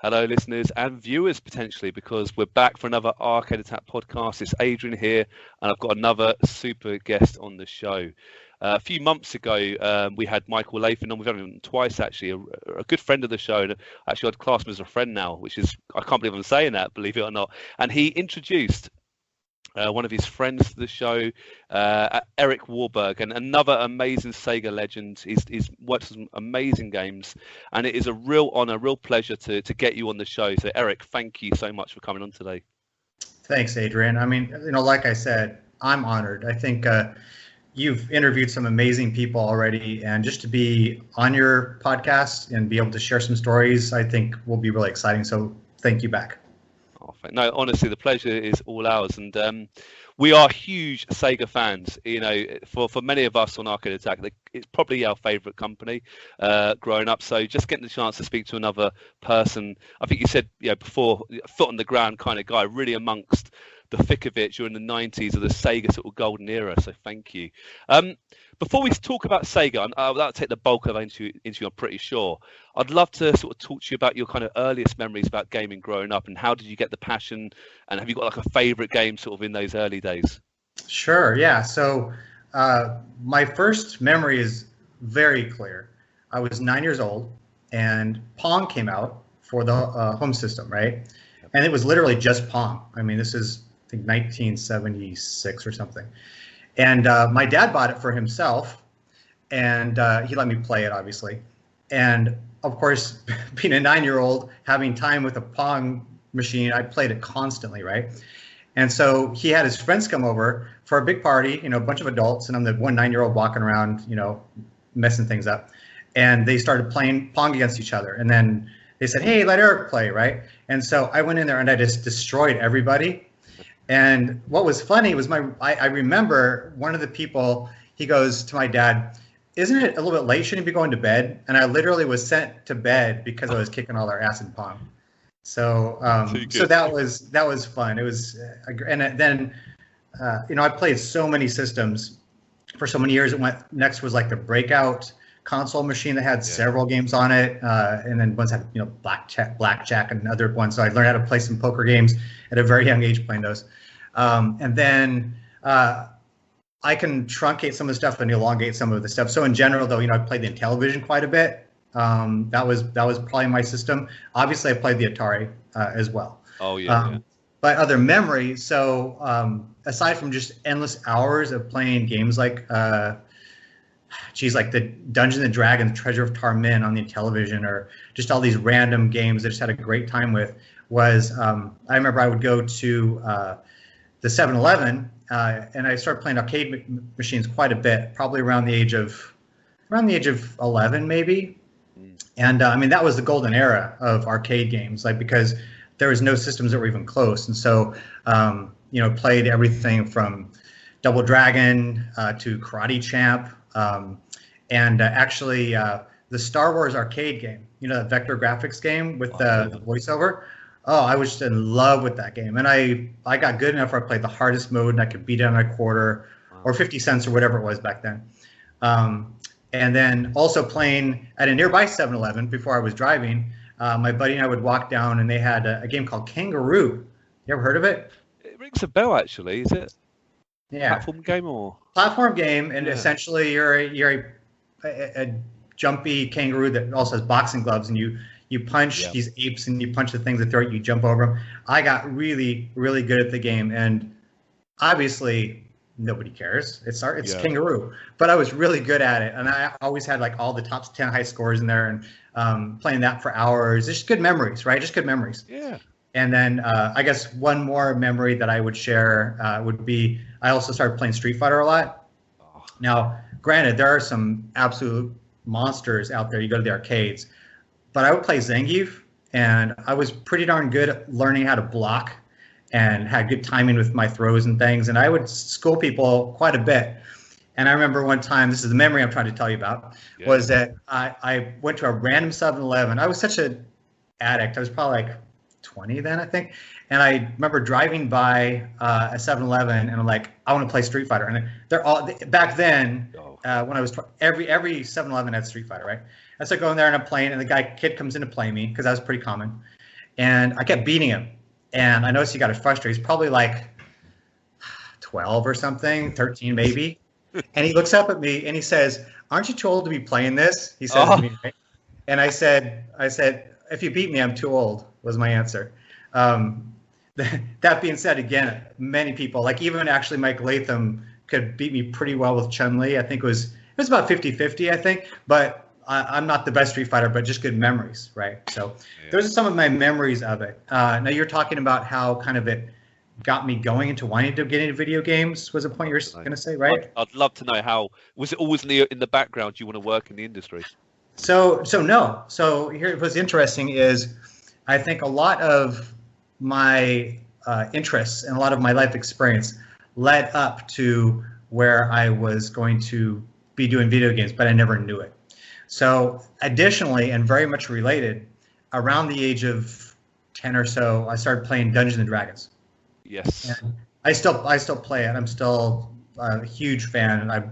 Hello, listeners and viewers, potentially, because we're back for another Arcade Attack podcast. It's Adrian here, and I've got another super guest on the show. A few months ago, we had Michael Lathan on. We've had him twice, actually, a good friend of the show. And actually, I'd class him as a friend now, which is, I can't believe I'm saying that, believe it or not. And he introduced one of his friends to the show, Erik Wahlberg, and another amazing Sega legend. He's worked on some amazing games, and it is a real honor, real pleasure to get you on the show. So, Erik, thank you so much for coming on today. Thanks, Adrian. I mean, like I said, I'm honored. I think you've interviewed some amazing people already, and just to be on your podcast and be able to share some stories, I think will be really exciting. So, thank you back. No, honestly, the pleasure is all ours, and we are huge Sega fans. For many of us on Arcade Attack, it's probably our favourite company growing up. So just getting the chance to speak to another person, I think you said, before, foot on the ground kind of guy, really amongst the thick of it during the 90s of the Sega sort of golden era. So thank you. Before we talk about Sega, and that'll take the bulk of it into, I'm pretty sure, I'd love to sort of talk to you about your kind of earliest memories about gaming growing up, and how did you get the passion, and have you got like a favourite game sort of in those early days? Sure, yeah. So my first memory is very clear. I was 9 years old, and Pong came out for the home system, right? And it was literally just Pong. I mean, this is, I think, 1976 or something. And my dad bought it for himself, and he let me play it, obviously. And of course, being a 9-year-old, having time with a Pong machine, I played it constantly, right? And so he had his friends come over for a big party, a bunch of adults, and I'm the one 9-year-old walking around, messing things up. And they started playing Pong against each other. And then they said, hey, let Erik play, right? And so I went in there and I just destroyed everybody. And what was funny was I remember one of the people, he goes to my dad, isn't it a little bit late? Shouldn't you be going to bed? And I literally was sent to bed because I was kicking all their ass in Pong. So that was fun. It was, and then, I played so many systems for so many years. Next was like the Breakout console machine that had several games on it, and then ones had blackjack and other ones. So I learned how to play some poker games at a very young age playing those. And then I can truncate some of the stuff and elongate some of the stuff. So in general, though, I played the Intellivision quite a bit. That was probably my system. Obviously, I played the Atari as well. Oh yeah. But other memories. So aside from just endless hours of playing games like like the Dungeons and Dragons, Treasure of Tarmin on the Intellivision, or just all these random games I just had a great time with, was I remember I would go to the 7-Eleven and I started playing arcade machines quite a bit, probably around the age of 11 maybe. And I mean, that was the golden era of arcade games, because there was no systems that were even close. And so played everything from Double Dragon to Karate Champ. And actually the Star Wars arcade game, the vector graphics game with the voiceover. Oh, I was just in love with that game. And I got good enough where I played the hardest mode and I could beat it on a quarter or 50 cents or whatever it was back then. And then also playing at a nearby 7-Eleven before I was driving, my buddy and I would walk down, and they had a game called Kangaroo. You ever heard of it? It rings a bell, actually. Is it? Yeah. Platform game or? Platform game, and essentially you're a jumpy kangaroo that also has boxing gloves, and you punch these apes, and you punch the things that throw at you, jump over them. I got really, really good at the game, and obviously nobody cares. It's Kangaroo, but I was really good at it, and I always had all the top 10 high scores in there, and playing that for hours. Just good memories, right? Just good memories. Yeah. And then I guess one more memory that I would share would be I also started playing Street Fighter a lot. Oh. Now, granted, there are some absolute monsters out there. You go to the arcades, but I would play Zangief, and I was pretty darn good at learning how to block and had good timing with my throws and things. And I would school people quite a bit. And I remember one time, this is the memory I'm trying to tell you about, was that I went to a random 7-Eleven. I was such an addict. I was probably 20 then, I think. And I remember driving by a 7-Eleven, and I'm like, I want to play Street Fighter. And they're all, back then, when I was, every 7-Eleven had Street Fighter, right? And so I go in there and I'm playing, and the kid comes in to play me, because that was pretty common. and I kept beating him. And I noticed he got frustrated. He's probably like 12 or something, 13 maybe. And he looks up at me and he says, "Aren't you too old to be playing this?" He says to me, right? And I said, "If you beat me, I'm too old," was my answer. That being said, again, many people, like even actually Mike Latham, could beat me pretty well with Chun-Li. I think it was about 50-50, I think. But I'm not the best Street Fighter, but just good memories, right? So those are some of my memories of it. Now you're talking about how kind of it got me going into wanting to get into video games, was a point you were going to say, right? I'd love to know how. Was it always in the background? You want to work in the industry? So no. So here what's interesting is I think a lot of my interests and a lot of my life experience led up to where I was going to be doing video games, but I never knew it. So additionally, and very much related, around the age of 10 or so, I started playing Dungeons and Dragons. Yes. And I still play it. I'm still a huge fan, and I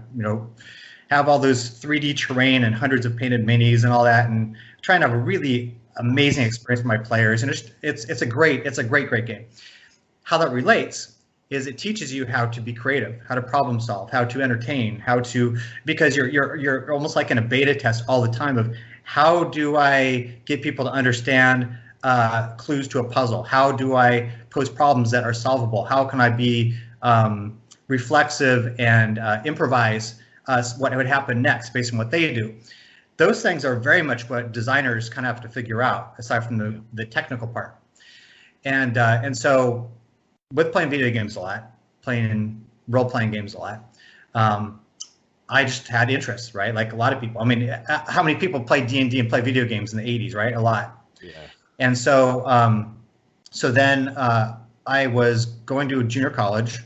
have all those 3D terrain and hundreds of painted minis and all that, and trying to have a really amazing experience for my players. And it's a great game. How that relates is it teaches you how to be creative, how to problem solve, how to entertain, because you're almost like in a beta test all the time of how do I get people to understand clues to a puzzle? How do I pose problems that are solvable? How can I be reflexive and improvise what would happen next based on what they do? Those things are very much what designers kind of have to figure out, aside from the technical part. And so with playing video games a lot, playing role-playing games a lot, I just had interests, right? Like a lot of people. I mean, how many people play D&D and play video games in the 80s, right? A lot. Yeah. And so then I was going to junior college,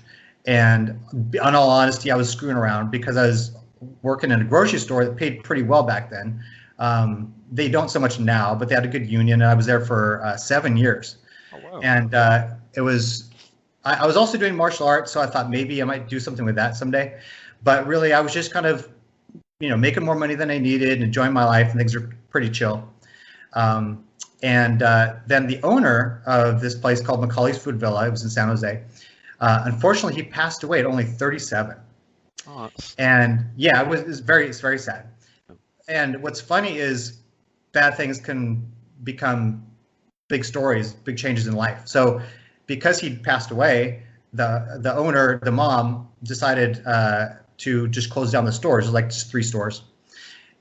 and in all honesty, I was screwing around because I was working in a grocery store that paid pretty well back then. They don't so much now, but they had a good union, and I was there for 7 years. Oh, wow. And it was, I was also doing martial arts, so I thought maybe I might do something with that someday. But really, I was just kind of, making more money than I needed, enjoying my life, and things were pretty chill. And then the owner of this place called Macaulay's Food Villa, it was in San Jose. Unfortunately, he passed away at only 37. Oh, and yeah, it's very sad. And what's funny is bad things can become big stories, big changes in life. So because he passed away, the owner, the mom, decided to just close down the stores. It was like just 3 stores.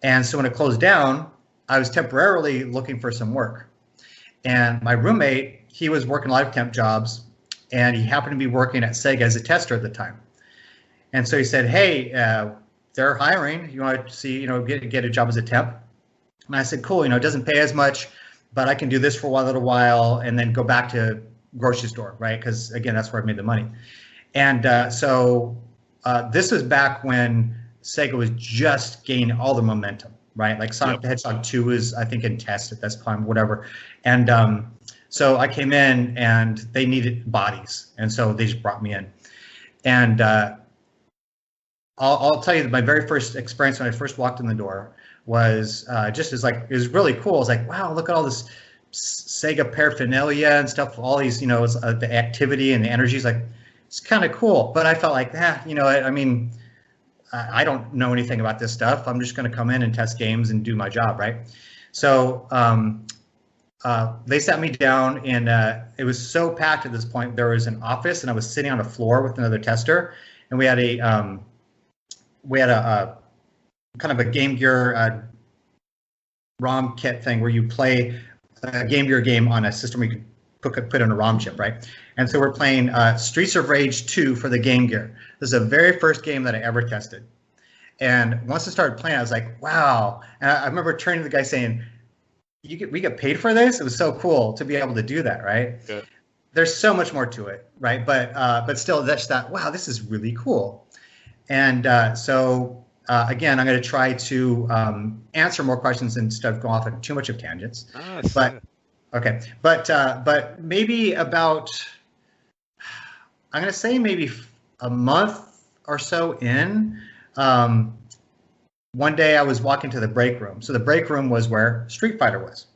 And so when it closed down, I was temporarily looking for some work. And my roommate, he was working a lot of temp jobs, and he happened to be working at Sega as a tester at the time. And so he said, "Hey, they're hiring. You want to see, get a job as a temp?" And I said, "Cool. It doesn't pay as much, but I can do this for a little while and then go back to grocery store, right? Because again, that's where I made the money." And so this was back when Sega was just gaining all the momentum, right? Like Sonic the Hedgehog 2 was, I think, in test at this time, whatever. And so I came in, and they needed bodies, and so they just brought me in. And I'll tell you that my very first experience when I first walked in the door was it was really cool. I was like, wow, look at all this Sega paraphernalia and stuff, all these, the activity and the energy is like, it's kind of cool. But I felt like, I mean, I don't know anything about this stuff. I'm just going to come in and test games and do my job, right? So they sat me down, and it was so packed at this point. There was an office, and I was sitting on a floor with another tester, and we had a kind of a Game Gear ROM kit thing where you play a Game Gear game on a system where you could put in a ROM chip, right? And so we're playing Streets of Rage 2 for the Game Gear. This is the very first game that I ever tested. And once I started playing, I was like, wow. And I remember turning to the guy saying, we get paid for this? It was so cool to be able to do that, right? Yeah. There's so much more to it, right? But still, that's that, wow, this is really cool. And so again, I'm going to try to answer more questions instead of going off on too much of tangents. But maybe about, I'm going to say maybe a month or so in, one day I was walking to the break room. So the break room was where Street Fighter was.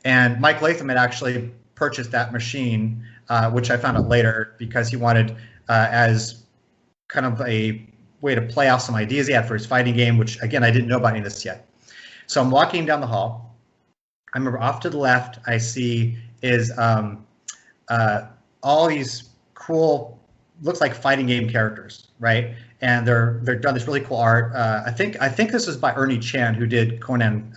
And Mike Latham had actually purchased that machine, which I found out later because he wanted as kind of a way to play off some ideas he had for his fighting game, which again, I didn't know about any of this yet. So I'm walking down the hall. I remember off to the left, I see is all these cool, looks like fighting game characters, right? And they're done this really cool art. I think this was by Ernie Chan, who did Conan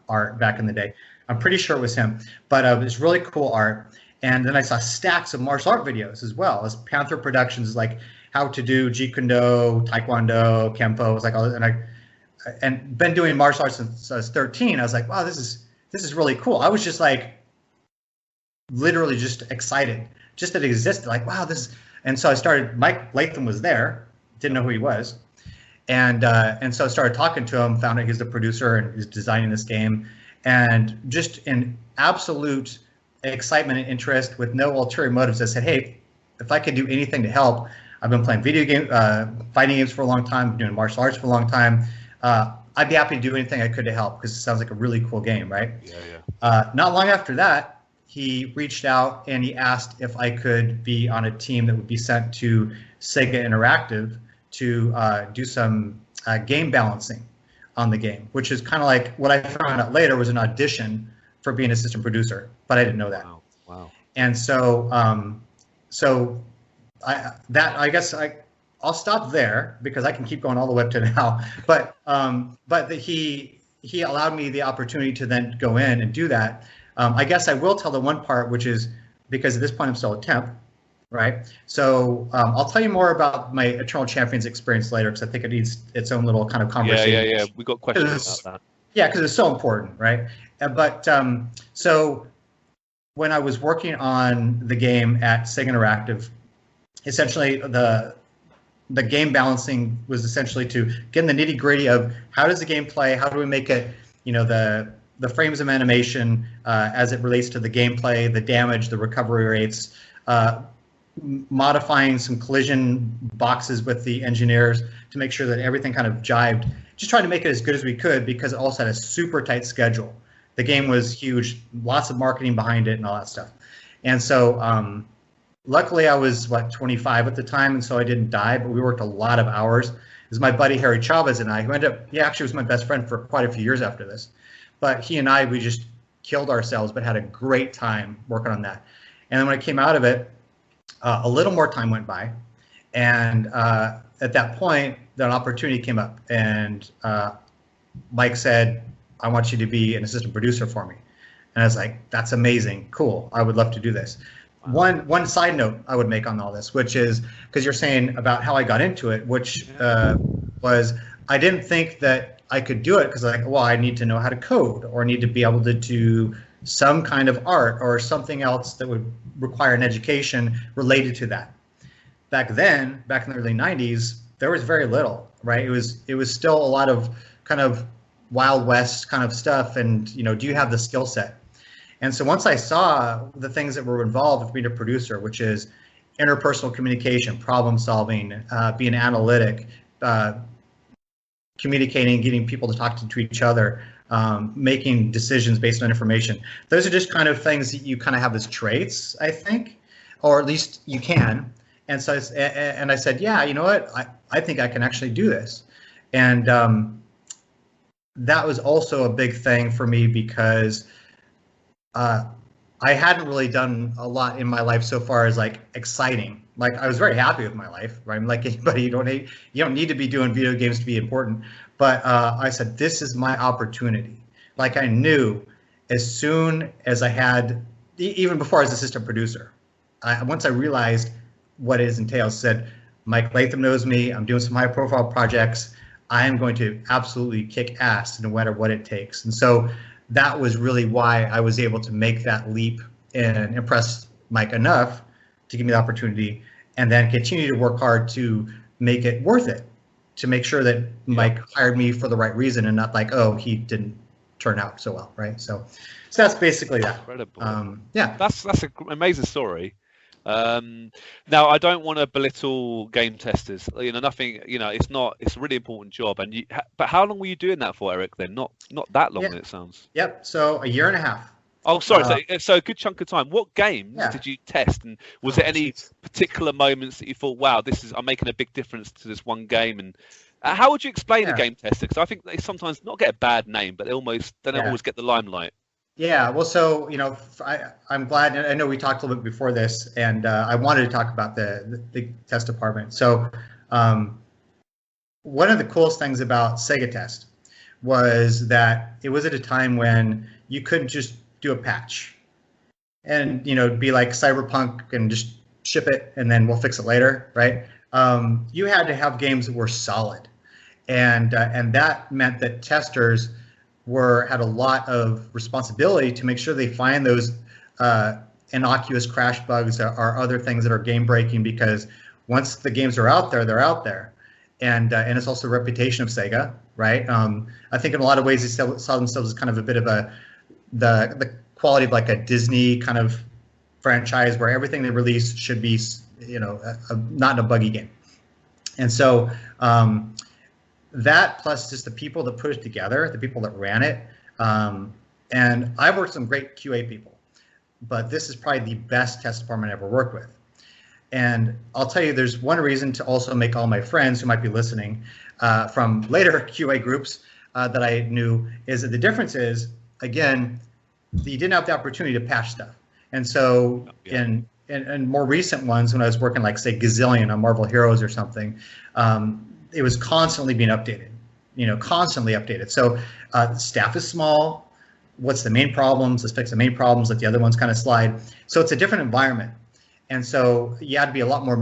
art back in the day. I'm pretty sure it was him, but it's really cool art. And then I saw stacks of martial art videos as well as Panther Productions, like how to do Jeet Kune Do, Taekwondo, Kempo. It was like, and been doing martial arts since I was 13. I was like, wow, this is really cool. I was just like, literally just excited, just that it existed. Like, wow, this. And so I started. Mike Latham was there. Didn't know who he was, and so I started talking to him. Found out he's the producer and he's designing this game, and just in absolute excitement and interest with no ulterior motives, I said, hey, if I could do anything to help. I've been playing video game, fighting games for a long time, been doing martial arts for a long time. I'd be happy to do anything I could to help because it sounds like a really cool game, right? Yeah. Not long after that, he reached out and he asked if I could be on a team that would be sent to Sega Interactive to do some game balancing on the game, which is kind of like what I found out later was an audition for being assistant producer, but I didn't know that. Wow. And so, I guess I'll stop there because I can keep going all the way up to now. But he allowed me the opportunity to then go in and do that. I guess I will tell the one part, which is because at this point I'm still a temp, right? So I'll tell you more about my Eternal Champions experience later because I think it needs its own little kind of conversation. Yeah. We got questions about that. Yeah, because it's so important, right? But so when I was working on the game at Sega Interactive, essentially the game balancing was essentially to get in the nitty gritty of how does the game play, how do we make it, the frames of animation as it relates to the gameplay, the damage, the recovery rates, modifying some collision boxes with the engineers to make sure that everything kind of jived, just trying to make it as good as we could because it also had a super tight schedule. The game was huge, lots of marketing behind it and all that stuff. And so luckily I was 25 at the time, and so I didn't die, but we worked a lot of hours. It was my buddy Harry Chavez and I, who ended up, he actually was my best friend for quite a few years after this. But he and I, we just killed ourselves, but had a great time working on that. And then when I came out of it, a little more time went by. And at that point, an opportunity came up. And Mike said, I want you to be an assistant producer for me. And I was like, that's amazing. Cool. I would love to do this. One side note I would make on all this, which is because you're saying about how I got into it, which was I didn't think that I could do it because I need to know how to code or need to be able to do some kind of art or something else that would require an education related to that. Back then, back in the early 90s, there was very little, right? It was still a lot of kind of Wild West kind of stuff and, do you have the skill set? And so once I saw the things that were involved with being a producer, which is interpersonal communication, problem solving, being analytic, communicating, getting people to talk to each other, making decisions based on information. Those are just kind of things that you kind of have as traits, I think, or at least you can. And so, I said, yeah, you know what? I think I can actually do this. And that was also a big thing for me because I hadn't really done a lot in my life so far as exciting. I was very happy with my life, right? I'm like anybody, you don't need to be doing video games to be important. But I said, this is my opportunity. I knew as soon as I had, even before I was assistant producer, once I realized what it entails, said, Mike Latham knows me. I'm doing some high profile projects. I am going to absolutely kick ass no matter what it takes. And so that was really why I was able to make that leap and impress Mike enough to give me the opportunity and then continue to work hard to make it worth it, to make sure that Mike hired me for the right reason and not he didn't turn out so well, right? So that's basically that. Incredible. Yeah. That's an amazing story. Now I don't want to belittle game testers. Nothing. It's a really important job. But how long were you doing that for, Erik? Then not that long. It sounds. Yep. So a year and a half. Oh, sorry. So a good chunk of time. What games Yeah. did you test, and was there any particular moments that you thought, "Wow, I'm making a big difference to this one game"? And how would you explain a game tester? Because I think they sometimes not get a bad name, but they don't always get the limelight. Yeah, well, so I'm glad. I know we talked a little bit before this, and I wanted to talk about the test department. So one of the coolest things about Sega Test was that it was at a time when you couldn't just do a patch and be like Cyberpunk and just ship it and then we'll fix it later, right? You had to have games that were solid, and that meant that testers had a lot of responsibility to make sure they find those innocuous crash bugs or other things that are game breaking, because once the games are out there, they're out there. And it's also the reputation of Sega, right? I think in a lot of ways they saw themselves as kind of a bit of the quality of like a Disney kind of franchise where everything they release should be, not in a buggy game. And so that plus just the people that put it together, the people that ran it. And I've worked with some great QA people, but this is probably the best test department I ever worked with. And I'll tell you, there's one reason to also make all my friends who might be listening from later QA groups that I knew, is that the difference is, again, you didn't have the opportunity to patch stuff. And so in more recent ones, when I was working like, say, Gazillion on Marvel Heroes or something, it was constantly being updated, constantly updated. So the staff is small. What's the main problems? Let's fix the main problems, let the other ones kind of slide. So it's a different environment. And so you had to be a lot more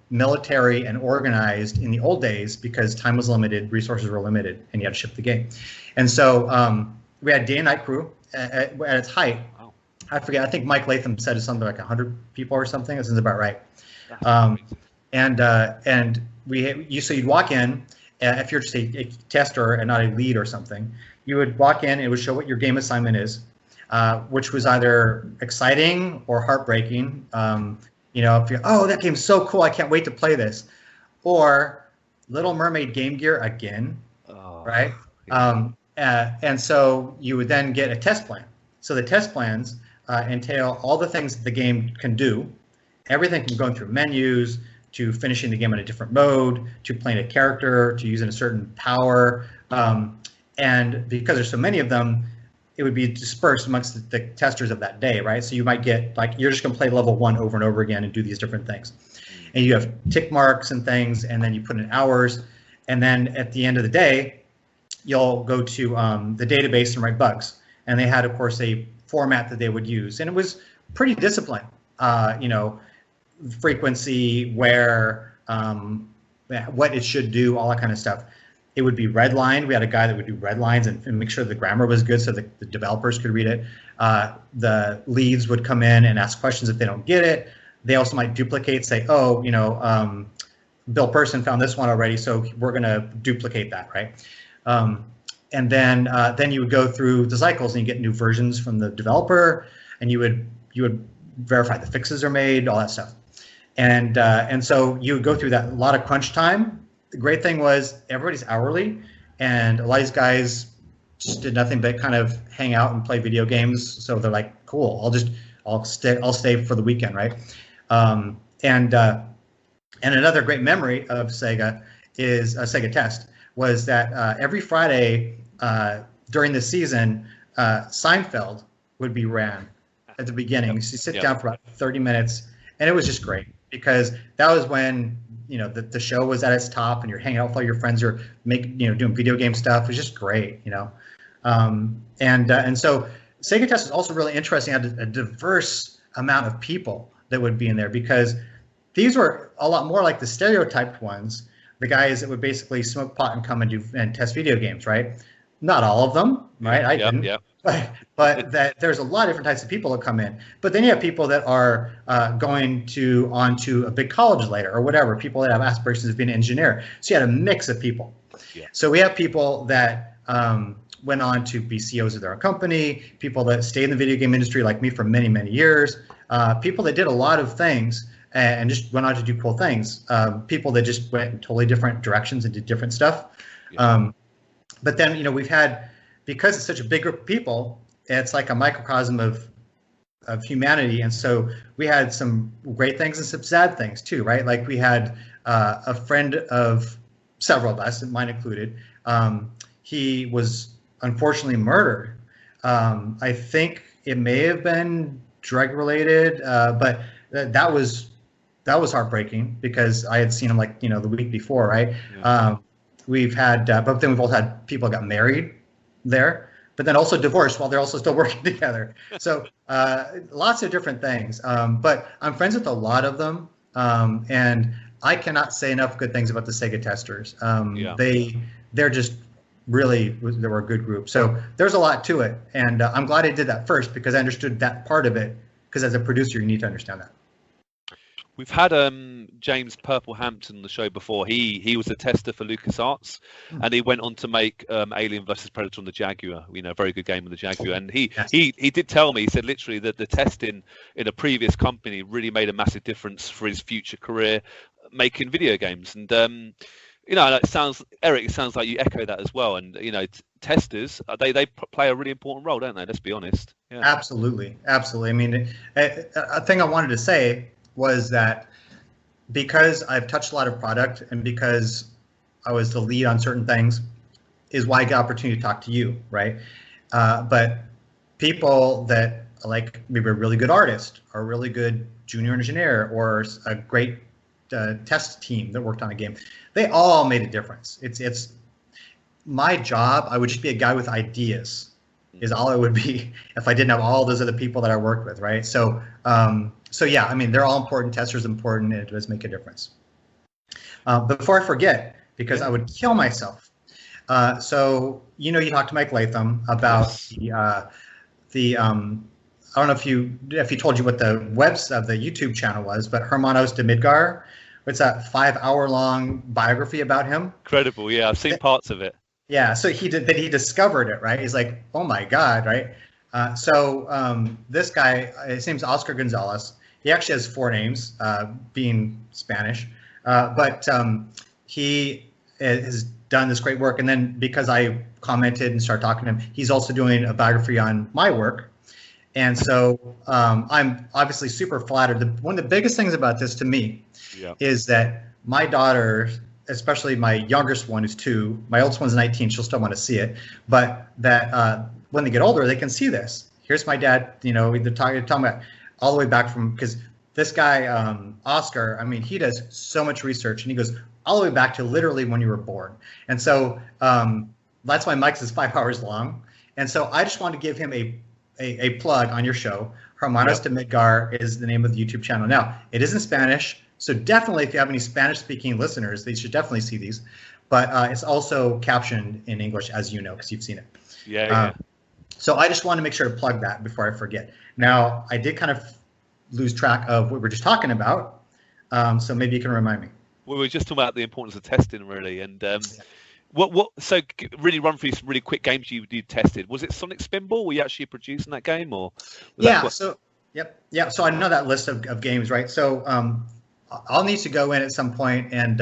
military and organized in the old days because time was limited, resources were limited, and you had to ship the game. And so we had day and night crew at its height. Wow. I forget. I think Mike Latham said it's something like 100 people or something. That sounds about right. So you'd walk in, if you're just a tester and not a lead or something, you would walk in and it would show what your game assignment is. Which was either exciting or heartbreaking. If you're, oh, that game's so cool, I can't wait to play this. Or Little Mermaid Game Gear again, right? Yeah. And so you would then get a test plan. So the test plans entail all the things that the game can do, everything from going through menus to finishing the game in a different mode, to playing a character, to using a certain power. And because there's so many of them, it would be dispersed amongst the testers of that day, right? So you might get, like, you're just going to play level 1 over and over again and do these different things. And you have tick marks and things, and then you put in hours. And then at the end of the day, you'll go to the database and write bugs. And they had, of course, a format that they would use. And it was pretty disciplined, frequency, where, what it should do, all that kind of stuff. It would be redlined. We had a guy that would do red lines and make sure the grammar was good so the developers could read it. The leads would come in and ask questions if they don't get it. They also might duplicate, say, Bill Person found this one already, so we're going to duplicate that, right? And then you would go through the cycles and you get new versions from the developer, and you would verify the fixes are made, all that stuff. And so you would go through that, a lot of crunch time. The great thing was everybody's hourly, and a lot of these guys just did nothing but kind of hang out and play video games. So they're like, cool, I'll stay for the weekend, right? And another great memory of Sega is Sega Test was that every Friday during the season, Seinfeld would be ran at the beginning. So you sit down for about 30 minutes, and it was just great because that was when the show was at its top, and you're hanging out with all your friends, or doing video game stuff. It was just great, and so Sega Test is also really interesting. Had a diverse amount of people that would be in there because these were a lot more like the stereotyped ones, the guys that would basically smoke pot and come and test video games, right? Not all of them, right? I didn't. Yeah. But that there's a lot of different types of people that come in. But then you have people that are going on to a big college later or whatever, people that have aspirations of being an engineer. So you had a mix of people. Yeah. So we have people that went on to be CEOs of their own company, people that stayed in the video game industry like me for many, many years, people that did a lot of things and just went on to do cool things, people that just went in totally different directions and did different stuff. Yeah. But then, we've had, because it's such a big group of people, it's like a microcosm of humanity. And so we had some great things and some sad things too, right? Like we had a friend of several of us, mine included. He was unfortunately murdered. I think it may have been drug related, but that was heartbreaking because I had seen him like, the week before, right? Yeah. We've had, but then we've also had people that got married there, but then also divorced while they're also still working together. So lots of different things. But I'm friends with a lot of them, and I cannot say enough good things about the Sega testers. They're just really, they were a good group. So there's a lot to it, and I'm glad I did that first because I understood that part of it. Because as a producer, you need to understand that. We've had James Purple Hampton on the show before. He was a tester for LucasArts, and he went on to make Alien vs Predator on the Jaguar. A very good game on the Jaguar. And he did tell me, he said literally that the testing in a previous company really made a massive difference for his future career making video games. And it sounds, Eric, it sounds like you echo that as well. And testers, they play a really important role, don't they? Let's be honest. Yeah. Absolutely. I mean, a thing I wanted to say was that because I've touched a lot of product and because I was the lead on certain things is why I get opportunity to talk to you, right? But people that like maybe a really good artist or a really good junior engineer or a great test team that worked on a game, they all made a difference. It's my job. I would just be a guy with ideas is all it would be if I didn't have all those other people that I worked with, right? So yeah, I mean, they're all important. Testers important, and it does make a difference. Before I forget, because I would kill myself. So you talked to Mike Latham about the I don't know if he told you what the the YouTube channel was, but Hermanos de Midgar. What's that 5-hour long biography about him? Incredible, yeah. I've seen parts of it. Yeah, so he discovered it, right? He's like, oh my God, right? This guy, his name's Oscar Gonzalez. He actually has 4 names, being Spanish, but he has done this great work. And then because I commented and started talking to him, he's also doing a biography on my work. And so I'm obviously super flattered. One of the biggest things about this to me is that my daughter, especially my youngest one who's 2, my oldest one's 19, she'll still want to see it, but that when they get older, they can see this. Here's my dad, they're talking about all the way back from, because this guy, Oscar, I mean, he does so much research, and he goes all the way back to literally when you were born. And so that's why Mike's is 5 hours long. And so I just want to give him a plug on your show. Hermanos de Midgar is the name of the YouTube channel. Now, it is in Spanish, so definitely if you have any Spanish-speaking listeners, they should definitely see these. But it's also captioned in English, as you know, because you've seen it. Yeah. So I just want to make sure to plug that before I forget. Now, I did kind of lose track of what we were just talking about, so maybe you can remind me. We were just talking about the importance of testing, really, and so really run through some really quick games you tested. Was it Sonic Spinball? Were you actually producing that game, or? So I know that list of games, right? So I'll need to go in at some point and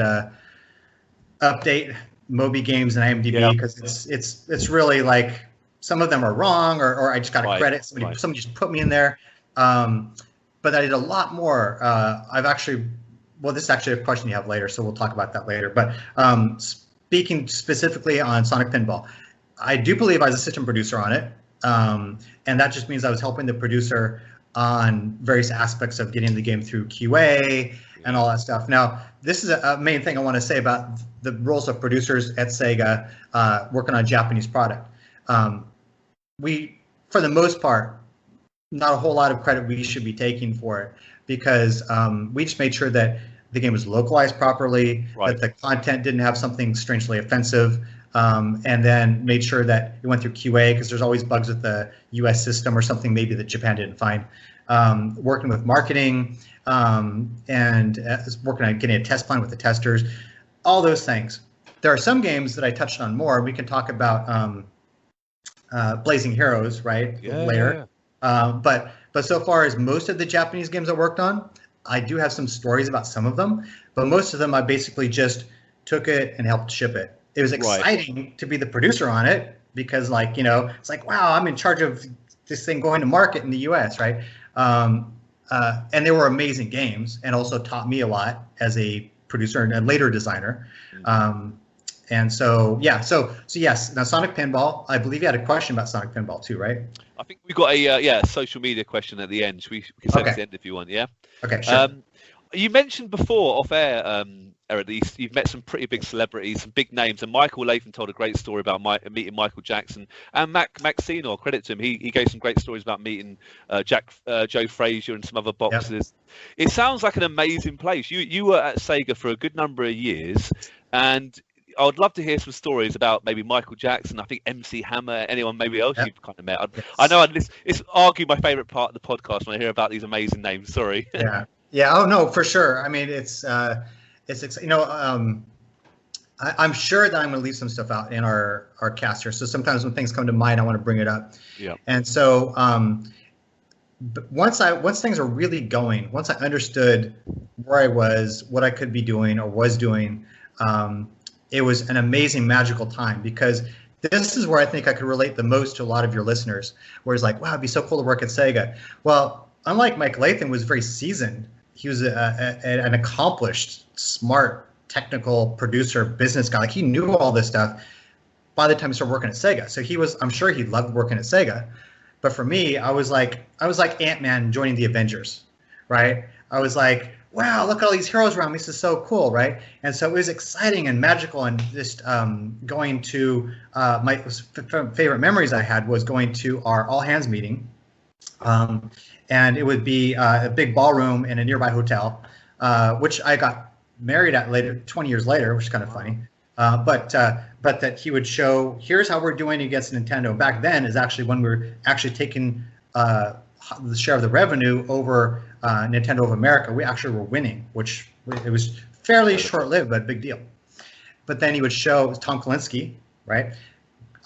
update Moby Games and IMDb because it's really like some of them are wrong or I just got to credit somebody just put me in there. But I did a lot more. This is actually a question you have later, so we'll talk about that later. But speaking specifically on Sonic Pinball, I do believe I was a system producer on it, and that just means I was helping the producer on various aspects of getting the game through QA and all that stuff. Now, this is a main thing I want to say about the roles of producers at Sega working on Japanese product. We, for the most part, not a whole lot of credit we should be taking for it because we just made sure that the game was localized properly, that the content didn't have something strangely offensive, and then made sure that it went through QA because there's always bugs with the US system or something maybe that Japan didn't find. Working with marketing and working on getting a test plan with the testers, all those things. There are some games that I touched on more. We can talk about Blazing Heroes, right? Later. But so far as most of the Japanese games I worked on, I do have some stories about some of them, but most of them I basically just took it and helped ship it. It was exciting to be the producer on it because, it's like, wow, I'm in charge of this thing going to market in the U.S., right? And they were amazing games, and also taught me a lot as a producer and a later designer. And so, yeah, so yes. Now, Sonic Pinball. I believe you had a question about Sonic Pinball too, right? I think we got a social media question at the end. We can save it to the end if you want. Yeah. Okay, sure. You mentioned before off air, Erik, that you've met some pretty big celebrities, some big names, and Michael Latham told a great story about meeting Michael Jackson, and Mac Senor, credit to him, he gave some great stories about meeting Joe Frazier and some other boxers. Yep. It sounds like an amazing place. You were at Sega for a good number of years, and I would love to hear some stories about maybe Michael Jackson. I think MC Hammer, anyone maybe else you've kind of met. I know it's arguably my favorite part of the podcast when I hear about these amazing names. Sorry. Yeah. Oh no, for sure. I mean, it's you know, I'm sure that I'm going to leave some stuff out in our cast here. So sometimes when things come to mind, I want to bring it up. Yeah. And so once things are really going, once I understood where I was, what I could be doing or was doing, it was an amazing, magical time, because this is where I think I could relate the most to a lot of your listeners, where it's like, wow, it'd be so cool to work at Sega. Well, unlike Mike Latham, was very seasoned. He was an accomplished, smart, technical producer, business guy. Like, he knew all this stuff by the time he started working at Sega. So I'm sure he loved working at Sega. But for me, I was like Ant-Man joining the Avengers, right? I was like, wow, look at all these heroes around me. This is so cool, right? And so it was exciting and magical, and just going to my favorite memories I had was going to our all-hands meeting. And it would be a big ballroom in a nearby hotel, which I got married at later, 20 years later, which is kind of funny. But that he would show, here's how we're doing against Nintendo. Back then is actually when we were actually taking the share of the revenue over Nintendo of America. We actually were winning, which it was fairly short-lived, but a big deal. But then he would show Tom Kalinske, right?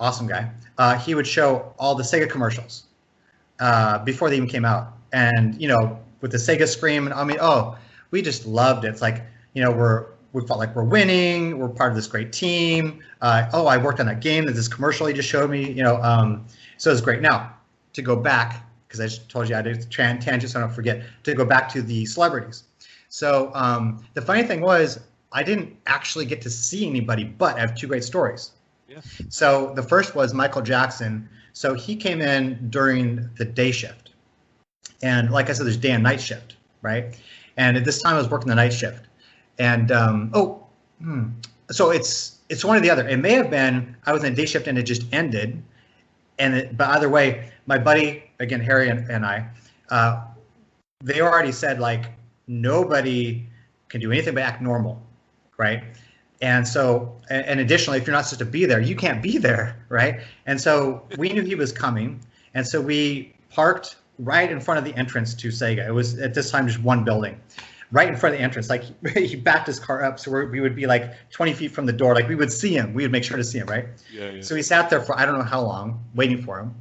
Awesome guy. He would show all the Sega commercials before they even came out. And, you know, with the Sega Scream, I mean, we just loved it. It's like, you know, we felt like we're winning. We're part of this great team. I worked on that game that this commercial he just showed me, you know. So it was great. Now, to go back, because I just told you I did tangent, so I don't forget, to go back to the celebrities. So the funny thing was, I didn't actually get to see anybody, but I have two great stories. Yeah. So the first was Michael Jackson. So he came in during the day shift. And like I said, there's day and night shift, right? And at this time I was working the night shift. And so it's one or the other. It may have been I was in a day shift and it just ended. But either way, my buddy, again, Harry and I, they already said, like, nobody can do anything but act normal, right? And so, and additionally, if you're not supposed to be there, you can't be there, right? And so we knew he was coming. And so we parked right in front of the entrance to Sega. It was at this time just one building, right in front of the entrance. Like, he backed his car up, so we would be like 20 feet from the door. Like, we would see him. We would make sure to see him, right? Yeah. So we sat there for I don't know how long, waiting for him.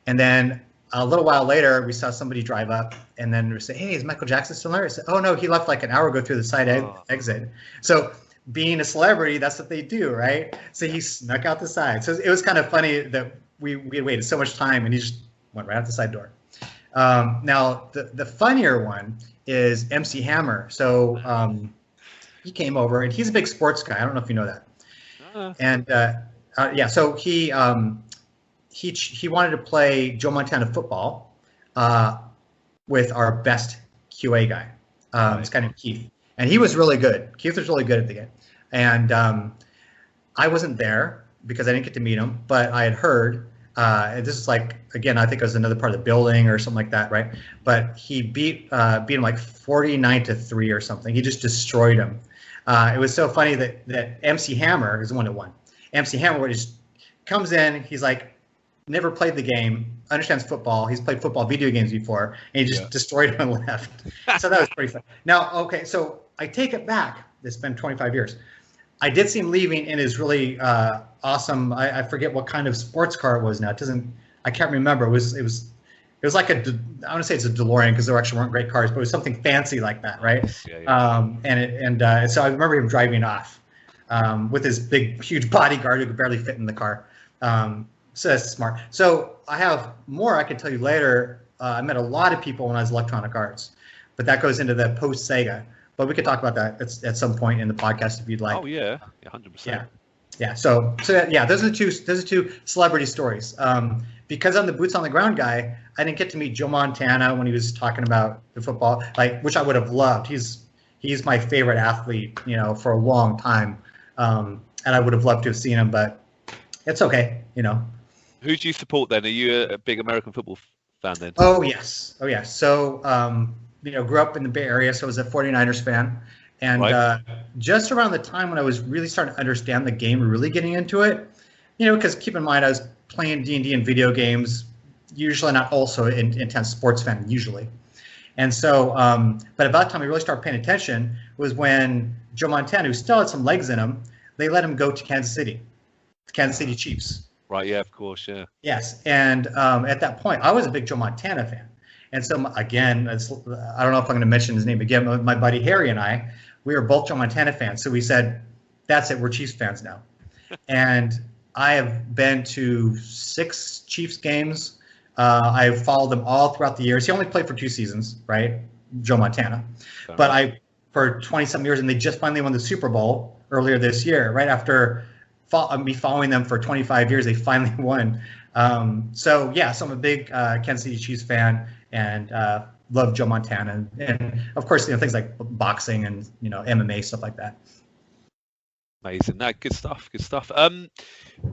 And then a little while later, we saw somebody drive up, and then we say, "Hey, is Michael Jackson still there?" I said, "Oh no, he left like an hour ago through the side exit." So, being a celebrity, that's what they do, right? So he snuck out the side. So it was kind of funny that we had waited so much time, and he just went right out the side door. Now, the funnier one is MC Hammer. So he came over, and he's a big sports guy. I don't know if you know that. And yeah, so he wanted to play Joe Montana football with our best QA guy. This guy named Keith. And he was really good. Keith was really good at the game. And I wasn't there because I didn't get to meet him, but I had heard. This is like, again, I think it was another part of the building or something like that, right? But he beat him like 49-3 or something. He just destroyed him. It was so funny that MC Hammer is the one that won. MC Hammer just comes in. He's like, never played the game, understands football. He's played football video games before, and he just destroyed him and left. So that was pretty fun. Now, okay, so I take it back. It's been 25 years. I did see him leaving in his really awesome. I forget what kind of sports car it was now. I can't remember. It was like I want to say it's a DeLorean because there actually weren't great cars, but it was something fancy like that, right? Yeah. So I remember him driving off with his big, huge bodyguard who could barely fit in the car. So that's smart. So I have more I can tell you later. I met a lot of people when I was Electronic Arts, but that goes into the post Sega. But we could talk about that at some point in the podcast if you'd like. Oh yeah, 100%. Yeah. So yeah, those are the two celebrity stories. Because I'm the boots on the ground guy, I didn't get to meet Joe Montana when he was talking about the football, which I would have loved. He's my favorite athlete, for a long time, and I would have loved to have seen him, but it's okay, Who do you support then? Are you a big American football fan then? Oh yes. So grew up in the Bay Area, so I was a 49ers fan. And right. Just around the time when I was really starting to understand the game, really getting into it, because keep in mind I was playing D&D and video games, usually not also an intense sports fan, usually. And so, but about the time I really started paying attention was when Joe Montana, who still had some legs in him, they let him go to Kansas City Chiefs. Right, yeah, of course, yeah. Yes, and at that point, I was a big Joe Montana fan. And so, again, I don't know if I'm going to mention his name again, but my buddy Harry and I, we were both Joe Montana fans. So we said, that's it, we're Chiefs fans now. And I have been to 6 Chiefs games. I've followed them all throughout the years. He only played for 2 seasons, right? Joe Montana. But for 20-some years, and they just finally won the Super Bowl earlier this year, right after me following them for 25 years, they finally won. So I'm a big Kansas City Chiefs fan and love Joe Montana. And of course, things like boxing and, MMA, stuff like that. Amazing. No, good stuff.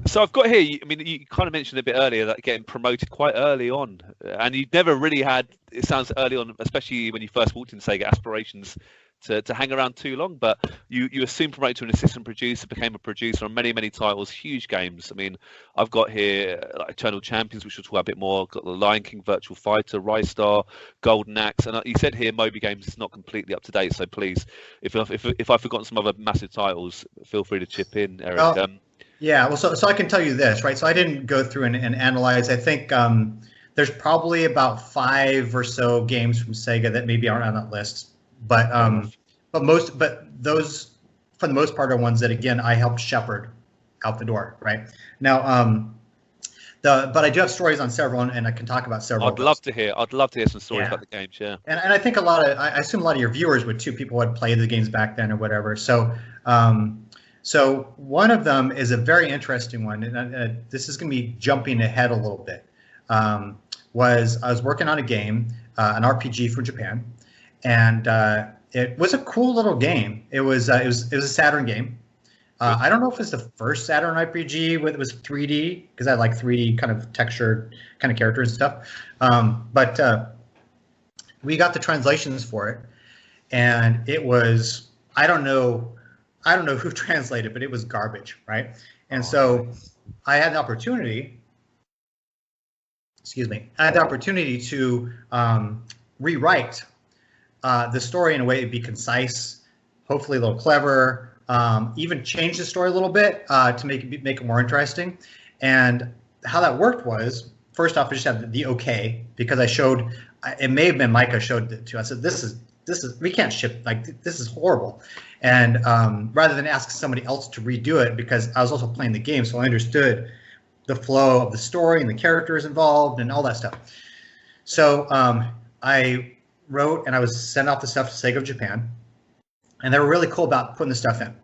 So I've got here, you kind of mentioned a bit earlier that getting promoted quite early on, and you never really had, it sounds early on, especially when you first walked in Sega, aspirations to hang around too long, but you were soon promoted to an assistant producer, became a producer on many title, huge games. I've got here like Eternal Champions, which we'll talk about a bit more. I've got the Lion King, Virtua Fighter, Ristar, Golden Axe, and you said here Moby Games is not completely up to date, so please, if I've forgotten some other massive titles, feel free to chip in, Eric. Well, so I can tell you this, right? So I didn't go through and analyze. I think there's probably about 5 or so games from Sega that maybe aren't on that list. But those, for the most part, are ones that, again, I helped shepherd out the door, right? Now, but I do have stories on several, and I can talk about several. I'd love to hear some stories about the games, yeah. And I think I assume a lot of your viewers would too. People would play the games back then or whatever. So one of them is a very interesting one, and this is going to be jumping ahead a little bit. I was working on a game, an RPG from Japan. And it was a cool little game. It was a Saturn game. I don't know if it's the first Saturn RPG it was 3D, because I like 3D kind of texture kind of characters and stuff. But we got the translations for it, and it was I don't know who translated, but it was garbage, right? And so I had the opportunity. I had the opportunity to rewrite the story in a way it'd be concise, hopefully a little clever, even change the story a little bit to make it more interesting. And how that worked was, first off, I just had the okay, because I showed, it may have been Micah showed it to. I said, this is we can't ship, this is horrible. And rather than ask somebody else to redo it, because I was also playing the game, so I understood the flow of the story and the characters involved and all that stuff. So I wrote, and I was sending out the stuff to Sega of Japan, and they were really cool about putting the stuff in.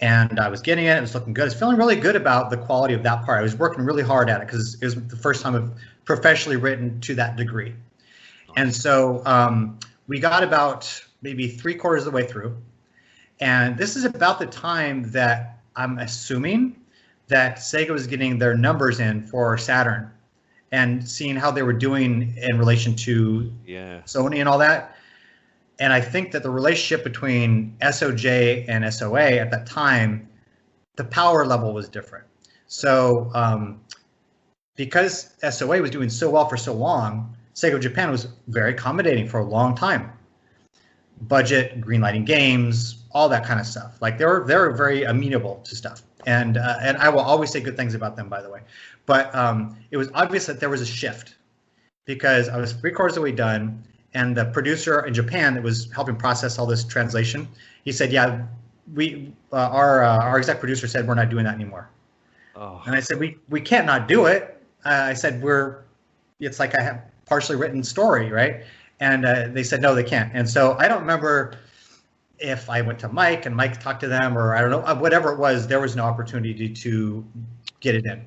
And I was getting it. It was looking good. I was feeling really good about the quality of that part. I was working really hard at it because it was the first time I've professionally written to that degree. And so we got about maybe 3/4 of the way through. And this is about the time that I'm assuming that Sega was getting their numbers in for Saturn and seeing how they were doing in relation to Sony and all that. And I think that the relationship between SOJ and SOA at that time, the power level was different. So because SOA was doing so well for so long, Sega of Japan was very accommodating for a long time. Budget, greenlighting games, all that kind of stuff. Like they were very amenable to stuff. And I will always say good things about them, by the way. But it was obvious that there was a shift because I was 3/4 of the way done, and the producer in Japan that was helping process all this translation, he said, "Yeah, our exec producer said we're not doing that anymore." Oh. And I said, we can't not do it. I said, it's like I have partially written story, right? And they said, no, they can't. And so I don't remember if I went to Mike and Mike talked to them, or I don't know, whatever it was, there was no opportunity to get it in.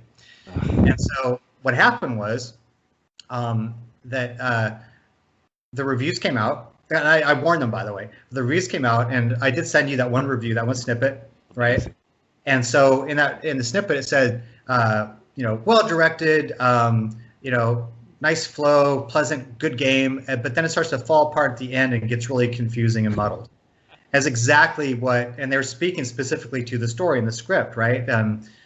And so what happened was that the reviews came out, and I warned them, by the way. The reviews came out, and I did send you that one review, that one snippet, right? And so in the snippet, it said, well directed, nice flow, pleasant, good game, but then it starts to fall apart at the end and gets really confusing and muddled. That's exactly what, and they're speaking specifically to the story in the script, right?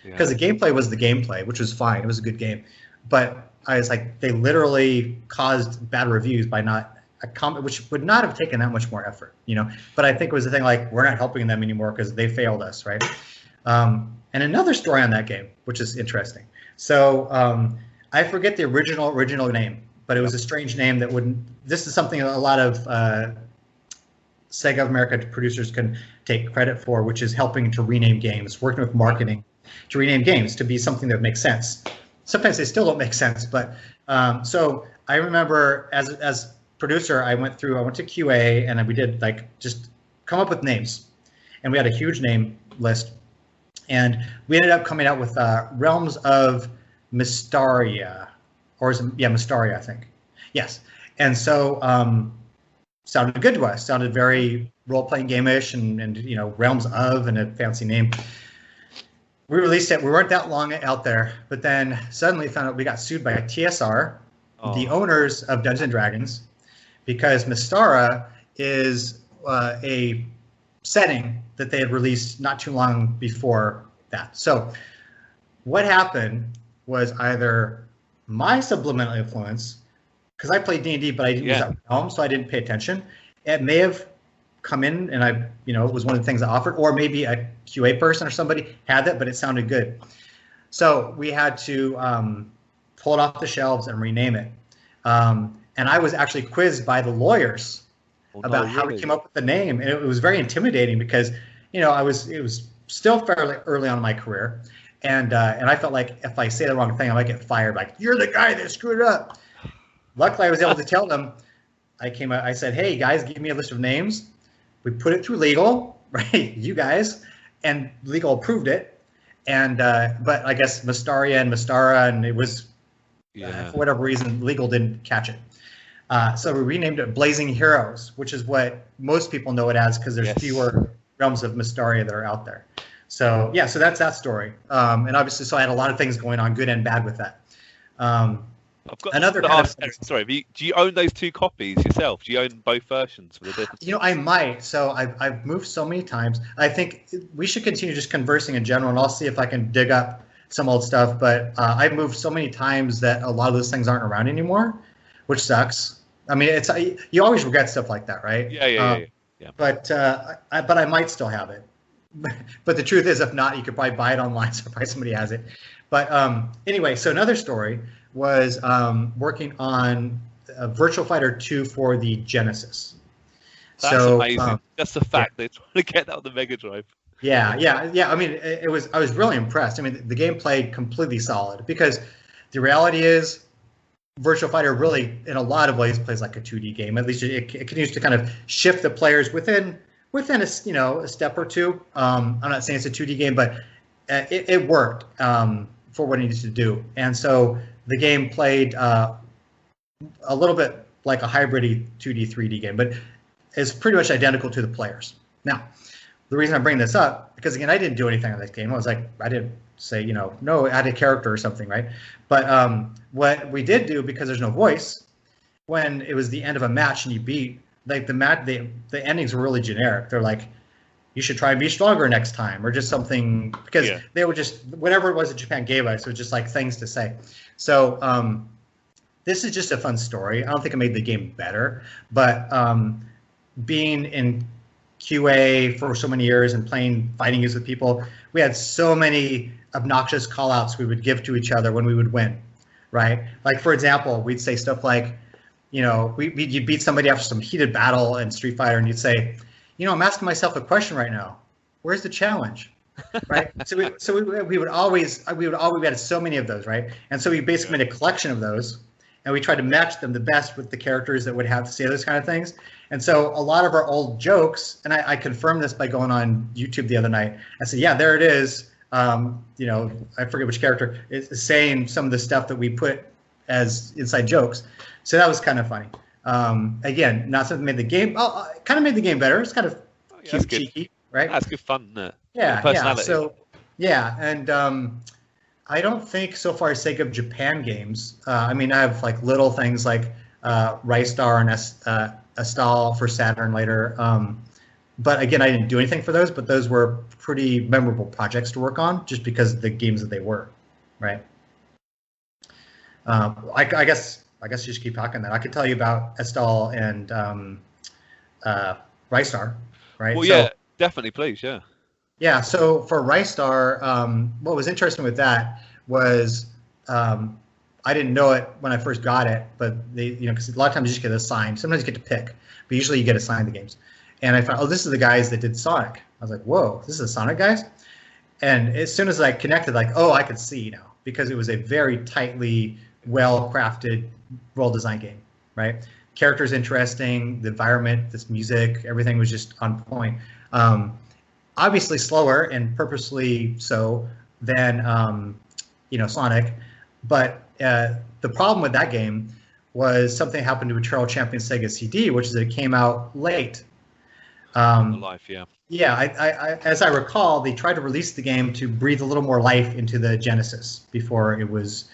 Because the gameplay was the gameplay, which was fine. It was a good game, but I was like, they literally caused bad reviews by not a comment, which would not have taken that much more effort, But I think it was the thing, like, we're not helping them anymore because they failed us, right? And another story on that game, which is interesting. So I forget the original name, but it was a strange name that wouldn't. This is something a lot of Sega of America producers can take credit for, which is helping to rename games, working with marketing to rename games to be something that makes sense. Sometimes they still don't make sense, but so I remember as producer, I went to QA and we did just come up with names, and we had a huge name list, and we ended up coming out with Realms of Mystaria, Mystaria, I think. Yes, and so sounded good to us. Sounded very role-playing game-ish, and Realms of, and a fancy name. We released it. We weren't that long out there, but then suddenly found out we got sued by TSR, the owners of Dungeons & Dragons, because Mystara is a setting that they had released not too long before that. So what happened was either my subliminal influence, because I played D&D, but I didn't use that realm, so I didn't pay attention. It may have come in, and it was one of the things I offered, or maybe a QA person or somebody had that, but it sounded good. So we had to pull it off the shelves and rename it. And I was actually quizzed by the lawyers about how we came up with the name, and it was very intimidating because it was still fairly early on in my career, and I felt like if I say the wrong thing, I might get fired. Like, you're the guy that screwed it up. Luckily, I was able to tell them. I said, hey guys, give me a list of names. We put it through legal, right? You guys, and legal approved it, and but I guess Mystaria and Mystara, and it was for whatever reason legal didn't catch it. So we renamed it Blazing Heroes, which is what most people know it as, because there's fewer Realms of Mystaria that are out there. So so that's that story. And obviously, so I had a lot of things going on, good and bad, with that. I've got another kind of, sorry, do you own those two copies yourself? Do you own both versions with the difference? I might. So I've moved so many times. I think we should continue just conversing in general, and I'll see if I can dig up some old stuff. But I've moved so many times that a lot of those things aren't around anymore, which sucks. I mean, you always regret stuff like that, right? Yeah. But I might still have it. But the truth is, if not, you could probably buy it online, so probably somebody has it. But anyway, so another story was working on Virtua Fighter 2 for the Genesis. That's amazing. Just the fact they're trying to get that on the Mega Drive. Yeah. I mean, I was really impressed. I mean, the game played completely solid, because the reality is Virtua Fighter really, in a lot of ways, plays like a 2D game. At least it continues to kind of shift the players within a step or two. I'm not saying it's a 2D game, but it worked for what it needs to do. And so the game played a little bit like a hybrid 2D, 3D game, but it's pretty much identical to the players. Now, the reason I bring this up, because again, I didn't do anything on this game. I was like, I didn't say, no, add a character or something, right? But what we did do, because there's no voice, when it was the end of a match and you beat, like the endings were really generic. They're like, you should try and be stronger next time, or just something, because they were just, whatever it was that Japan gave us, it was just like things to say. So this is just a fun story. I don't think it made the game better, but being in QA for so many years and playing fighting games with people, we had so many obnoxious call-outs we would give to each other when we would win, right? Like, for example, we'd say stuff like, you'd beat somebody after some heated battle in Street Fighter, and you'd say, I'm asking myself a question right now. Where's the challenge? right? We would always we had so many of those, right? And so we basically made a collection of those, and we tried to match them the best with the characters that would have to say those kind of things. And so a lot of our old jokes, and I confirmed this by going on YouTube the other night. I said, yeah, there it is. You know, I forget which character is saying some of the stuff that we put as inside jokes. So that was kind of funny. Again, not something that made the game. Oh, it kind of made the game better. It's kind of cute, cheeky, right? That's good fun, isn't it? Yeah. So yeah, and I don't think so far as Sega Japan games. I mean, I have like little things like Ristar and Estal for Saturn later. But again, I didn't do anything for those, but those were pretty memorable projects to work on just because of the games that they were, right? I guess you should keep talking that. I could tell you about Estal and Ristar, right? Well, yeah, definitely, please, yeah. Yeah, so for Ristar, what was interesting with that was I didn't know it when I first got it, but they, you know, because a lot of times you just get assigned. Sometimes you get to pick, but usually you get assigned the games. And I found, oh, this is the guys that did Sonic. I was like, whoa, this is the Sonic guys? And as soon as I connected, like, oh, I could see now, because it was a very tightly, well-crafted, well-designed game, right? Characters interesting, the environment, this music, everything was just on point. Obviously slower and purposely so than you know, Sonic, but the problem with that game was something happened to Eternal Champion Sega CD, which is that it came out late. Life, yeah. Yeah, I as I recall, they tried to release the game to breathe a little more life into the Genesis before it was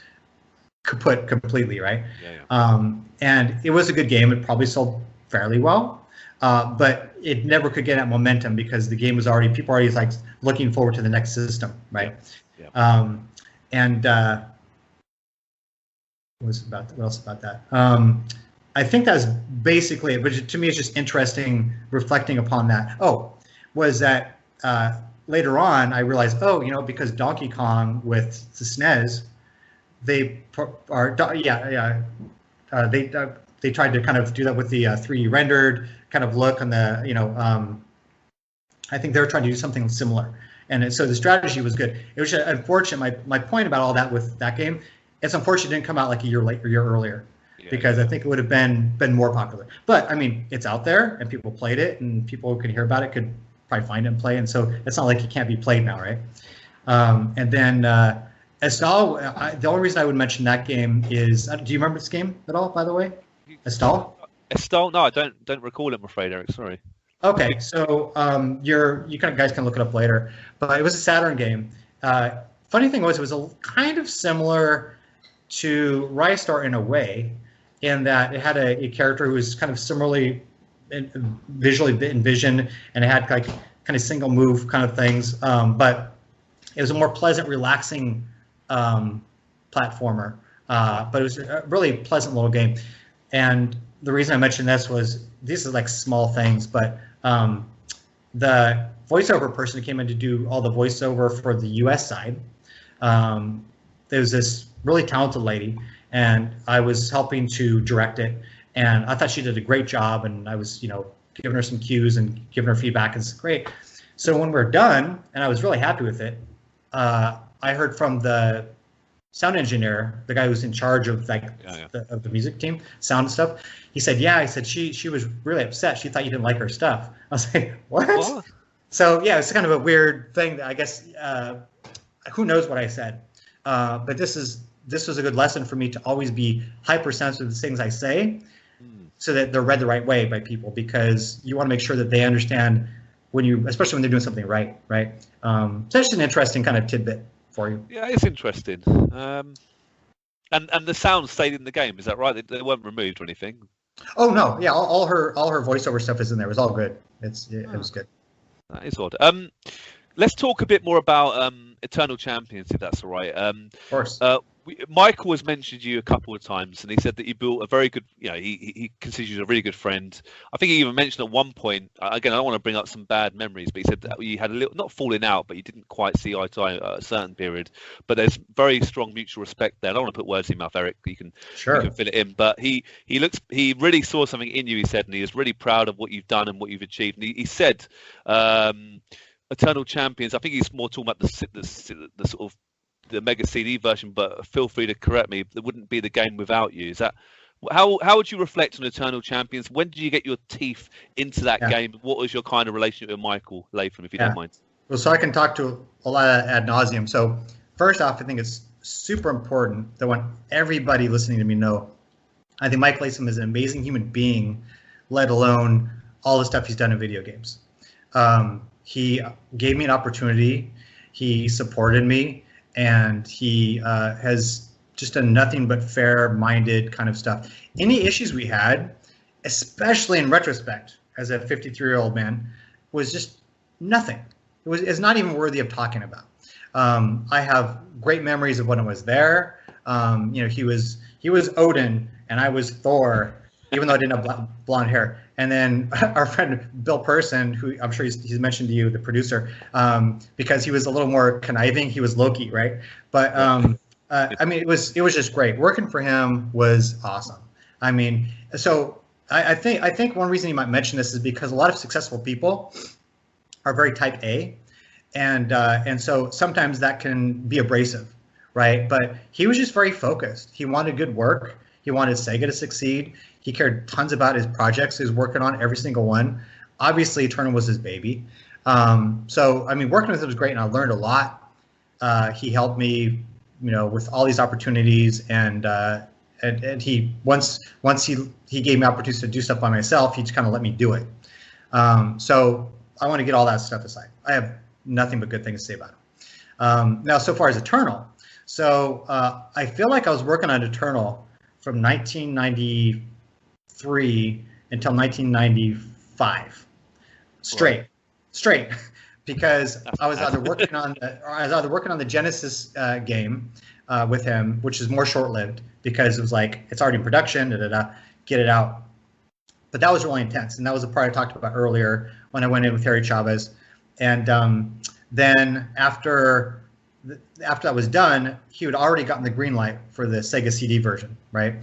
kaput completely, right? Yeah. And it was a good game. It probably sold fairly well, but it never could get that momentum because the game was already, people were already like looking forward to the next system, right? Yeah. And what else about that? I think that's basically it, but to me it's just interesting reflecting upon that. Oh, was that later on I realized, oh, you know, because Donkey Kong with the SNES, they tried to kind of do that with the 3D rendered kind of look on the, you know, I think they were trying to do something similar. And so the strategy was good. It was unfortunate. My point about all that with that game, it's unfortunate it didn't come out like a year earlier, because I think it would have been more popular. But I mean, it's out there and people played it, and people who could hear about it could probably find it and play. And so it's not like it can't be played now, right? And then Estal, the only reason I would mention that game is, do you remember this game at all, by the way? Estal? Estal? No, I don't recall it, I'm afraid, Eric. Sorry. Okay, so guys can look it up later, but it was a Saturn game. Funny thing was, it was kind of similar to Ristar in a way, in that it had a character who was kind of similarly visually envisioned, and it had like kind of single move kind of things, but it was a more pleasant, relaxing platformer. But it was a really pleasant little game. And the reason I mentioned this was, these are like small things, but the voiceover person who came in to do all the voiceover for the US side, there was this really talented lady, and I was helping to direct it, and I thought she did a great job, and I was, you know, giving her some cues and giving her feedback, and it's great. So when we're done, and I was really happy with it, I heard from the sound engineer, the guy who's in charge of of the music team, sound and stuff. He said, she was really upset. She thought you didn't like her stuff. I was like, what? So yeah, it's kind of a weird thing that I guess, who knows what I said. But this was a good lesson for me to always be hypersensitive to the things I say, so that they're read the right way by people, because you want to make sure that they understand especially when they're doing something right. So it's just an interesting kind of tidbit for you. Yeah, it's interesting. And the sound stayed in the game, is that right? They weren't removed or anything? Oh no, yeah, all her voiceover stuff is in there. It was all good. It was good. That is odd. Let's talk a bit more about Eternal Champions, if that's all right. Of course. Michael has mentioned you a couple of times, and he said that you built a very good, you know, he considers you a really good friend. I think he even mentioned at one point, again, I don't want to bring up some bad memories, but he said that you had a little, not falling out, but you didn't quite see eye to eye at a certain period. But there's very strong mutual respect there. I don't want to put words in your mouth, Eric. You can fill it in. But he really saw something in you, he said, and he is really proud of what you've done and what you've achieved. And he said, Eternal Champions. I think he's more talking about the sort of the Mega CD version, but feel free to correct me. It wouldn't be the game without you. Is that how would you reflect on Eternal Champions? When did you get your teeth into that game? What was your kind of relationship with Michael Latham, if you don't mind? Well, so I can talk to a lot of ad nauseum. So first off, I think it's super important that I want everybody listening to me know, I think Mike Latham is an amazing human being, let alone all the stuff he's done in video games. He gave me an opportunity. He supported me, and he has just done nothing but fair-minded kind of stuff. Any issues we had, especially in retrospect, as a 53-year-old man, was just nothing. It's not even worthy of talking about. I have great memories of when I was there. He was Odin and I was Thor, even though I didn't have blonde hair. And then our friend Bill Person, who I'm sure he's mentioned to you, the producer, because he was a little more conniving. He was Loki, right? But I mean, it was just great. Working for him was awesome. I mean, so I think one reason you might mention this is because a lot of successful people are very type A, and so sometimes that can be abrasive, right? But he was just very focused. He wanted good work. He wanted Sega to succeed. He cared tons about his projects. He was working on every single one. Obviously, Eternal was his baby. So I mean, working with him was great, and I learned a lot. He helped me, with all these opportunities, and he once he gave me opportunities to do stuff by myself, he just kind of let me do it. So I want to get all that stuff aside. I have nothing but good things to say about it. Now, so far as Eternal, so I feel like I was working on Eternal from 1993 until 1995, straight, because I was either working on the Genesis game with him, which is more short-lived because it was like it's already in production, get it out. But that was really intense, and that was the part I talked about earlier when I went in with Harry Chavez. And then after that was done, he had already gotten the green light for the Sega CD version, right?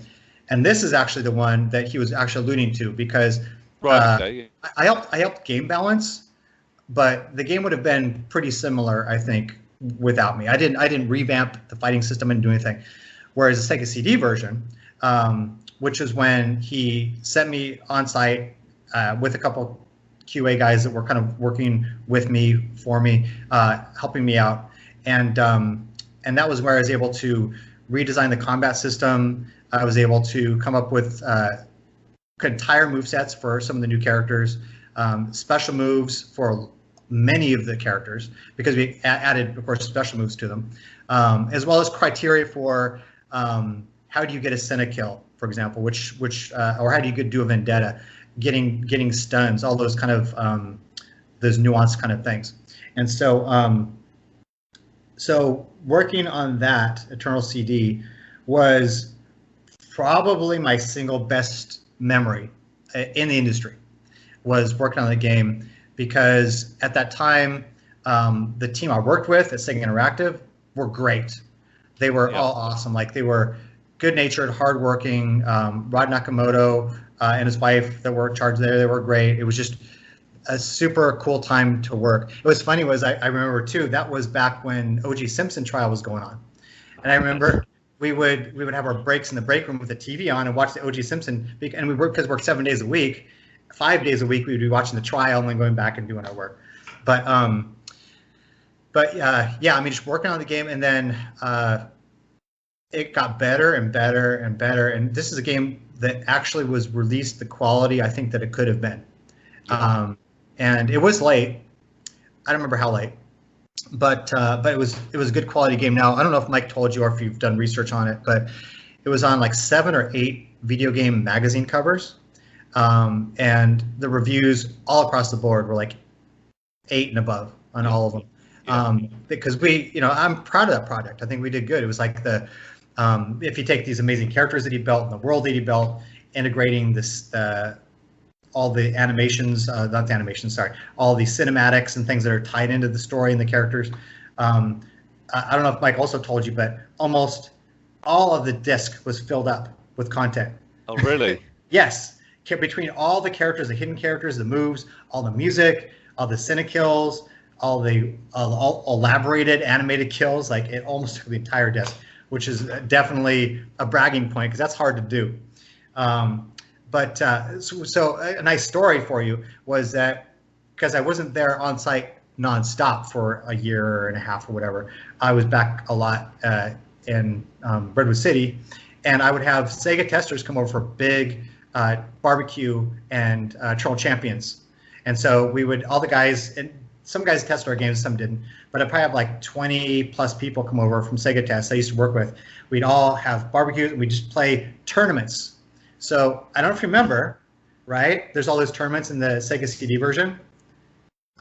And this is actually the one that he was actually alluding to, because I helped game balance, but the game would have been pretty similar, I think, without me. I didn't revamp the fighting system and do anything. Whereas the Sega CD version, which is when he sent me on site with a couple QA guys that were kind of working with me, for me, helping me out, and that was where I was able to redesign the combat system. I was able to come up with entire movesets for some of the new characters, special moves for many of the characters, because we added, of course, special moves to them, as well as criteria for how do you get a Senna kill, for example, which or how do you do a vendetta, getting stuns, all those kind of those nuanced kind of things. And so so working on that Eternal CD was probably my single best memory in the industry, was working on the game, because at that time the team I worked with at Sega Interactive were great. They were all awesome. Like, they were good-natured, hardworking. Rod Nakamoto and his wife that were in charge there, they were great. It was just a super cool time to work. It was funny, I remember too, that was back when O.J. Simpson trial was going on. And I remember we would have our breaks in the break room with the TV on and watch the O.J. Simpson, and we worked 7 days a week, 5 days a week we would be watching the trial and then going back and doing our work. But yeah, I mean, just working on the game, and then it got better and better and better. And this is a game that actually was released the quality I think that it could have been. And it was late. I don't remember how late, but it was a good quality game. Now, I don't know if Mike told you or if you've done research on it, but it was on like 7 or 8 video game magazine covers. And the reviews all across the board were like 8 and above on all of them. Because I'm proud of that project. I think we did good. It was like if you take these amazing characters that he built and the world that he built, integrating this, all the animations, all the cinematics and things that are tied into the story and the characters. I don't know if Mike also told you, but almost all of the disc was filled up with content. Oh, really? Yes. Between all the characters, the hidden characters, the moves, all the music, all the Cine kills, all elaborated animated kills. Like it almost took the entire disc, which is definitely a bragging point because that's hard to do. So a nice story for you was that because I wasn't there on site nonstop for a year and a half or whatever, I was back a lot in Redwood City, and I would have Sega testers come over for big barbecue and Troll Champions. And so we would, all the guys, and some guys tested our games, some didn't, but I'd probably have like 20 plus people come over from Sega Test I used to work with. We'd all have barbecues and we'd just play tournaments. So I don't know if you remember, right? There's all those tournaments in the Sega CD version.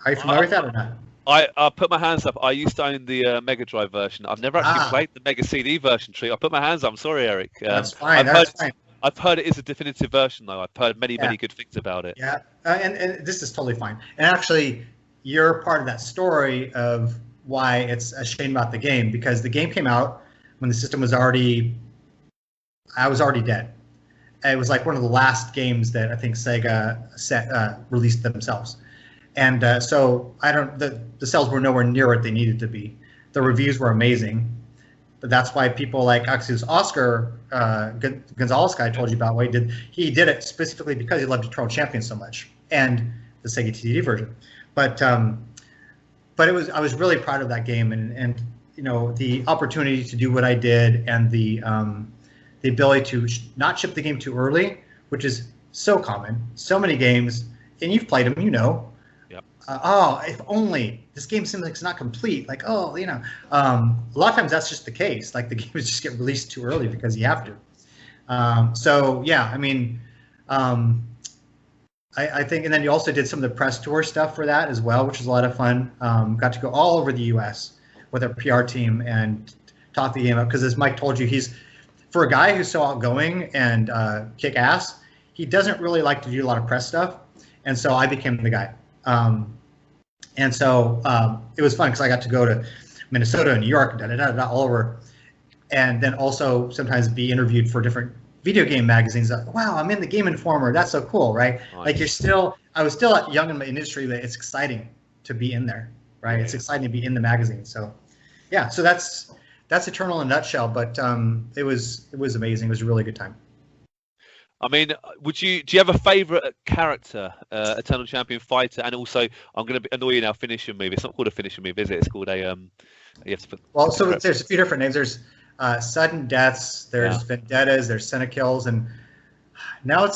Are you familiar with that or not? I put my hands up. I used to own the Mega Drive version. I've never actually played the Mega CD version, Tree. I put my hands up. I'm sorry, Eric. That's fine. That's fine. I've heard it is a definitive version, though. I've heard many good things about it. Yeah, and this is totally fine. And actually, you're part of that story of why it's a shame about the game, because the game came out when the system was I was already dead. It was like one of the last games that I think Sega released themselves. And so the sales were nowhere near what they needed to be. The reviews were amazing. But that's why people like Oscar Gonzalez guy I told you about what he did it specifically because he loved Troll Champion so much and the Sega CD version. But I was really proud of that game and the opportunity to do what I did and the ability to not ship the game too early, which is so common. So many games, and you've played them, if only this game seems like it's not complete. Like, a lot of times that's just the case. Like the games just get released too early because you have to. I think, and then you also did some of the press tour stuff for that as well, which was a lot of fun. Got to go all over the U.S. with our PR team and talk the game up because, as Mike told you, for a guy who's so outgoing and kick ass, he doesn't really like to do a lot of press stuff, and so I became the guy. And so it was fun because I got to go to Minnesota and New York, all over, and then also sometimes be interviewed for different video game magazines. Like, wow, I'm in the Game Informer. That's so cool, right? Nice. Like I was still young in my industry, but it's exciting to be in there, right? Yeah. It's exciting to be in the magazine. So, yeah. So that's Eternal in a nutshell. But it was amazing. It was a really good time. I mean, do you have a favourite character, Eternal Champion fighter, and also I'm going to annoy you now, finishing move. It's not called a finishing move, is it? It's called a you have to put. Well, so there's a few different names. There's sudden deaths. There's vendettas. There's Senna-kills, and now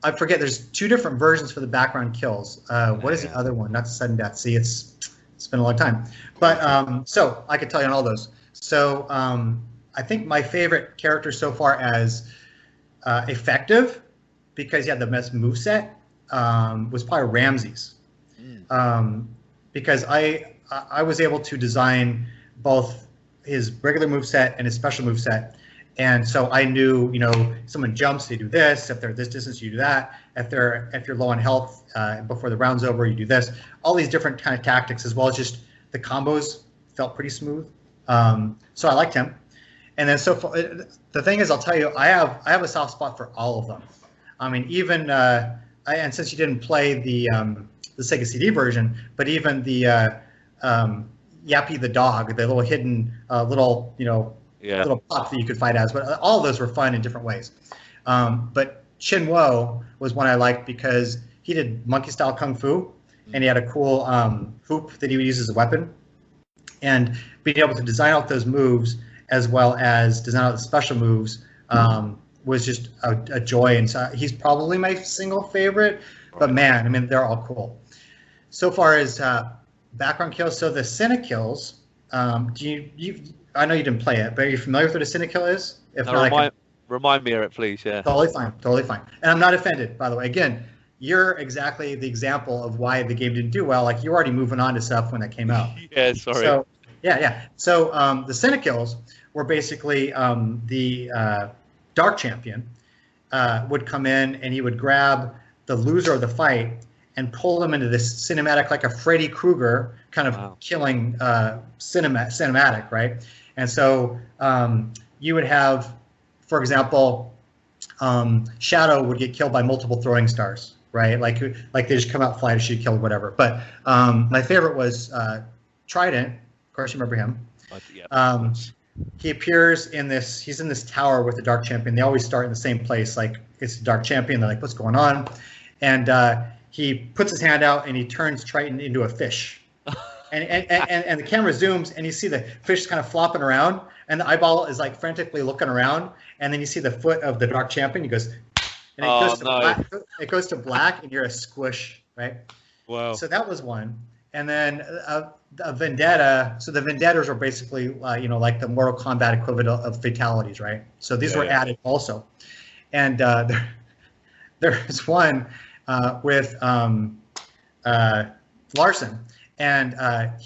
I forget. There's two different versions for the background kills. What is the other one? Not the sudden death. See, it's been a long time, but so I could tell you on all those. So I think my favorite character so far as effective, because he had the best moveset, was probably Ramses. Because I was able to design both his regular moveset and his special moveset, and so I knew, someone jumps, they do this. If they're this distance, you do that. If you're low on health before the round's over, you do this. All these different kind of tactics, as well as just the combos felt pretty smooth. So I liked him. And then the thing is, I'll tell you, I have a soft spot for all of them. I mean, even and since you didn't play the Sega CD version, but even the Yappy the dog, the little hidden little pup that you could fight as, but all of those were fun in different ways. But Chin Wo was one I liked because he did monkey style kung fu, and he had a cool hoop that he would use as a weapon, and being able to design out those moves as well as design out the special moves was just a joy. And so he's probably my single favorite, but man, I mean, they're all cool. So far as background kills, so the Senna-kills, I know you didn't play it, but are you familiar with what a Senna-kill is? If not, remind me, Eric, please. Yeah. Totally fine. And I'm not offended, by the way. Again, you're exactly the example of why the game didn't do well. Like, you're already moving on to stuff when that came out. Yeah, sorry. So, yeah. So the Senna-kills were basically the Dark Champion would come in and he would grab the loser of the fight and pull them into this cinematic, like a Freddy Krueger kind of killing cinematic, right? And so you would have, for example, Shadow would get killed by multiple throwing stars, right? Like they just come out, fly to shoot, kill, whatever. But my favorite was Trident. Of course, you remember him. Yeah. He appears in this. He's in this tower with the Dark Champion. They always start in the same place. Like it's the Dark Champion. They're like, "What's going on?" And he puts his hand out and he turns Triton into a fish. And the camera zooms and you see the fish kind of flopping around and the eyeball is like frantically looking around. And then you see the foot of the Dark Champion. He goes, and it goes to black and you're a squish, right? Wow. So that was one. And then a Vendetta. So the Vendettas are basically, like the Mortal Kombat equivalent of fatalities, right? So these were added also. And there's one with Larson. And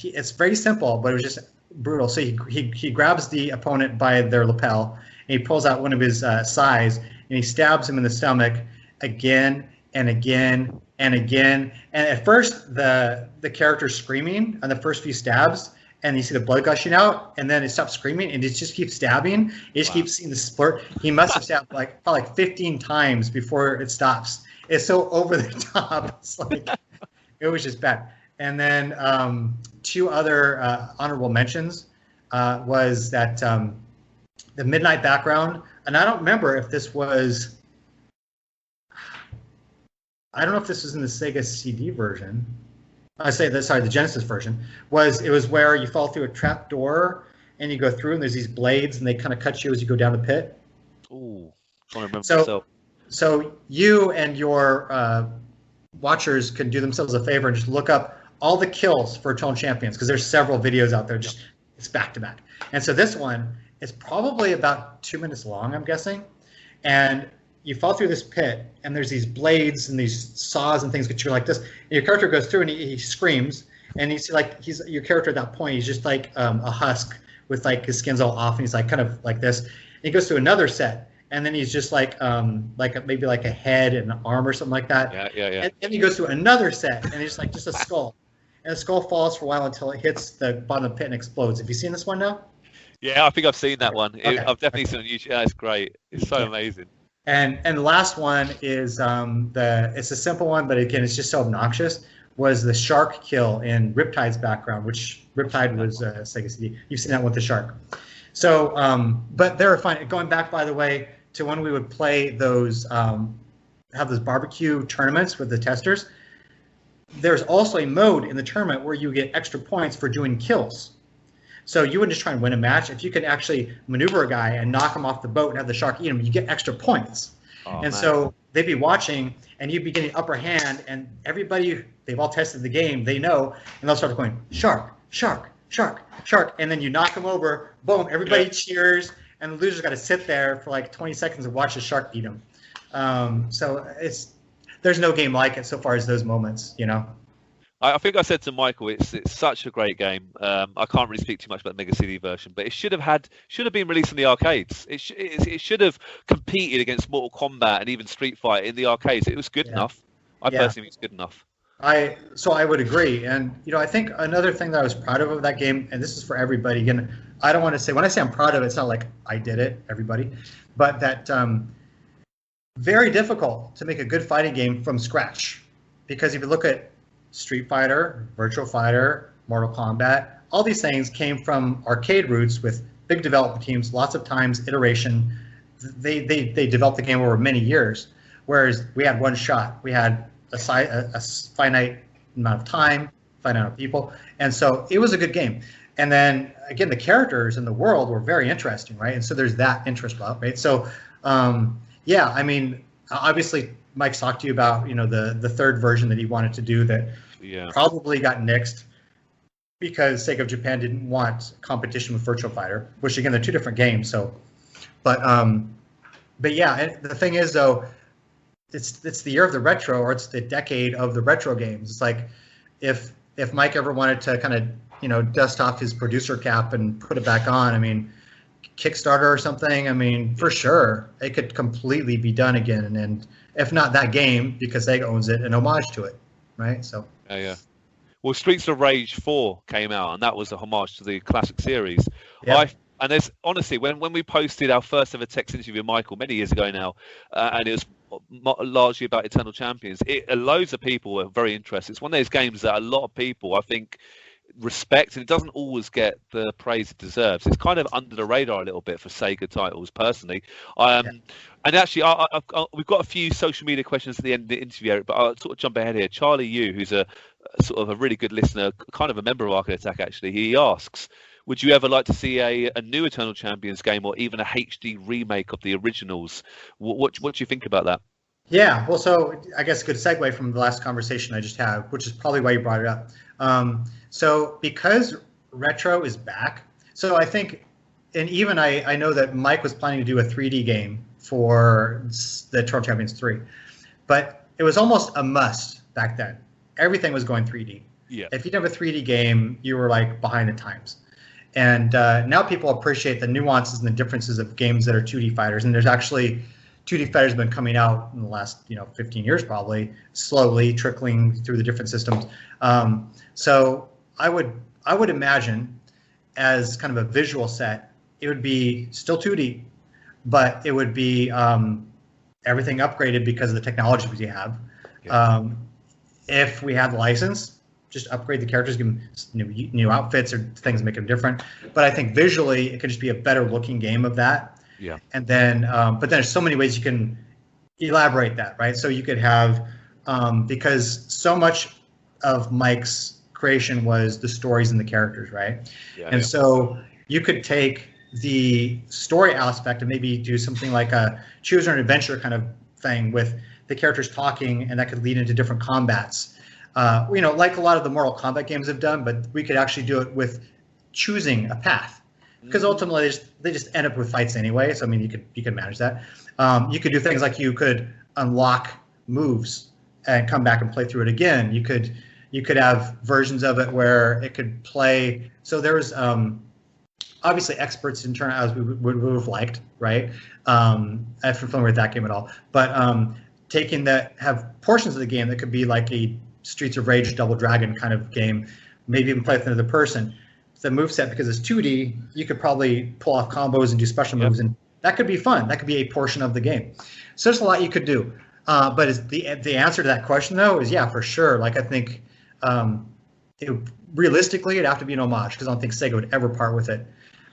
it's very simple, but it was just brutal. So he grabs the opponent by their lapel, and he pulls out one of his sais, and he stabs him in the stomach again and again and again. And at first, the character's screaming on the first few stabs, and you see the blood gushing out, and then it stops screaming, and it just keeps stabbing. It just keeps seeing the splurt. He must have stabbed probably 15 times before it stops. It's so over the top. It's like it was just bad. And then two other honorable mentions was that the Midnight Background, and I don't remember if this was. I don't know if this was in the Sega CD version. The Genesis version. It was where you fall through a trap door and you go through and there's these blades and they kind of cut you as you go down the pit. Ooh, I remember myself. So you and your watchers can do themselves a favor and just look up all the kills for Eternal Champions because there's several videos out there. Just it's back to back. And so this one is probably about 2 minutes long, I'm guessing. And you fall through this pit, and there's these blades and these saws and things that you're like this. And your character goes through, and he screams, and he's your character at that point. He's just like a husk with like his skin's all off, and he's like kind of like this. And he goes to another set, and then he's just maybe like a head and an arm or something like that. Yeah. And he goes to another set, and he's like just a skull, and the skull falls for a while until it hits the bottom of the pit and explodes. Have you seen this one now? Yeah, I think I've seen that one. Okay. I've definitely seen it on YouTube. Yeah, it's great. It's so amazing. And the last one is it's a simple one, but again, it's just so obnoxious. Was the shark kill in Riptide's background, which Riptide was Sega CD. You've seen that with the shark. So, but they were fine. Going back, by the way, to when we would play those, have those barbecue tournaments with the testers. There's also a mode in the tournament where you get extra points for doing kills. So you wouldn't just try and win a match. If you could actually maneuver a guy and knock him off the boat and have the shark eat him, you get extra points. So they'd be watching, and you'd be getting upper hand, and everybody, they've all tested the game, they know, and they'll start going, shark, shark, shark, shark, and then you knock them over, boom, everybody cheers, and the loser's got to sit there for like 20 seconds and watch the shark eat him. So there's no game like it so far as those moments, I think I said to Michael, it's such a great game. I can't really speak too much about the Mega CD version, but it should have been released in the arcades. It should have competed against Mortal Kombat and even Street Fighter in the arcades. It was good enough. I personally think it's good enough. So I would agree, and I think another thing that I was proud of that game, and this is for everybody. Again, I don't want to say when I say I'm proud of it, it's not like I did it, everybody, but that very difficult to make a good fighting game from scratch, because if you look at Street Fighter, Virtua Fighter, Mortal Kombat, all these things came from arcade roots with big development teams, lots of times iteration. They developed the game over many years, whereas we had one shot. We had a finite amount of time, finite amount of people, and so it was a good game. And then again, the characters in the world were very interesting, right? And so there's that interest, right? So I mean, obviously Mike's talked to you about the third version that he wanted to do that probably got nixed because Sega of Japan didn't want competition with Virtua Fighter, which again they're two different games. So, but yeah, and the thing is though, it's the year of the retro, or it's the decade of the retro games. It's like if Mike ever wanted to kind of dust off his producer cap and put it back on, I mean, Kickstarter or something, I mean, for sure it could completely be done again, and if not that game, because Sega owns it, an homage to it, right? So yeah. Well, Streets of Rage 4 came out, and that was a homage to the classic series. Yeah. And there's honestly, when we posted our first ever text interview with Michael many years ago now, and it was largely about Eternal Champions. Loads of people are very interested. It's one of those games that a lot of people, I think, respect, and it doesn't always get the praise it deserves. It's kind of under the radar a little bit for Sega titles, personally. And actually, we've got a few social media questions at the end of the interview, Eric, but I'll sort of jump ahead here. Charlie Yu, who's a sort of a really good listener, kind of a member of Arcade Attack, actually, he asks, would you ever like to see a new Eternal Champions game, or even a HD remake of the originals? What do you think about that? Yeah, well, so I guess a good segue from the last conversation I just had, which is probably why you brought it up. So because retro is back, so I think, and even I know that Mike was planning to do a 3D game for the Eternal Champions 3, but it was almost a must back then. Everything was going 3D. Yeah. If you didn't have a 3D game, you were like behind the times. And now people appreciate the nuances and the differences of games that are 2D fighters, and there's actually 2D fighters have been coming out in the last 15 years, probably slowly trickling through the different systems. So I would imagine, as kind of a visual set, it would be still 2D, but it would be everything upgraded because of the technology we have. Okay. If we had the license, just upgrade the characters, give them new outfits or things, make them different. But I think visually, it could just be a better looking game of that. Yeah. And then, but then there's so many ways you can elaborate that, right? So you could have, because so much of Mike's creation was the stories and the characters, right? Yeah, and so you could take the story aspect and maybe do something like a choose an adventure kind of thing with the characters talking, and that could lead into different combats. Like a lot of the Mortal Kombat games have done, but we could actually do it with choosing a path. Because ultimately they just end up with fights anyway. So I mean, you could manage that. You could do things like you could unlock moves and come back and play through it again. You could have versions of it where it could play. So there's obviously experts in turn as we would have liked, right? I'm familiar with that game at all, but taking that, have portions of the game that could be like a Streets of Rage Double Dragon kind of game, maybe even play with another person. The moveset, because it's 2D, you could probably pull off combos and do special moves, and that could be fun. That could be a portion of the game. So there's a lot you could do. But is the answer to that question, though, is yeah, for sure. Like, I think realistically, it'd have to be an homage, because I don't think Sega would ever part with it.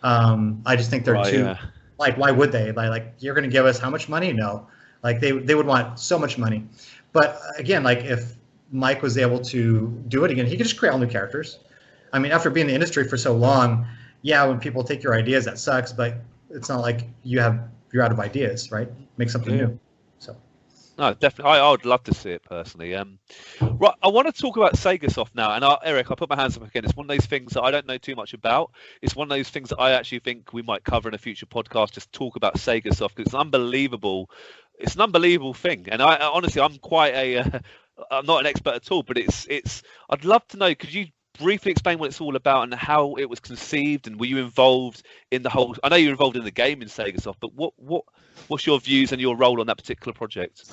I just think they're too, like, why would they? Like, you're going to give us how much money? No. Like, they would want so much money. But again, like, if Mike was able to do it again, he could just create all new characters. I mean, after being in the industry for so long, yeah, when people take your ideas, that sucks, but it's not like you're out of ideas, right? Make something new. So. No, definitely. I would love to see it personally. Right, I want to talk about SegaSoft now. And Eric, I'll put my hands up again. It's one of those things that I don't know too much about. It's one of those things that I actually think we might cover in a future podcast. Just talk about SegaSoft, because it's unbelievable. It's an unbelievable thing. And I honestly, I'm quite I'm not an expert at all, but it's. I'd love to know. Could you briefly explain what it's all about and how it was conceived, and were you involved in the whole? I know you're involved in the game in SegaSoft, but what's your views and your role on that particular project?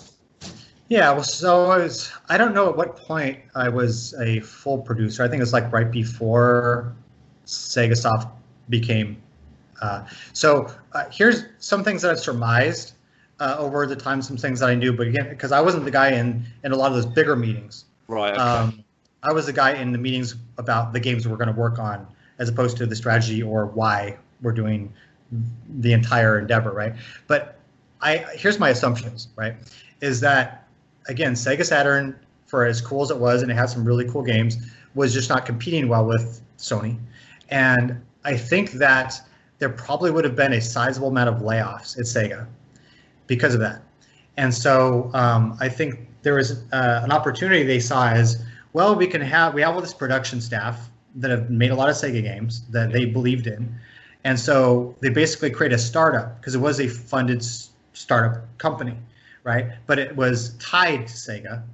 Yeah, well, so I don't know at what point I was a full producer. I think it was like right before SegaSoft became. Here's some things that I've surmised over the time, some things that I knew, but again, because I wasn't the guy in a lot of those bigger meetings. Right. Okay. I was the guy in the meetings about the games we're going to work on, as opposed to the strategy or why we're doing the entire endeavor, right? But here's my assumptions, right? Is that, again, Sega Saturn, for as cool as it was, and it had some really cool games, was just not competing well with Sony. And I think that there probably would have been a sizable amount of layoffs at Sega because of that. And so I think there was an opportunity they saw as, well, we have all this production staff that have made a lot of Sega games that they believed in. And so they basically created a startup, because it was a funded startup company, right? But it was tied to Sega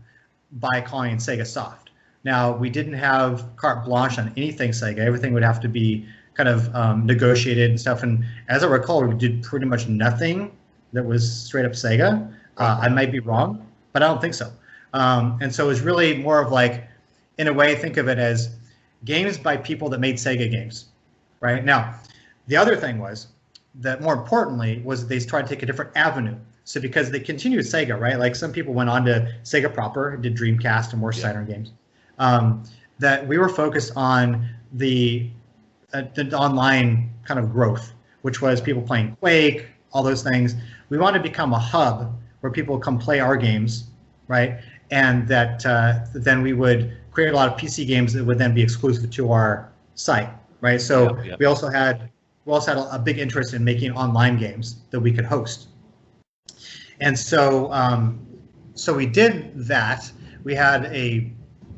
by calling it SegaSoft. Now, we didn't have carte blanche on anything Sega. Everything would have to be kind of negotiated and stuff. And as I recall, we did pretty much nothing that was straight up Sega. I might be wrong, but I don't think so. And so it was really more of like, in a way, think of it as games by people that made Sega games, right? Now, the other thing was that more importantly was they tried to take a different avenue. So because they continued Sega, right? Like some people went on to Sega proper, did Dreamcast and more Saturn games. That we were focused on the online kind of growth, which was people playing Quake, all those things. We wanted to become a hub where people come play our games, right? And that then we would create a lot of PC games that would then be exclusive to our site, right? So we also had a big interest in making online games that we could host. And so so we did that. We had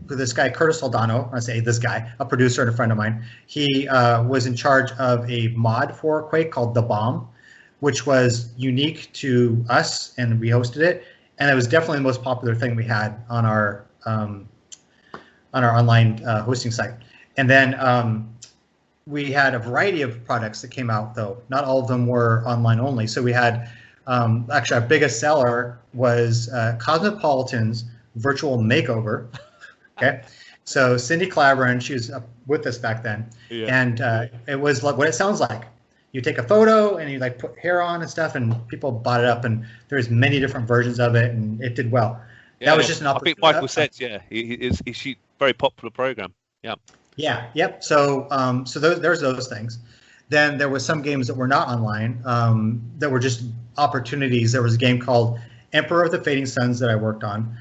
this guy, Curtis Aldano, I say this guy, a producer and a friend of mine. He was in charge of a mod for Quake called The Bomb, which was unique to us, and we hosted it. And it was definitely the most popular thing we had on our online hosting site. And then we had a variety of products that came out, though. Not all of them were online only. So we had, actually, our biggest seller was Cosmopolitan's Virtual Makeover. Okay, so Cindy Claveren, she was with us back then, and it was like what it sounds like. You take a photo and you like put hair on and stuff, and people bought it up, and there's many different versions of it, and it did well. That was just an opportunity. I think Michael said, he's very popular program. Yeah. Yeah. Yep. So there's those things. Then there was some games that were not online that were just opportunities. There was a game called Emperor of the Fading Suns that I worked on.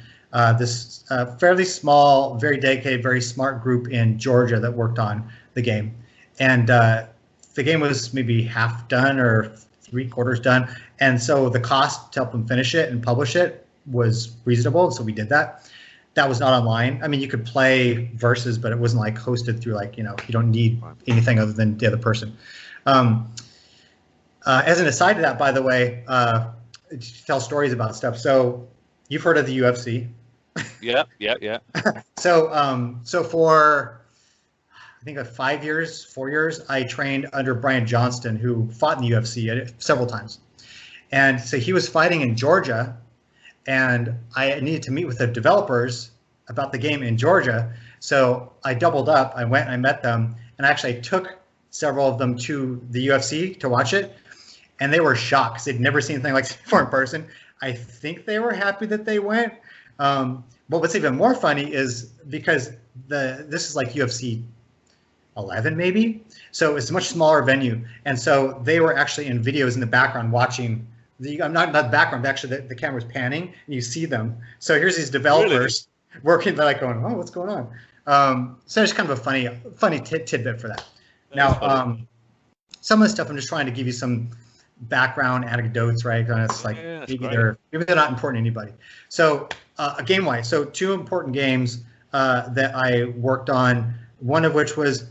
This fairly small, very dedicated, very smart group in Georgia that worked on the game. And the game was maybe half done or 3/4 done. And so the cost to help them finish it and publish it was reasonable. So we did that. That was not online. I mean, you could play versus, but it wasn't like hosted through like, you don't need anything other than the other person. As an aside to that, by the way, tell stories about stuff. So you've heard of the UFC. Yeah. So for I think 4 years, I trained under Brian Johnston, who fought in the UFC several times. And so he was fighting in Georgia, and I needed to meet with the developers about the game in Georgia. So I doubled up. I went and I met them, and actually took several of them to the UFC to watch it. And they were shocked because they'd never seen anything like this before in person. I think they were happy that they went. But what's even more funny is because this is like UFC 11 maybe, so it's a much smaller venue, and so they were actually in videos in the background watching not the background, but actually the camera's panning and you see them. So here's these developers working, they're like going, oh, what's going on? So it's kind of a funny tidbit for that. Now some of the stuff I'm just trying to give you some background anecdotes, right? And it's like maybe they're not important to anybody. So game wise, so 2 important games that I worked on, one of which was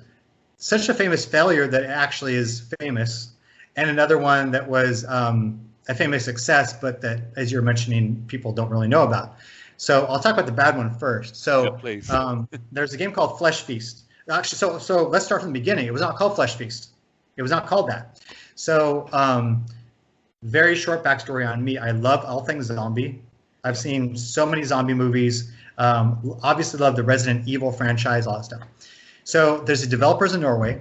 such a famous failure that it actually is famous, and another one that was a famous success, but that, as you're mentioning, people don't really know about. So I'll talk about the bad one first. So please. There's a game called Flesh Feast. Actually, so let's start from the beginning. It was not called Flesh Feast. It was not called that. So very short backstory on me. I love all things zombie. I've seen so many zombie movies. Obviously love the Resident Evil franchise, all that stuff. So there's a developers in Norway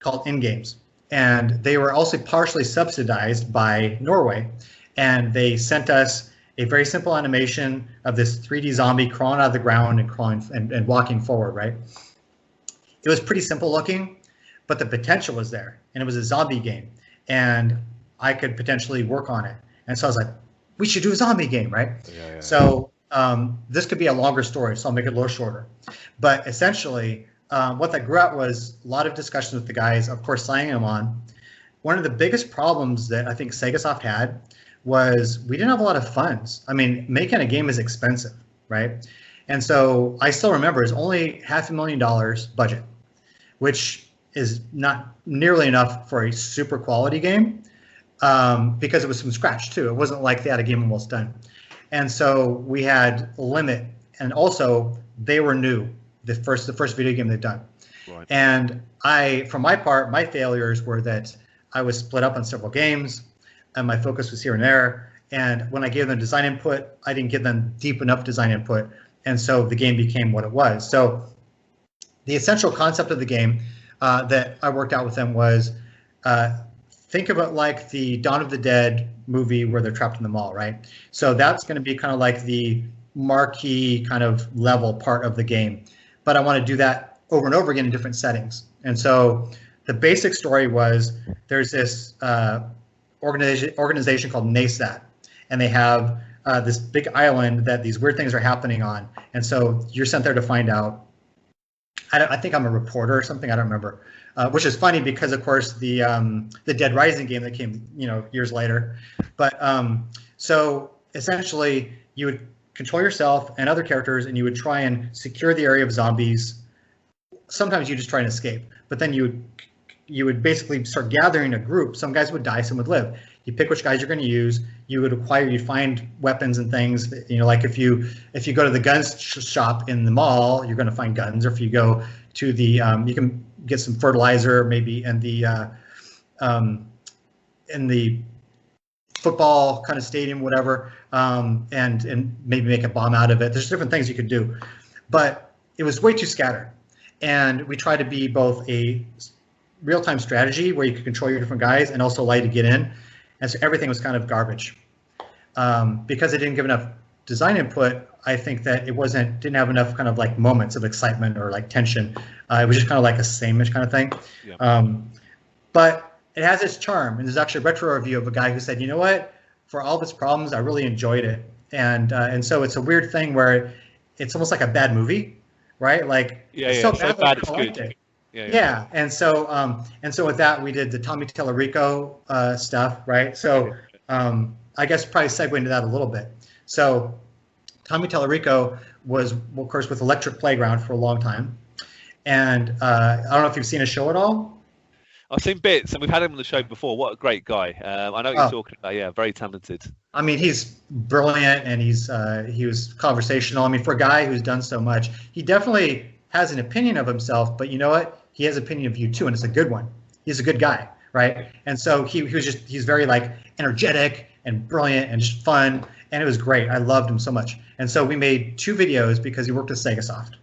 called InGames, and they were also partially subsidized by Norway. And they sent us a very simple animation of this 3D zombie crawling out of the ground and crawling and walking forward, right? It was pretty simple looking, but the potential was there, and it was a zombie game, and I could potentially work on it. And so I was like, we should do a zombie game, right? Yeah. So this could be a longer story, so I'll make it a little shorter. But essentially, what that grew out was a lot of discussions with the guys, of course, signing them on. One of the biggest problems that I think SegaSoft had was we didn't have a lot of funds. I mean, making a game is expensive, right? And so I still remember it's only $500,000 budget, which is not nearly enough for a super quality game because it was from scratch too. It wasn't like they had a game almost done. And so we had a limit, and also they were new. The first video game they'd done. Right. And for my part, my failures were that I was split up on several games, and my focus was here and there. And when I gave them design input, I didn't give them deep enough design input. And so the game became what it was. So the essential concept of the game that I worked out with them was think of it like the Dawn of the Dead movie where they're trapped in the mall, right? So that's going to be kind of like the marquee kind of level part of the game. But I want to do that over and over again in different settings. And so the basic story was there's this organization called NASAT, and they have this big island that these weird things are happening on. And so you're sent there to find out. I think I'm a reporter or something. I don't remember. Which is funny because, of course, the Dead Rising game that came, years later. But so essentially, you would control yourself and other characters, and you would try and secure the area of zombies. Sometimes you just try and escape, but then you would basically start gathering a group. Some guys would die, some would live. You pick which guys you're going to use. You'd find weapons and things. Like if you go to the guns shop in the mall, you're going to find guns. Or if you go to the, you can get some fertilizer maybe in the football kind of stadium, whatever, and maybe make a bomb out of it. There's different things you could do, but it was way too scattered. And we tried to be both a real-time strategy where you could control your different guys and also allow you to get in. And so everything was kind of garbage. Because it didn't give enough design input, I think that it didn't have enough kind of like moments of excitement or like tension. It was just kind of like a same-ish kind of thing. Yeah. But it has its charm. And there's actually a retro review of a guy who said, you know what, for all of its problems, I really enjoyed it. And so it's a weird thing where it's almost like a bad movie, right? Like, it's so bad it's good. Yeah. And so with that, we did the Tommy Tallarico stuff, right? So I guess probably segue into that a little bit. So Tommy Tallarico was, of course, with Electric Playground for a long time. And I don't know if you've seen his show at all. I've seen bits, and we've had him on the show before. What a great guy. I know what you're talking about. Yeah, very talented. I mean, he's brilliant, and he was conversational. I mean, for a guy who's done so much, he definitely has an opinion of himself, but you know what? He has an opinion of you too, and it's a good one. He's a good guy, right? And so he's very like energetic and brilliant and just fun, and it was great. I loved him so much. And so we made 2 videos because he worked at SegaSoft,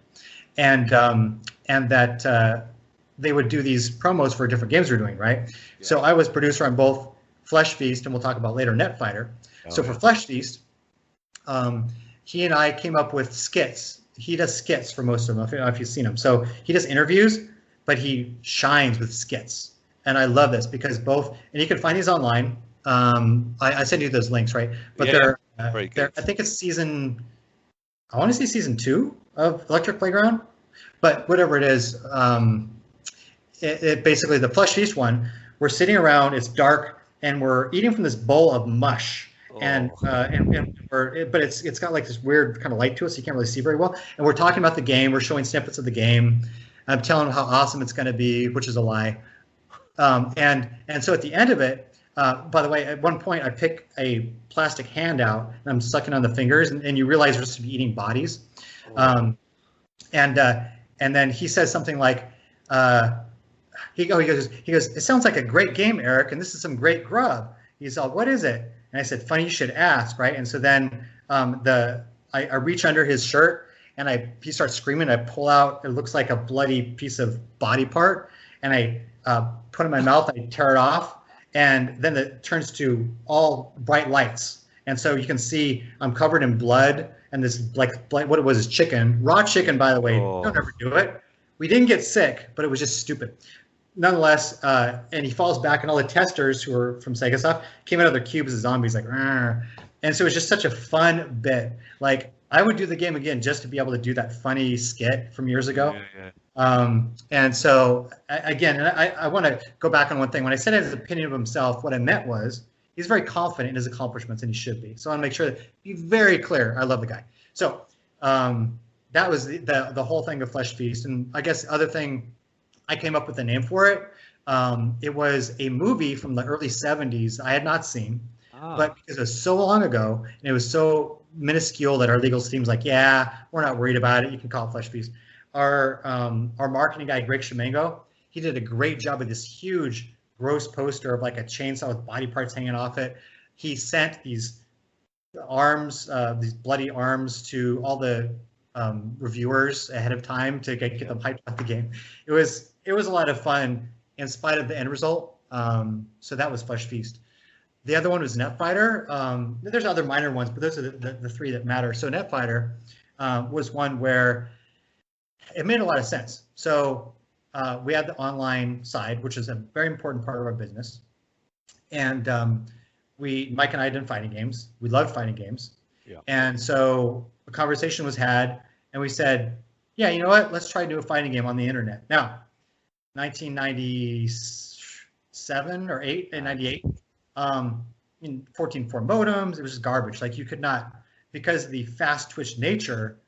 and that they would do these promos for different games we're doing, right? Yeah. So I was producer on both Flesh Feast, and we'll talk about later, Net Fighter. So for Flesh Feast, he and I came up with skits. He does skits for most of them. I don't know if you've seen him. So he does interviews, but he shines with skits. And I love this because and you can find these online. I send you those links, right? But they're I think it's I want to say season 2 of Electric Playground, but whatever it is, it basically, the Flesh Feast one, we're sitting around, it's dark, and we're eating from this bowl of mush. But it's got like this weird kind of light to it, so you can't really see very well. And we're talking about the game. We're showing snippets of the game. I'm telling them how awesome it's going to be, which is a lie. And so at the end of it, by the way, at one point I pick a plastic hand out and I'm sucking on the fingers, and you realize we're supposed to be eating bodies. And then he says something like, he goes, it sounds like a great game, Eric, and this is some great grub. He's all, what is it? And I said, funny you should ask, right? And so then I reach under his shirt and he starts screaming. I pull out, it looks like a bloody piece of body part, and I put it in my mouth, I tear it off, and then it turns to all bright lights. And so you can see I'm covered in blood, and this what it was is chicken, raw chicken, by the way. Don't ever do it. We didn't get sick, but it was just stupid. Nonetheless, and he falls back, and all the testers who are from SegaSoft came out of their cubes as zombies, like, "Rrr." And so it was just such a fun bit. Like, I would do the game again just to be able to do that funny skit from years ago. And so, I want to go back on one thing. When I said his opinion of himself, what I meant was he's very confident in his accomplishments, and he should be. So I want to make sure that be very clear. I love the guy. So that was the whole thing of Flesh Feast. And I guess the other thing, I came up with a name for it. It was a movie from the early 70s I had not seen, but because it was so long ago and it was so minuscule that our legal team's like, yeah, we're not worried about it. You can call it Flesh Feast. Our marketing guy, Greg Shemango, he did a great job with this huge, gross poster of like a chainsaw with body parts hanging off it. He sent these arms, these bloody arms, to all the reviewers ahead of time to get them hyped about the game. It was a lot of fun in spite of the end result. So that was Flesh Feast. The other one was Netfighter. There's other minor ones, but those are the three that matter. So Netfighter was one where it made a lot of sense. So we had the online side, which is a very important part of our business. And Mike and I did fighting games. We loved fighting games. Yeah. And so a conversation was had, and we said, yeah, you know what? Let's try to do a fighting game on the internet. Now, 1997 or 8 and 98, in 14.4 modems, it was just garbage. Like you could not, because of the fast twitch nature,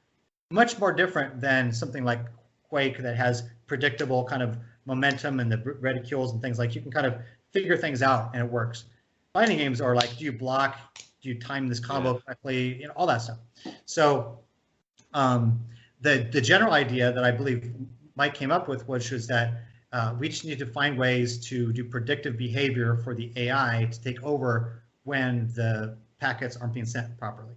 much more different than something like Quake that has predictable kind of momentum and the reticules and things. Like you can kind of figure things out and it works. Fighting games are like, do you block? Do you time this combo correctly? You know, all that stuff. So the general idea that I believe Mike came up with was that we just need to find ways to do predictive behavior for the AI to take over when the packets aren't being sent properly.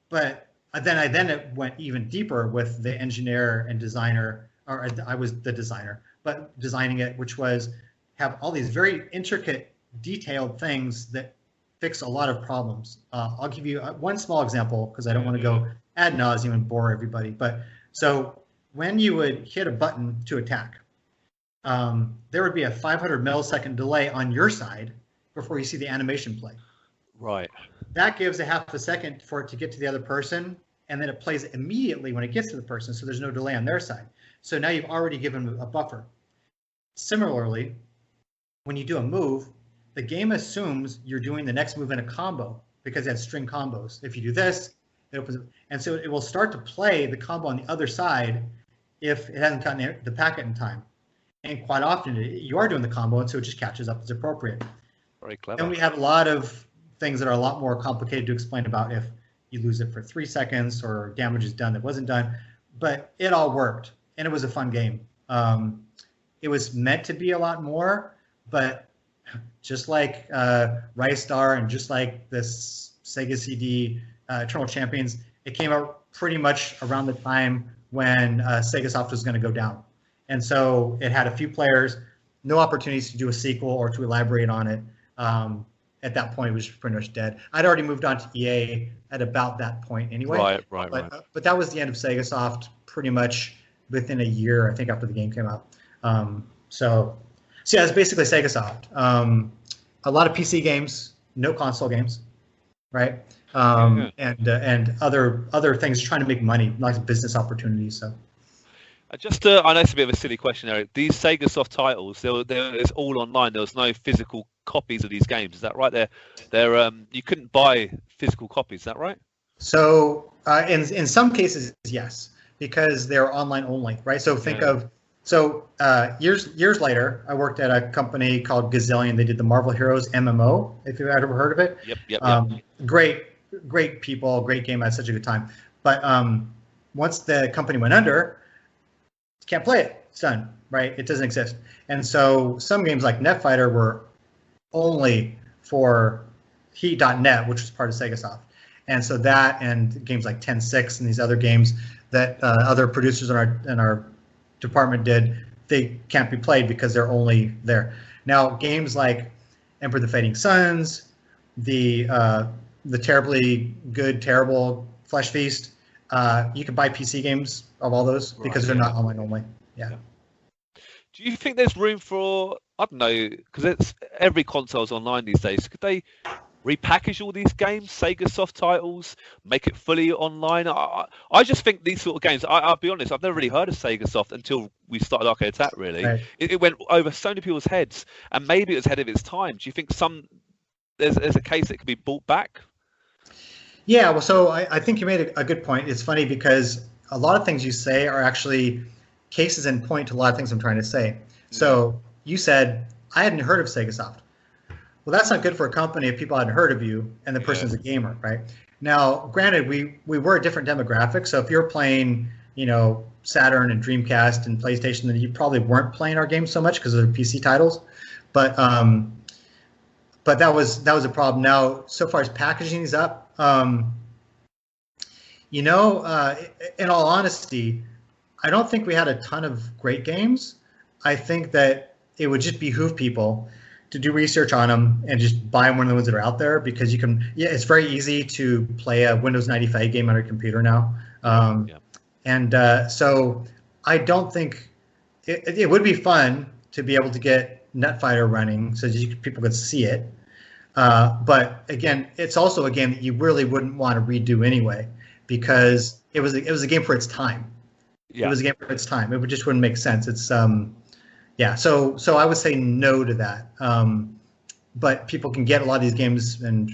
But then it went even deeper with the engineer and designer, or I was the designer, but designing it, which was have all these very intricate, detailed things that fix a lot of problems. I'll give you one small example because I don't want to go ad nauseum and bore everybody. But so when you would hit a button to attack, there would be a 500 millisecond delay on your side before you see the animation play. Right. That gives a half a second for it to get to the other person, and then it plays immediately when it gets to the person, so there's no delay on their side. So now you've already given a buffer. Similarly, when you do a move, the game assumes you're doing the next move in a combo because it has string combos. If you do this, it opens, and so it will start to play the combo on the other side if it hasn't gotten the packet in time. And quite often you are doing the combo, and so it just catches up as appropriate. Very clever. And we have a lot of things that are a lot more complicated to explain about if you lose it for 3 seconds or damage is done that wasn't done. But it all worked, and it was a fun game. It was meant to be a lot more, but just like Ristar and just like this Sega CD Eternal Champions, it came out pretty much around the time when SegaSoft was going to go down. And so it had a few players, no opportunities to do a sequel or to elaborate on it. At that point, it was pretty much dead. I'd already moved on to EA at about that point anyway. Right. But that was the end of SegaSoft pretty much within a year, I think, after the game came out. So yeah, it's basically SegaSoft. A lot of PC games, no console games, right? And other things trying to make money, like business opportunities. So. I know it's a bit of a silly question, Eric. These SegaSoft titles, it's all online. There was no physical copies of these games. Is that right? They're you couldn't buy physical copies. Is that right? So in some cases, yes, because they're online only, right? So think of years later, I worked at a company called Gazillion. They did the Marvel Heroes MMO. If you've ever heard of it. Yep. Great people, great game. I had such a good time. But once the company went under, can't play it. It's done, right? It doesn't exist. And so some games like Netfighter were only for Heat.net, which was part of SegaSoft. And so that and games like 10-6 and these other games that other producers in our department did, they can't be played because they're only there. Now, games like Emperor the Fading Suns, the terribly good, terrible Flesh Feast, you can buy PC games of all those because they're not online only. Yeah. Do you think there's room for, I don't know, because every console's online these days, could they repackage all these games, SegaSoft titles, make it fully online? I just think these sort of games, I'll be honest, I've never really heard of SegaSoft until we started Arcade Attack, really. Right. It went over so many people's heads, and maybe it was ahead of its time. Do you think there's a case that could be brought back? Yeah, well, so I think you made a good point. It's funny because a lot of things you say are actually cases in point to a lot of things I'm trying to say. So you said, I hadn't heard of SegaSoft. Well, that's not good for a company if people hadn't heard of you and the person's a gamer, right? Now, granted, we were a different demographic. So if you're playing, Saturn and Dreamcast and PlayStation, then you probably weren't playing our games so much because they're PC titles. But that was a problem. Now, so far as packaging these up, in all honesty, I don't think we had a ton of great games. I think that it would just behoove people to do research on them and just buy one of the ones that are out there, because you can. Yeah, it's very easy to play a Windows 95 game on your computer now, and so I don't think it would be fun to be able to get Netfighter running so that people could see it. But again, it's also a game that you really wouldn't want to redo anyway, because it was a game for its time. Yeah. It was a game for its time. It just wouldn't make sense. It's yeah. So I would say no to that. But people can get a lot of these games, and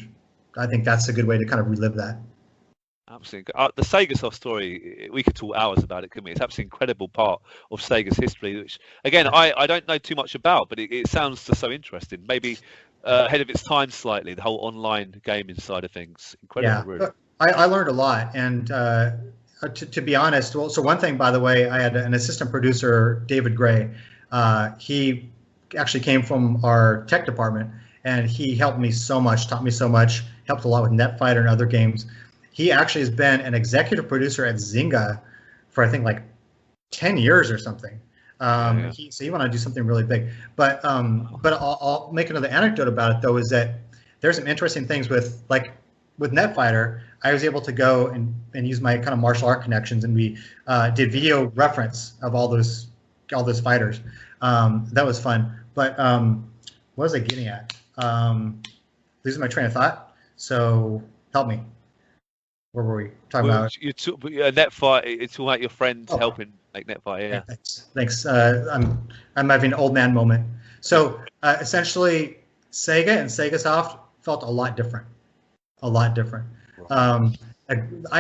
I think that's a good way to kind of relive that. Absolutely. The SegaSoft story, we could talk hours about it, couldn't we? It's absolutely incredible part of Sega's history, which, again, I don't know too much about, but it sounds just so interesting. Maybe ahead of its time slightly, the whole online gaming side of things. Incredible, really. I learned a lot, and to be honest, well, so one thing, by the way, I had an assistant producer, David Gray. He actually came from our tech department, and he helped me so much, taught me so much, helped a lot with Netfighter and other games. He actually has been an executive producer at Zynga for, I think, like 10 years or something. So he wanted to do something really big. But I'll make another anecdote about it, though, is that there's some interesting things with Netfighter. I was able to go and use my kind of martial art connections, and we did video reference of all those fighters. That was fun. But what was I getting at? Losing my train of thought. So help me. Where were we talking about? Netfighter. It's all about your friends helping make Netfighter. Yeah. Thanks. I'm having an old man moment. So essentially, Sega and SegaSoft felt a lot different. I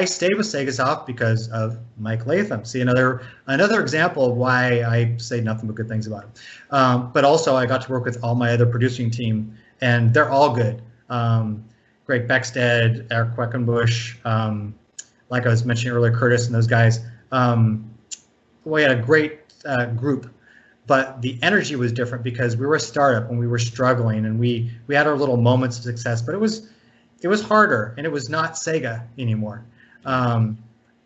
stayed with SegaSoft because of Mike Latham. See, another example of why I say nothing but good things about him. But also, I got to work with all my other producing team, and they're all good. Greg Beckstead, Eric Queckenbush, like I was mentioning earlier, Curtis and those guys. We had a great group, but the energy was different because we were a startup and we were struggling, and we had our little moments of success, but it was harder, and it was not Sega anymore. And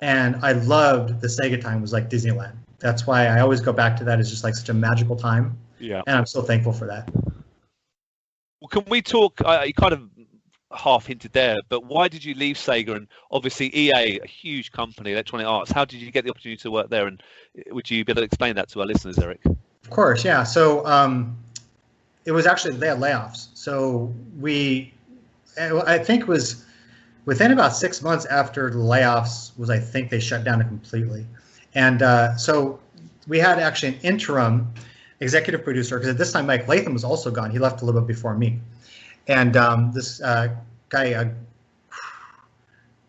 I loved the Sega time. It was like Disneyland. That's why I always go back to that. It's just like such a magical time. Yeah. And I'm so thankful for that. Well, can we talk, you kind of half hinted there, but why did you leave Sega? And obviously EA, a huge company, Electronic Arts. How did you get the opportunity to work there? And would you be able to explain that to our listeners, Erik? Of course, yeah. So it was actually, they had layoffs. So I think it was within about 6 months after the layoffs I think they shut down it completely. And so we had actually an interim executive producer, because at this time Mike Latham was also gone. He left a little bit before me. And this guy,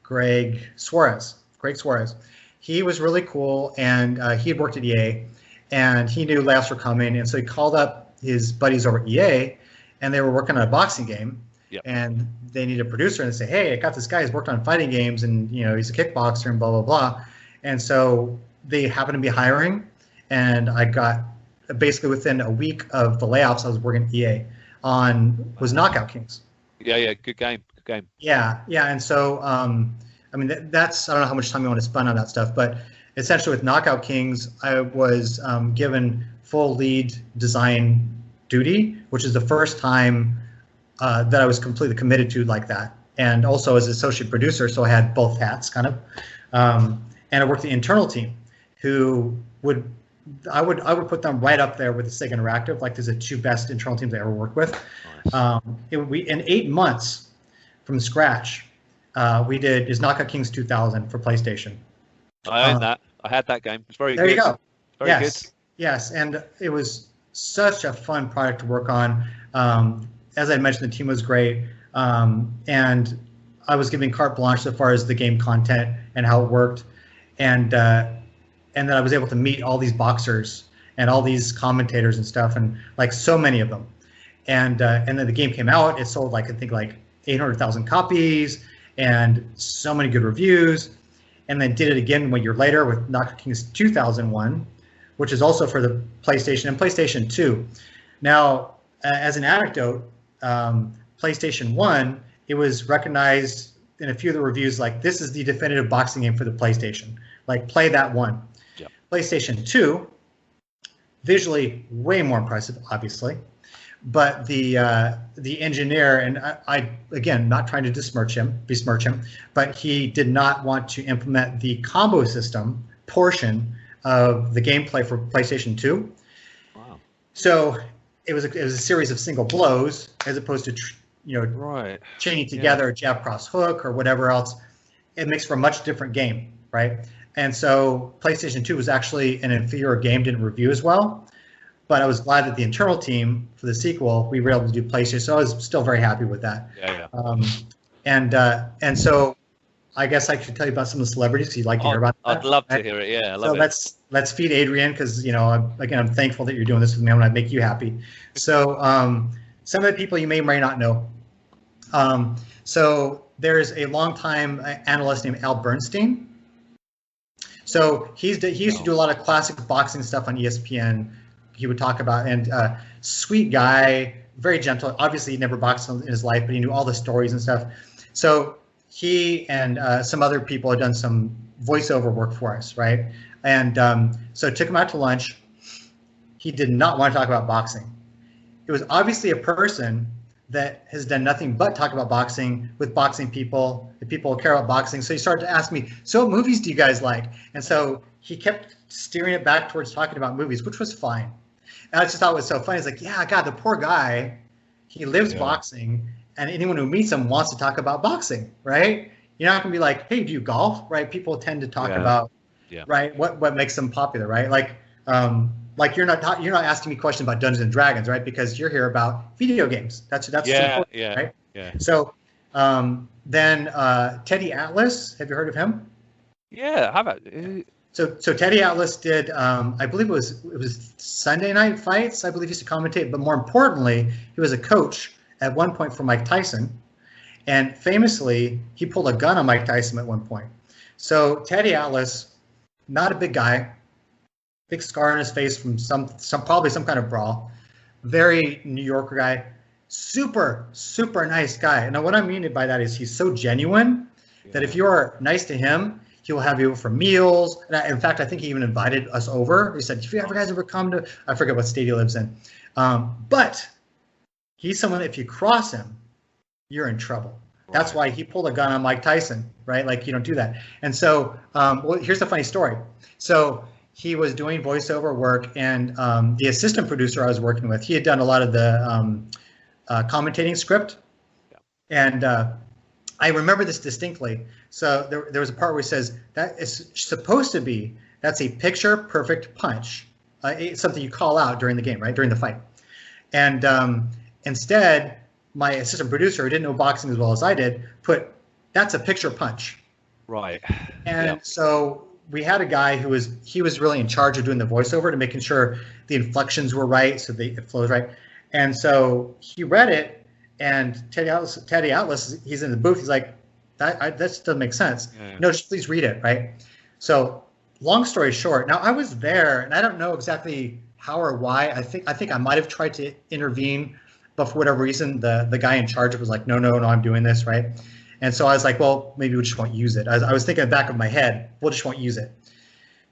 Greg Suarez, he was really cool, and he had worked at EA, and he knew layoffs were coming, and so he called up his buddies over at EA, and they were working on a boxing game. Yep. And they need a producer, and they say, hey, I got this guy who's worked on fighting games, and he's a kickboxer and blah, blah, blah. And so they happened to be hiring, and I got basically within a week of the layoffs, I was working at EA was Knockout Kings. Yeah, good game. Yeah, and so, that's, I don't know how much time you want to spend on that stuff, but essentially with Knockout Kings, I was given full lead design duty, which is the first time that I was completely committed to like that. And also as associate producer, so I had both hats kind of. And I worked the internal team, who I would put them right up there with the Sega Interactive. Like, there's the two best internal teams I ever worked with. Nice. It would be in 8 months from scratch. We did is Knockout Kings 2000 for PlayStation. I own that. I had that game. It's very good. There you go. Very good. Yes, and it was such a fun product to work on. As I mentioned, the team was great, and I was given carte blanche so far as the game content and how it worked, and then I was able to meet all these boxers and all these commentators and stuff, and like so many of them, and then the game came out. It sold I think 800,000 copies and so many good reviews, and then did it again 1 year later with Knockout Kings 2001, which is also for the PlayStation and PlayStation 2. Now, as an anecdote, PlayStation 1, it was recognized in a few of the reviews like, this is the definitive boxing game for the PlayStation. Like, play that one. Yep. PlayStation 2, visually way more impressive, obviously. But the engineer, and I again, not trying to besmirch him, but he did not want to implement the combo system portion of the gameplay for PlayStation 2. Wow. So it was a series of single blows as opposed to chaining together a jab cross hook or whatever else. It makes for a much different game, right? And so PlayStation 2 was actually an inferior game, didn't review as well. But I was glad that the internal team for the sequel, we were able to do PlayStation. So I was still very happy with that. And so I guess I should tell you about some of the celebrities you'd like to hear about. I'd love to hear it. Yeah, I love it. Let's feed Adrian because again I'm thankful that you're doing this with me. I want to make you happy. So some of the people you may or may not know. So there's a longtime analyst named Al Bernstein. So he used to do a lot of classic boxing stuff on ESPN. He would talk about, and sweet guy, very gentle. Obviously, he never boxed in his life, but he knew all the stories and stuff. So he and some other people had done some voiceover work for us, right? And so I took him out to lunch. He did not want to talk about boxing. It was obviously a person that has done nothing but talk about boxing with boxing people, the people who care about boxing. So he started to ask me, so what movies do you guys like? And so he kept steering it back towards talking about movies, which was fine. And I just thought it was so funny. It's like, yeah, God, the poor guy, he lives boxing, and anyone who meets him wants to talk about boxing, right? You're not going to be like, hey, do you golf, right? People tend to talk about, right, what makes them popular, right? Like you're not asking me questions about Dungeons and Dragons, right? Because you're here about video games. That's important, right? Yeah. So then Teddy Atlas, have you heard of him? Yeah, how about? So Teddy Atlas did, I believe it was Sunday Night Fights. I believe he used to commentate, but more importantly, he was a coach at one point for Mike Tyson, and famously, he pulled a gun on Mike Tyson at one point. So Teddy Atlas, not a big guy, big scar on his face from probably some kind of brawl, very New Yorker guy, super nice guy. Now what I mean by that is he's so genuine that if you are nice to him, he'll have you over for meals. And in fact, I think he even invited us over. He said, if you guys ever come to, I forget what state he lives in. But he's someone, if you cross him, you're in trouble. That's why he pulled a gun on Mike Tyson, right? Like, you don't do that. And so, well, here's the funny story. So he was doing voiceover work, and the assistant producer I was working with, he had done a lot of the commentating script. And I remember this distinctly. So there was a part where he says, that is supposed to be, that's a picture perfect punch. It's something you call out during the game, right? During the fight. And instead, my assistant producer, who didn't know boxing as well as I did, put, that's a picture punch. Right. And so we had a guy who was really in charge of doing the voiceover to making sure the inflections were right, so it flows right. And so he read it, and Teddy Atlas, he's in the booth. He's like, that doesn't make sense. No, just please read it, right? So long story short, now I was there, and I don't know exactly how or why. I think I might have tried to intervene, but for whatever reason, the guy in charge was like, no, I'm doing this, right? And so I was like, well, maybe we just won't use it. I was thinking in the back of my head, we'll just won't use it.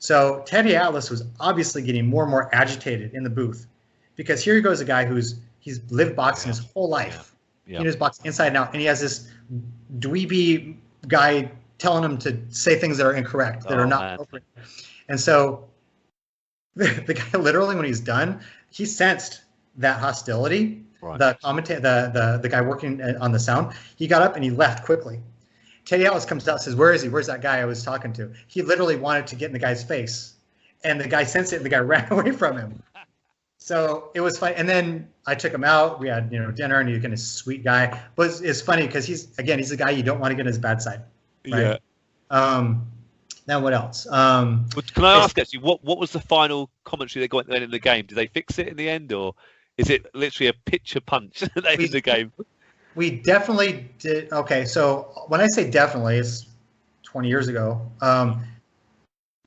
So Teddy Atlas was obviously getting more and more agitated in the booth, because here goes a guy he's lived boxing his whole life. He knows boxing inside and out, and he has this dweeby guy telling him to say things that are incorrect, that are not appropriate. And so the guy literally, when he's done, he sensed that hostility. Right. The guy working on the sound, he got up and he left quickly. Teddy Atlas comes out and says, where is he? Where's that guy I was talking to? He literally wanted to get in the guy's face, and the guy sensed it, and the guy ran away from him. So it was funny. And then I took him out. We had dinner, and he's kind of sweet guy. But it's funny because he's a guy you don't want to get on his bad side. Right? Yeah. Now what else? Can I ask actually, what was the final commentary they got in the game? Did they fix it in the end, or is it literally a picture punch at the end of the game? We definitely did. Okay, so when I say definitely, it's 20 years ago.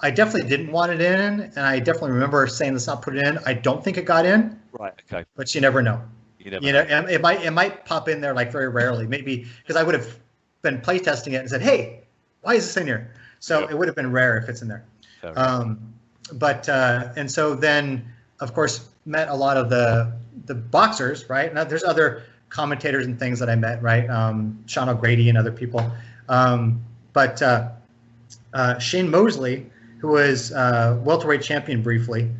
I definitely didn't want it in, and I definitely remember saying, let's not put it in. I don't think it got in. Right, okay. But you never know. You never know. And it might pop in there like very rarely, maybe because I would have been playtesting it and said, hey, why is this in here? So it would have been rare if it's in there. And so then of course, met a lot of the boxers, right? Now, there's other commentators and things that I met, right? Sean O'Grady and other people. But Shane Mosley, who was welterweight champion briefly,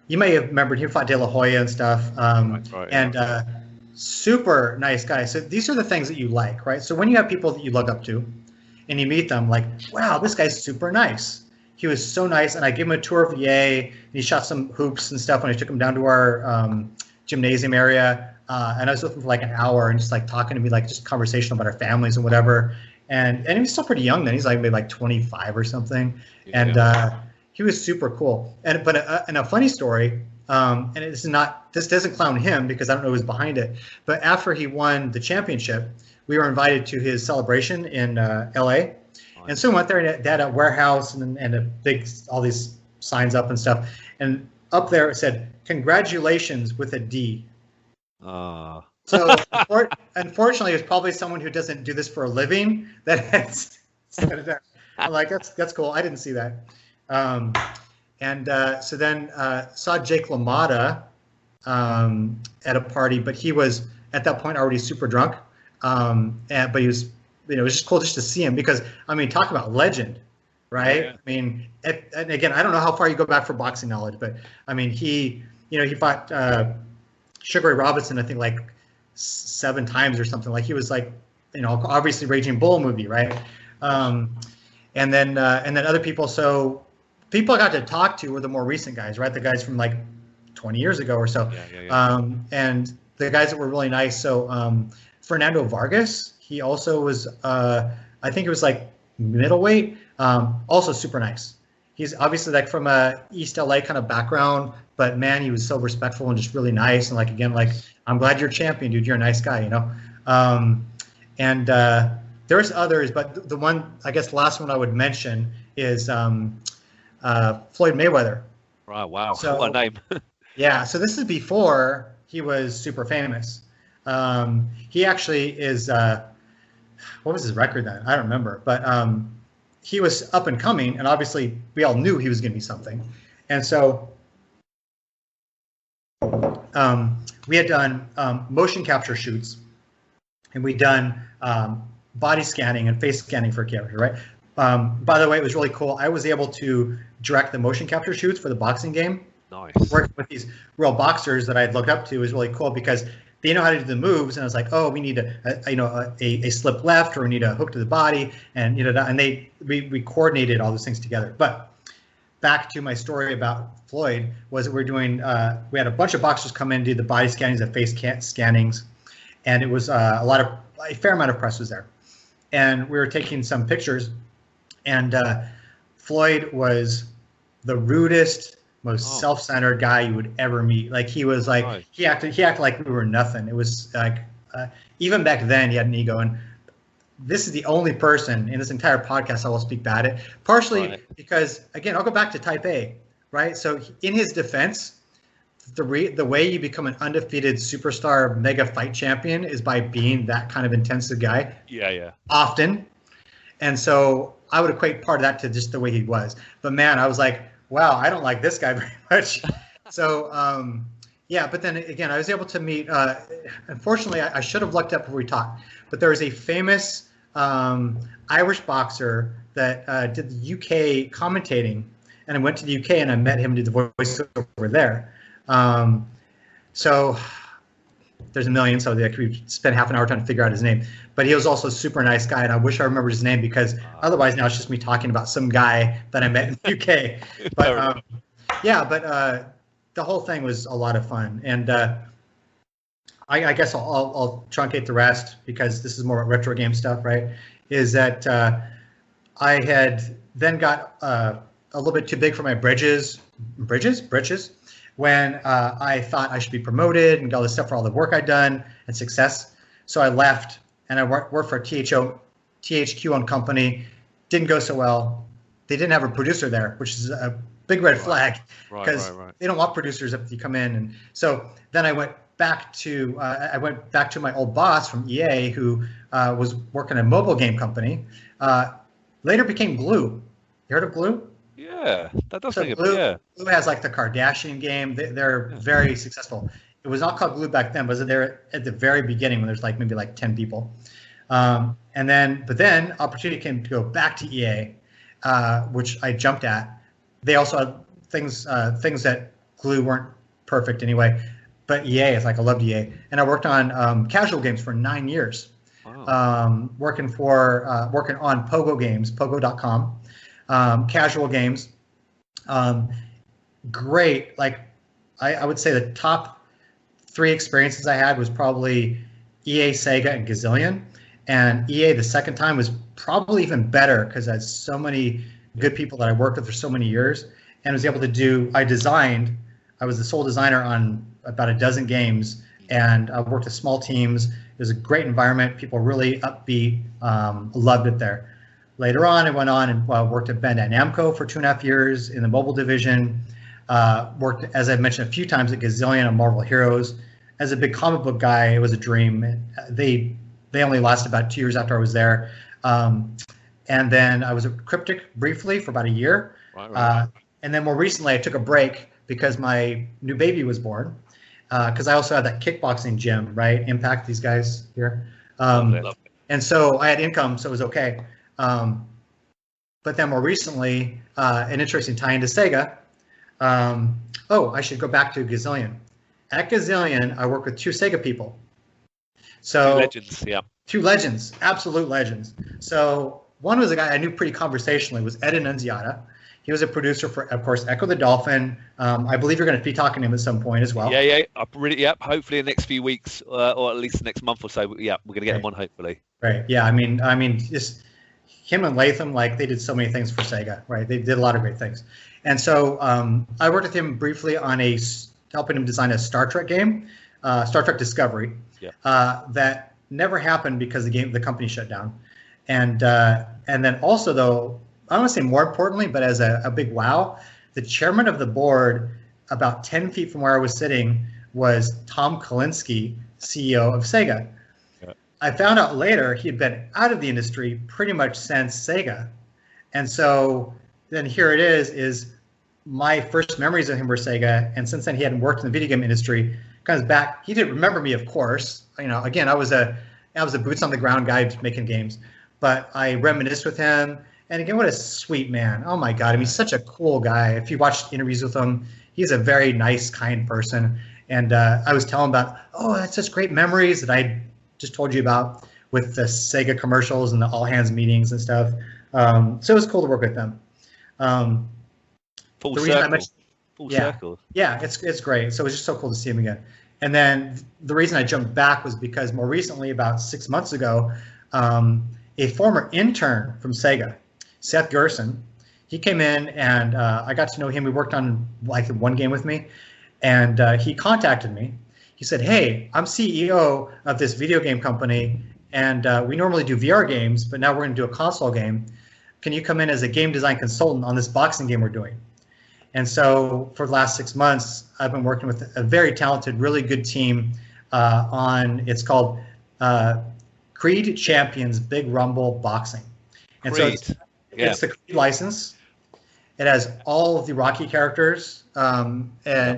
you may have remembered he fought De La Hoya and stuff. And super nice guy. So these are the things that you like, right? So when you have people that you look up to and you meet them, like, wow, this guy's super nice. He was so nice. And I gave him a tour of EA. And he shot some hoops and stuff when I took him down to our gymnasium area. And I was with him for like an hour and just like talking to me, like just conversational about our families and whatever. And he was still pretty young then. He's like maybe like 25 or something. Yeah. And he was super cool. And a funny story, and this doesn't clown him because I don't know who's behind it. But after he won the championship, we were invited to his celebration in LA. And so we went there and they had a warehouse and a big, all these signs up and stuff. And up there it said, "Congratulations" with a D. So unfortunately, it's probably someone who doesn't do this for a living that has said it there. I'm like, that's cool. I didn't see that. So then saw Jake LaMotta at a party, but he was at that point already super drunk. But he was, it was just cool just to see him because, I mean, talk about legend, right? Yeah. I mean, and again, I don't know how far you go back for boxing knowledge, but I mean, he fought Sugar Ray Robinson, I think like 7 times or something. Like he was like, obviously Raging Bull movie, right? And then other people. So people I got to talk to were the more recent guys, right? The guys from like 20 years ago or so. Yeah. And the guys that were really nice. So Fernando Vargas, he also was, I think it was like middleweight, also super nice. He's obviously like from a East LA kind of background, but man, he was so respectful and just really nice. And like, again, like, I'm glad you're champion, dude. You're a nice guy, And there's others, but the one, I guess, the last one I would mention is Floyd Mayweather. Wow. So, what a name. Yeah. So this is before he was super famous. He actually is, what was his record then? I don't remember, but he was up and coming, and obviously we all knew he was going to be something. And so we had done motion capture shoots, and we'd done body scanning and face scanning for a character, right? By the way, it was really cool. I was able to direct the motion capture shoots for the boxing game. Nice. Working with these real boxers that I'd looked up to was really cool because they know how to do the moves, and I was like, oh, we need a slip left, or we need a hook to the body, and we coordinated all those things together. But back to my story about Floyd was that we had a bunch of boxers come in, do the body scannings and face scannings, and it was a fair amount of press was there, and we were taking some pictures, and Floyd was the rudest, most self-centered guy you would ever meet. Like he was like, right. he acted like we were nothing. It was like, even back then he had an ego, and this is the only person in this entire podcast I will speak bad at, partially because, again, I'll go back to Type A, right? So in his defense, the way you become an undefeated superstar mega fight champion is by being that kind of intensive guy. Yeah. Often. And so I would equate part of that to just the way he was. But man, I was like, wow, I don't like this guy very much. So, but then again, I was able to meet, unfortunately, I should have looked up before we talked, but there was a famous Irish boxer that did the UK commentating, and I went to the UK and I met him and did the voice over there. So there's a million, so we spent half an hour trying to figure out his name. But he was also a super nice guy, and I wish I remembered his name because otherwise now it's just me talking about some guy that I met in the UK. But the whole thing was a lot of fun, and I guess I'll truncate the rest because this is more retro game stuff, right? Is that I had then got a little bit too big for my britches, when I thought I should be promoted and got all this stuff for all the work I'd done and success. So I left and I worked for THQ and Company. Didn't go so well. They didn't have a producer there, which is a big red flag because they don't want producers if you come in. And so then I went back to my old boss from EA, who was working at a mobile game company. Later became Glue. You heard of Glue? Yeah, Yeah, that does So ring a bell. Yeah. Glue has like the Kardashian game. They're very successful. It was not called Glue back then, but they're at the very beginning when there's like maybe like 10 people. But then opportunity came to go back to EA, which I jumped at. They also had things that Glue weren't perfect anyway, but EA is like, I loved EA, and I worked on casual games for 9 years. Wow. Working on Pogo games, Pogo.com, casual games. Great. Like I would say the top 3 experiences I had was probably EA, Sega, and Gazillion. And EA the second time was probably even better because I had so many good people that I worked with for so many years, and was able to do. I was the sole designer on about a dozen games, and I worked with small teams. It was a great environment. People really upbeat, loved it there. Later on, I went on and worked at Bandai Namco for 2.5 years in the mobile division. Worked, as I've mentioned a few times, at Gazillion and Marvel Heroes. As a big comic book guy, it was a dream. They only lasted about 2 years after I was there. And then I was at Cryptic briefly for about a year. Right. And then more recently, I took a break because my new baby was born. Because I also had that kickboxing gym, right? Impact, these guys here. And so I had income, so it was okay. But then more recently, an interesting tie into Sega. I should go back to Gazillion. At Gazillion, I work with 2 Sega people. So 2 legends, yeah. 2 legends, absolute legends. So one was a guy I knew pretty conversationally, was Ed Annunziata. He was a producer for, of course, Echo the Dolphin. I believe you're going to be talking to him at some point as well. Yeah. Hopefully in the next few weeks, or at least the next month or so. Yeah, we're going to get him on, hopefully. Right. Yeah. I mean, just him and Latham, like they did so many things for Sega, right? They did a lot of great things. And so I worked with him briefly on helping him design a Star Trek game, Star Trek Discovery, that never happened because the company shut down. And then also, though, I don't want to say more importantly, but as a big wow, the chairman of the board, about 10 feet from where I was sitting, was Tom Kalinske, CEO of Sega. Yeah. I found out later he had been out of the industry pretty much since Sega. And so then here it is my first memories of him were Sega. And since then he hadn't worked in the video game industry, comes back. He didn't remember me, of course. Again, I was a boots on the ground guy making games, but I reminisced with him. And again, what a sweet man. Oh my God. I mean, he's such a cool guy. If you watch interviews with him, he's a very nice, kind person. And I was telling him about, that's such great memories that I just told you about with the Sega commercials and the all hands meetings and stuff. So it was cool to work with them. Full circle. Yeah, it's great. So it was just so cool to see him again. And then the reason I jumped back was because more recently, about 6 months ago, a former intern from Sega, Seth Gerson, he came in and I got to know him. We worked on like one game with me, and he contacted me. He said, "Hey, I'm CEO of this video game company, and we normally do VR games, but now we're going to do a console game. Can you come in as a game design consultant on this boxing game we're doing?" And so for the last 6 months, I've been working with a very talented, really good team it's called Creed Champions Big Rumble Boxing. And Creed. So it's the Creed license. It has all of the Rocky characters, and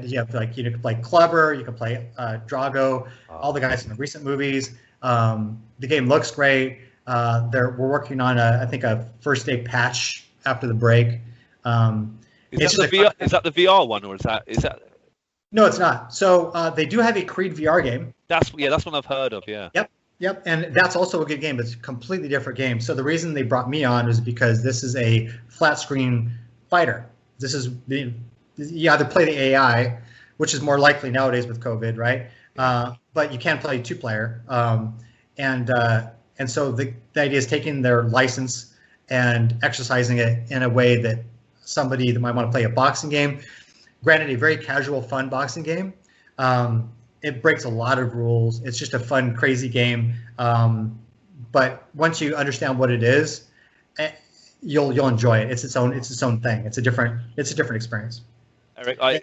you have you can play Clubber, you can play Drago, all the guys from the recent movies. The game looks great. We're working on I think a first day patch after the break. Is that the VR one, or is that? No, it's not. So they do have a Creed VR game. That's one I've heard of. Yeah. Yep, and that's also a good game, but it's a completely different game. So the reason they brought me on was because this is a flat screen fighter. This is you either play the AI, which is more likely nowadays with COVID, right? But you can play 2-player, and so the idea is taking their license and exercising it in a way that somebody that might want to play a boxing game, granted a very casual, fun boxing game. It breaks a lot of rules. It's just a fun, crazy game. But once you understand what it is, you'll enjoy it. It's its own thing. It's a different experience. Eric, I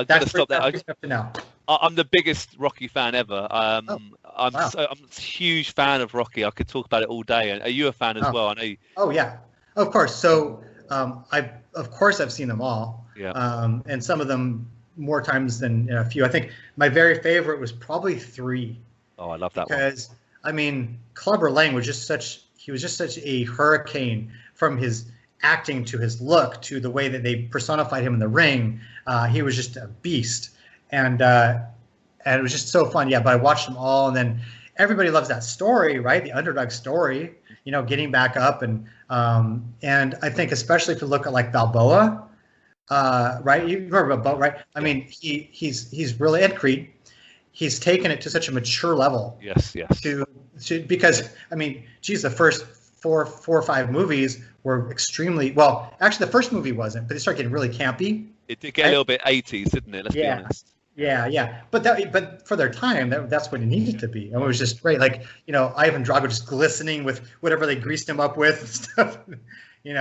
gotta stop there. I'm the biggest Rocky fan ever. I'm a huge fan of Rocky. I could talk about it all day. Are you a fan as well? I know. Oh yeah, of course. So of course, I've seen them all. Yeah. And some of them more times than a few. I think my very favorite was probably 3. Oh, I love that one. Because, I mean, Clubber Lang was just such a hurricane, from his acting to his look to the way that they personified him in the ring. He was just a beast. And it was just so fun. Yeah, but I watched them all, and then everybody loves that story, right? The underdog story, getting back up. And I think especially if you look at like Balboa, right? You remember Balboa, right? I mean, he's really, and Creed, he's taken it to such a mature level. Yes. Because, I mean, geez, the first four or 5 movies were extremely, well, actually the first movie wasn't, but they started getting really campy. It did get a little bit 80s, didn't it? Let's be honest. Yeah. But for their time, that's what it needed to be. And it was just great. Like, Ivan Drago just glistening with whatever they greased him up with and stuff, and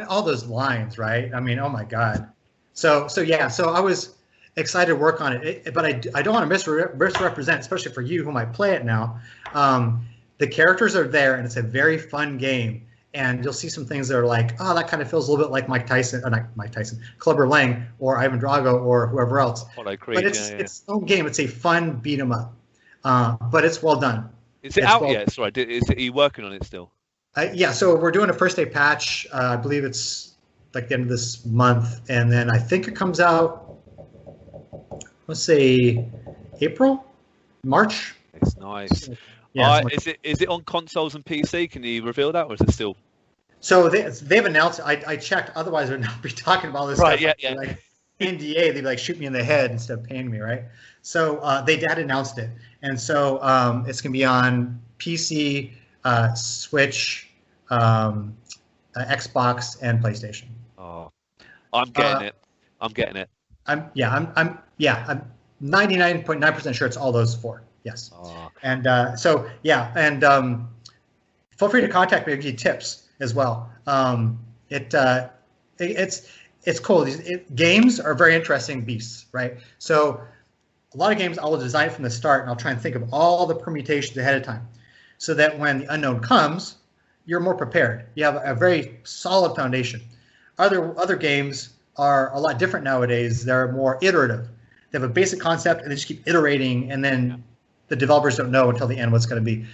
all those lines, right? I mean, oh my God. So I was excited to work on it, but I don't want to misrepresent, especially for you who might play it now. The characters are there, and it's a very fun game. And you'll see some things that are like, oh, that kind of feels a little bit like Clubber Lang, or Ivan Drago, or whoever else. Creed, but it's its own game. It's a fun beat 'em up, but it's well done. Is it out yet? Sorry, are you working on it still? Yeah, so we're doing a first day patch. I believe it's like the end of this month, and then I think it comes out, let's say, March. It's nice. Yeah, is it on consoles and PC? Can you reveal that, or is it still? So they've announced. I checked. Otherwise, I would not be talking about this. Right. Stuff. Yeah. Like NDA, they'd like shoot me in the head instead of paying me, right? So they had announced it, and so it's gonna be on PC, Switch, Xbox, and PlayStation. Oh, I'm getting it. I'm 99.9% sure it's all those 4. Yes. Oh. And feel free to contact me if you need tips as well. It's cool. Games are very interesting beasts, right? So a lot of games I will design from the start, and I'll try and think of all the permutations ahead of time, so that when the unknown comes, you're more prepared. You have a very solid foundation. Other games are a lot different nowadays. They're more iterative. They have a basic concept, and they just keep iterating, and then the developers don't know until the end what's going to be.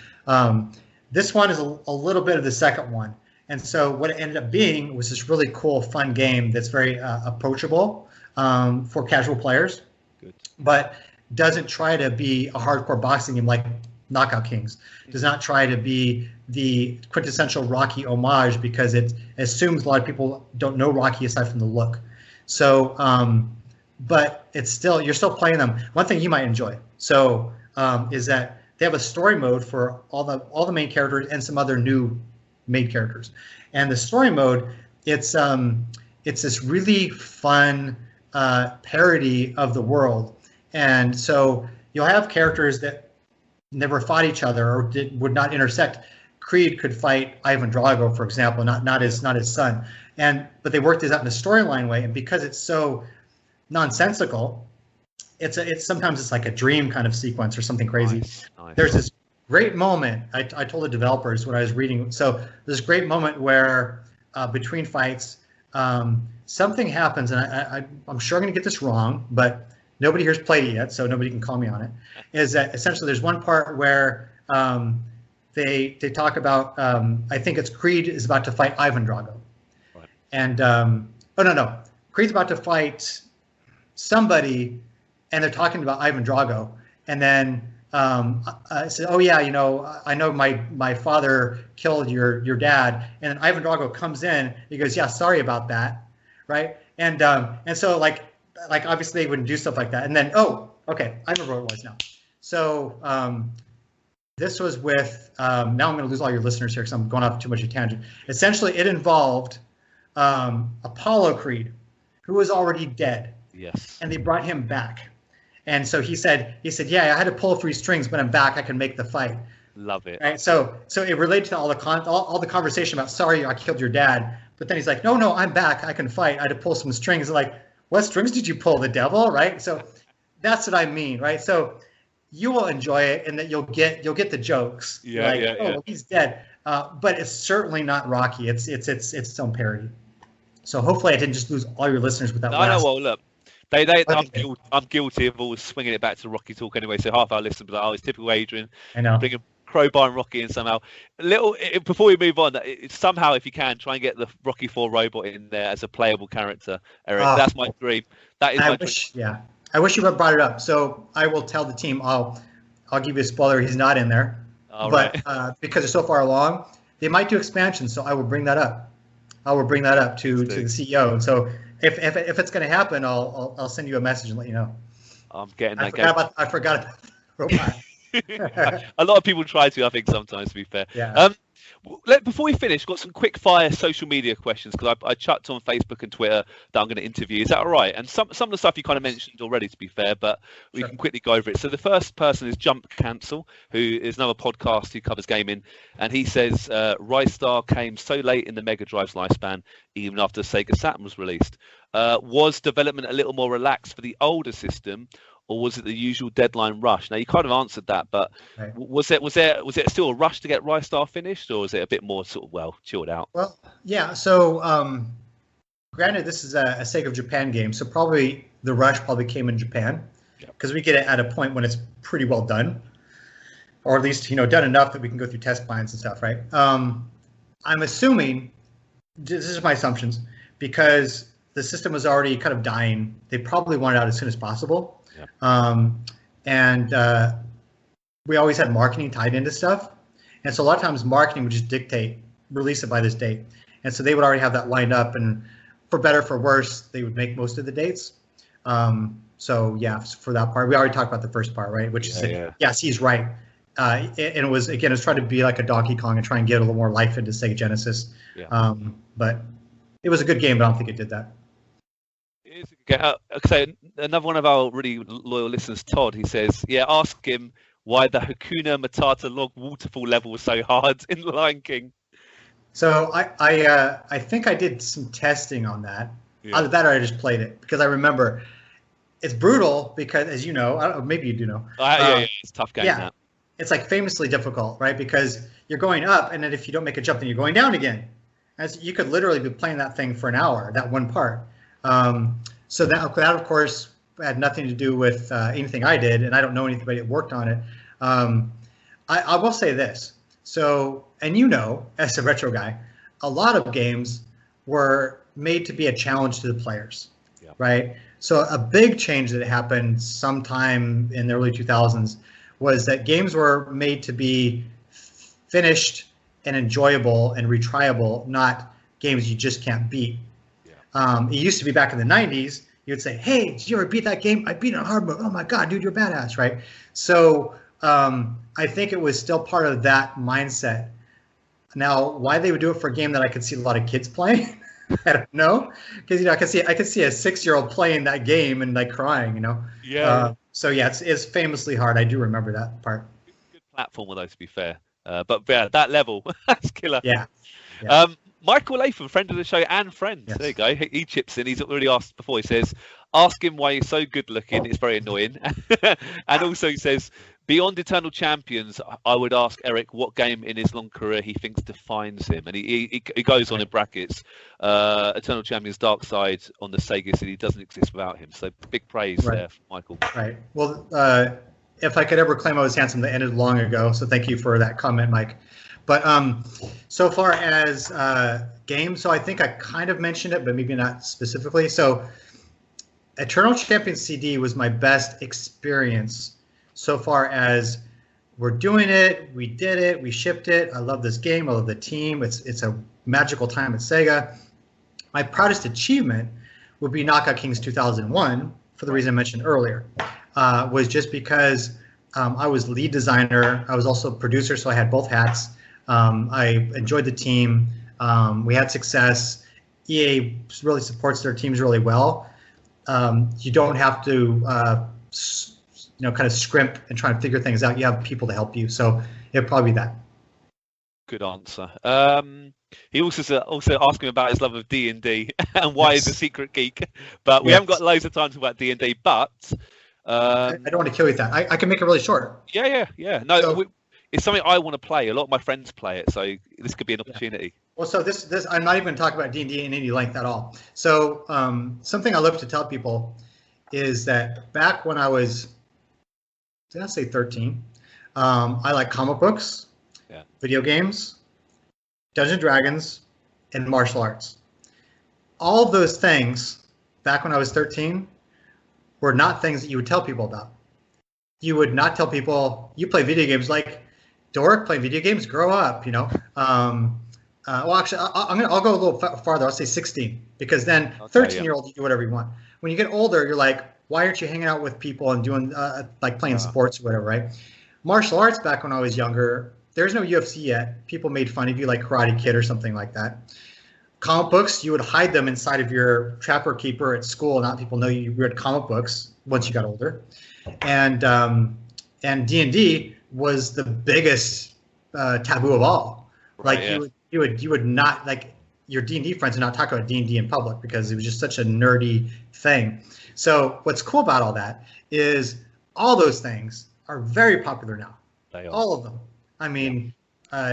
This one is a little bit of the second one. And so what it ended up being was this really cool, fun game that's very approachable for casual players. Good. But doesn't try to be a hardcore boxing game like Knockout Kings. Does not try to be the quintessential Rocky homage, because it assumes a lot of people don't know Rocky aside from the look. So, but it's still, you're still playing them. One thing you might enjoy is that they have a story mode for all the main characters and some other new main characters. And the story mode, it's this really fun parody of the world. And so you'll have characters that never fought each other or would not intersect. Creed could fight Ivan Drago, for example, not his son. But they worked this out in a storyline way, and because it's so nonsensical, it's sometimes like a dream kind of sequence or something crazy. Nice. There's this great moment. I told the developers when I was reading. So there's this great moment where between fights, something happens, and I'm sure I'm going to get this wrong, but nobody here's played it yet, so nobody can call me on it. Is that essentially there's one part where they talk about I think it's Creed is about to fight Ivan Drago, right. And no, Creed's about to fight somebody, and they're talking about Ivan Drago, and then I said, oh yeah, I know my father killed your dad, and then Ivan Drago comes in, he goes, yeah, sorry about that, right? And so like obviously they wouldn't do stuff like that, and then okay, I remember what it was now. So this was with now I'm going to lose all your listeners here because I'm going off too much of a tangent. Essentially, it involved Apollo Creed, who was already dead. Yes. And they brought him back. And so he said, yeah, I had to pull 3 strings, but I'm back. I can make the fight. Love it. Right. So it related to all the conversation about, sorry, I killed your dad. But then he's like, no, I'm back. I can fight. I had to pull some strings. Like, what strings did you pull? The devil, right? So that's what I mean, right? So you will enjoy it, and that you'll get the jokes. Yeah, like, he's dead. But it's certainly not Rocky. It's its own parody. So hopefully I didn't just lose all your listeners with that No, last. no, well, look. I'm guilty of always swinging it back to Rocky talk anyway. So half our listeners, like, oh, it's typical Adrian. I know. Bring a crowbar and Rocky in somehow. Before we move on, somehow if you can try and get the Rocky 4 robot in there as a playable character, Eric. That's my dream. That is my dream. Yeah, I wish you would have brought it up. So I will tell the team. I'll give you a spoiler. He's not in there, because it's so far along, they might do expansion. So I will bring that up. I will bring that up to the CEO. And so if it's going to happen, I'll send you a message and let you know. I'm getting that. I forgot about the robot. A lot of people try to, I think, sometimes, to be fair. Yeah. Before we finish, got some quick fire social media questions because I chucked on Facebook and Twitter that I'm going to interview. Is that all right? And some of the stuff you kind of mentioned already, to be fair, but we can quickly go over it. So the first person is Jump Cancel, who is another podcast who covers gaming, and he says Ristar came so late in the Mega Drive's lifespan, even after Sega Saturn was released. Was development a little more relaxed for the older system, or was it the usual deadline rush? Now you kind of answered that, but was it still a rush to get Ristar finished, or was it a bit more sort of chilled out? Well, yeah. So, granted, this is a Sega of Japan game, so probably the rush came in Japan, because we get it at a point when it's pretty well done, or at least done enough that we can go through test plans and stuff, right? I'm assuming, this is my assumptions, because the system was already kind of dying, they probably wanted it out as soon as possible. And we always had marketing tied into stuff. And so a lot of times marketing would just dictate, release it by this date. And so they would already have that lined up, and for better, for worse, they would make most of the dates. So yeah, for that part, we already talked about the first part, right? Which is, yes, he's right. And it was trying to be like a Donkey Kong and try and get a little more life into Sega Genesis. But it was a good game, but I don't think it did that. So another one of our really loyal listeners, Todd, he says, ask him why the Hakuna Matata log waterfall level was so hard in Lion King. So I think I did some testing on that. Either that or I just played it, because I remember it's brutal because, as you know, I don't know, maybe you do know. It's a tough game. Yeah, it's like famously difficult, right? Because you're going up, and then if you don't make a jump, then you're going down again. As you could literally be playing that thing for an hour, that one part. So that of course had nothing to do with anything I did, and I don't know anybody that worked on it. I will say this. So, and as a retro guy, a lot of games were made to be a challenge to the players, right? So a big change that happened sometime in the early 2000s was that games were made to be finished and enjoyable and retriable, not games you just can't beat. It used to be back in the 90s, you would say, hey, did you ever beat that game? I beat it on hard mode. Oh my God, dude, you're badass, right? So I think it was still part of that mindset. Now, why they would do it for a game that I could see a lot of kids playing, I don't know. Because, I could see a 6-year-old playing that game and like crying, So yeah, it's famously hard. I do remember that part. Good platform, though, to be fair. But yeah, that level, that's killer. Yeah. Michael Latham, friend of the show and friend. Yes. There you go. He chips in. He's already asked before. He says, ask him why he's so good looking. It's very annoying. And also he says, beyond Eternal Champions, I would ask Eric what game in his long career he thinks defines him. And he goes on in brackets, Eternal Champions Dark Side on the Sega CD doesn't exist without him. So big praise there for Michael. Right. Well, if I could ever claim I was handsome, that ended long ago. So thank you for that comment, Mike. But so far as games, so I think I kind of mentioned it, but maybe not specifically. So Eternal Champions CD was my best experience so far as we're doing it, we did it, we shipped it. I love this game. I love the team. It's a magical time at Sega. My proudest achievement would be Knockout Kings 2001, for the reason I mentioned earlier, was just because I was lead designer. I was also producer, so I had both hats. I enjoyed the team. We had success. EA really supports their teams really well. You don't have to, kind of scrimp and try to figure things out. You have people to help you. So it'd probably be that. Good answer. He also asked me about his love of D&D and why he's a secret geek. But we haven't got loads of time to talk about D&D. But I don't want to kill you with that. I can make it really short. Yeah. No, it's something I want to play. A lot of my friends play it, so this could be an opportunity. Well, so this I'm not even going to talk about D&D in any length at all. So something I love to tell people is that back when I was, did I say 13? I like comic books, video games, Dungeons and Dragons, and martial arts. All of those things back when I was 13 were not things that you would tell people about. You would not tell people you play video games, like dork, play video games, grow up, you know. Well, actually, I'll go a little farther. I'll say 16, because then 13-year-old, you do whatever you want. When you get older, you're like, why aren't you hanging out with people and doing like playing sports or whatever, right? Martial arts back when I was younger, there's no UFC yet. People made fun of you like Karate Kid or something like that. Comic books, you would hide them inside of your trapper keeper at school, not people know you read comic books once you got older. And D&D was the biggest taboo of all. Like you would not, like, your D&D friends would not talk about D&D in public because it was just such a nerdy thing. So what's cool about all that is all those things are very popular now. All of them. I mean,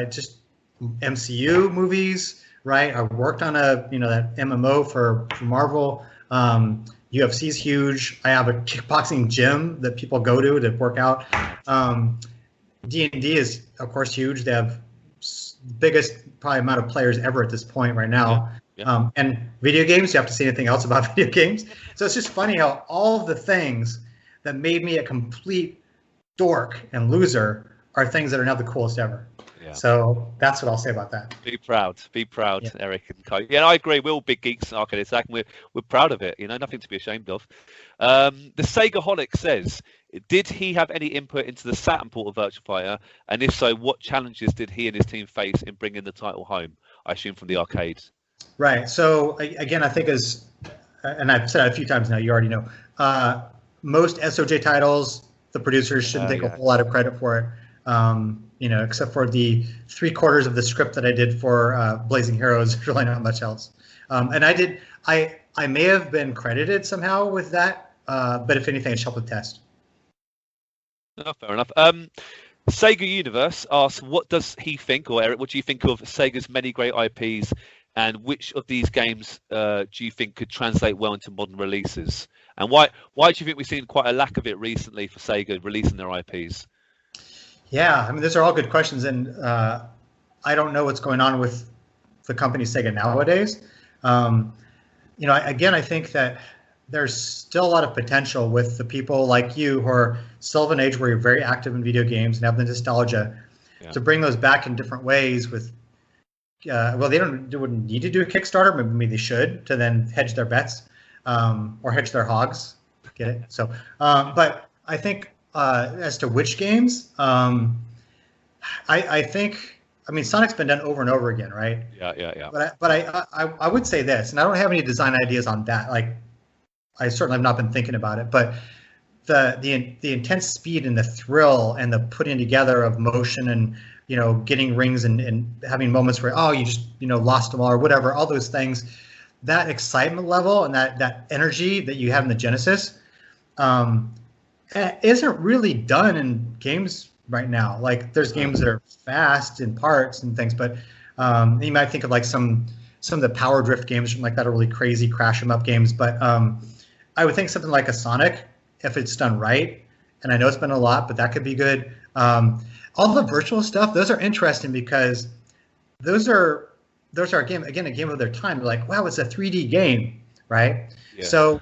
just MCU movies, right? I worked on that MMO for Marvel. UFC's huge. I have a kickboxing gym that people go to work out. D&D is, of course, huge. They have biggest probably amount of players ever at this point right now. And video games, you have to say anything else about video games. So it's just funny how all of the things that made me a complete dork and loser are things that are now the coolest ever. So that's what I'll say about that. Be proud, Erik and Co. Yeah, I agree. We're all big geeks in Arcade Attack, and we're proud of it. You know, nothing to be ashamed of. The Segaholic says, did he have any input into the Saturn port of Virtua Fighter? And if so, what challenges did he and his team face in bringing the title home? I assume from the arcades. Right. So again, I think and I've said it a few times now, you already know, most SOJ titles, the producers shouldn't take a whole lot of credit for it. Except for the 3/4 of the script that I did for Blazing Heroes, there's really not much else. And I may have been credited somehow with that, but if anything, it's helped with test. Oh, fair enough. Sega Universe asks, what does he think, or Erik, what do you think of Sega's many great IPs, and which of these games do you think could translate well into modern releases? And why do you think we've seen quite a lack of it recently for Sega releasing their IPs? Yeah, I mean, those are all good questions, and I don't know what's going on with the company Sega nowadays. I think that there's still a lot of potential with the people like you who are still of an age where you're very active in video games and have the nostalgia to bring those back in different ways with, they wouldn't need to do a Kickstarter, maybe they should, to then hedge their bets or hedge their hogs. Get it? So, but I think as to which games, I think, Sonic's been done over and over again, right? Yeah. But I would say this, and I don't have any design ideas on that. Like, I certainly have not been thinking about it, but the intense speed and the thrill and the putting together of motion and getting rings and having moments where you just lost them all or whatever, all those things, that excitement level and that energy that you have in the Genesis isn't really done in games right now. Like, there's games that are fast in parts and things, but you might think of like some of the power drift games like that are really crazy crash 'em up games, but I would think something like a Sonic, if it's done right, and I know it's been a lot, but that could be good. All the virtual stuff, those are interesting because those are a game of their time. They're like, wow, it's a 3D game, right? Yeah. So,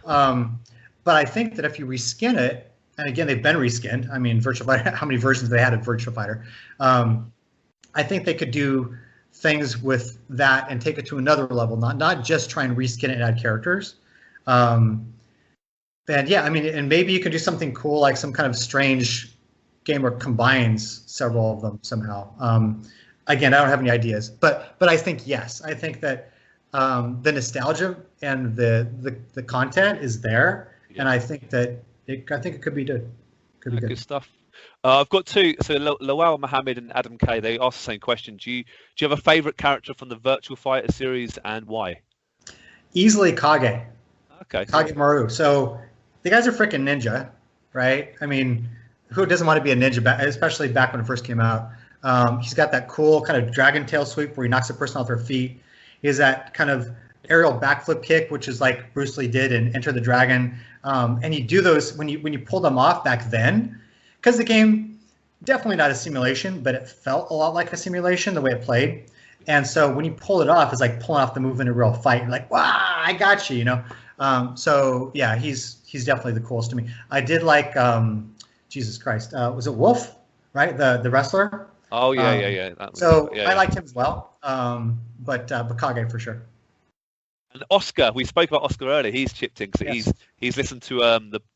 but I think that if you reskin it, and again, they've been reskinned. I mean, Virtua Fighter, how many versions they had of Virtua Fighter? I think they could do things with that and take it to another level, not just try and reskin it and add characters. And yeah, and maybe you could do something cool, like some kind of strange game where combines several of them somehow. Again, I don't have any ideas, but I think yes, I think that the nostalgia and the content is there, and I think that it could be good. Good stuff. I've got two. So Lowell Mohammed and Adam K. They asked the same question. Do you have a favorite character from the Virtua Fighter series, and why? Easily Kage. Okay. Kage Maru. So the guy's a freaking ninja, right? Who doesn't want to be a ninja, especially back when it first came out? He's got that cool kind of dragon tail sweep where he knocks a person off their feet. He has that kind of aerial backflip kick, which is like Bruce Lee did in Enter the Dragon. And you do those when you pull them off back then, because the game, definitely not a simulation, but it felt a lot like a simulation the way it played. And so when you pull it off, it's like pulling off the move in a real fight. You're like, wow, I got you, you know. So yeah, he's definitely the coolest to me. I did like Jesus Christ, was it Wolf, right? The wrestler. Oh yeah. I liked him as well. But Kage for sure. And Oscar, we spoke about Oscar earlier. He's chipped in because he's listened to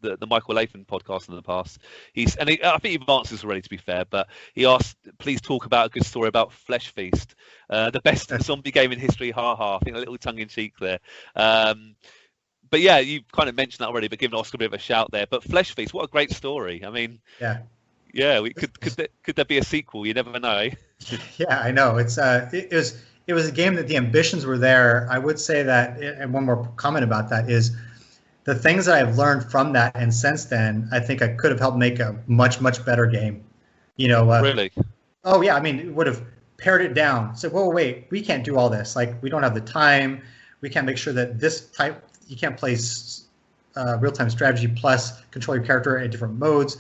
the Michael Latham podcast in the past. I think you've answered this already, to be fair, but he asked, please talk about a good story about Flesh Feast, the best zombie game in history. Ha ha! I think a little tongue in cheek there. But yeah, you kind of mentioned that already, but giving Oscar a bit of a shout there. But Flesh Feast, what a great story! I mean, yeah. Could there be a sequel? You never know. Eh? Yeah, I know. It was a game that the ambitions were there. I would say that, and one more comment about that is the things that I've learned from that and since then, I think I could have helped make a much, much better game. You know, really? Oh yeah, I mean, it would have pared it down. So, whoa, wait, we can't do all this. Like, we don't have the time. We can't make sure that this type, you can't play real-time strategy plus control your character in different modes.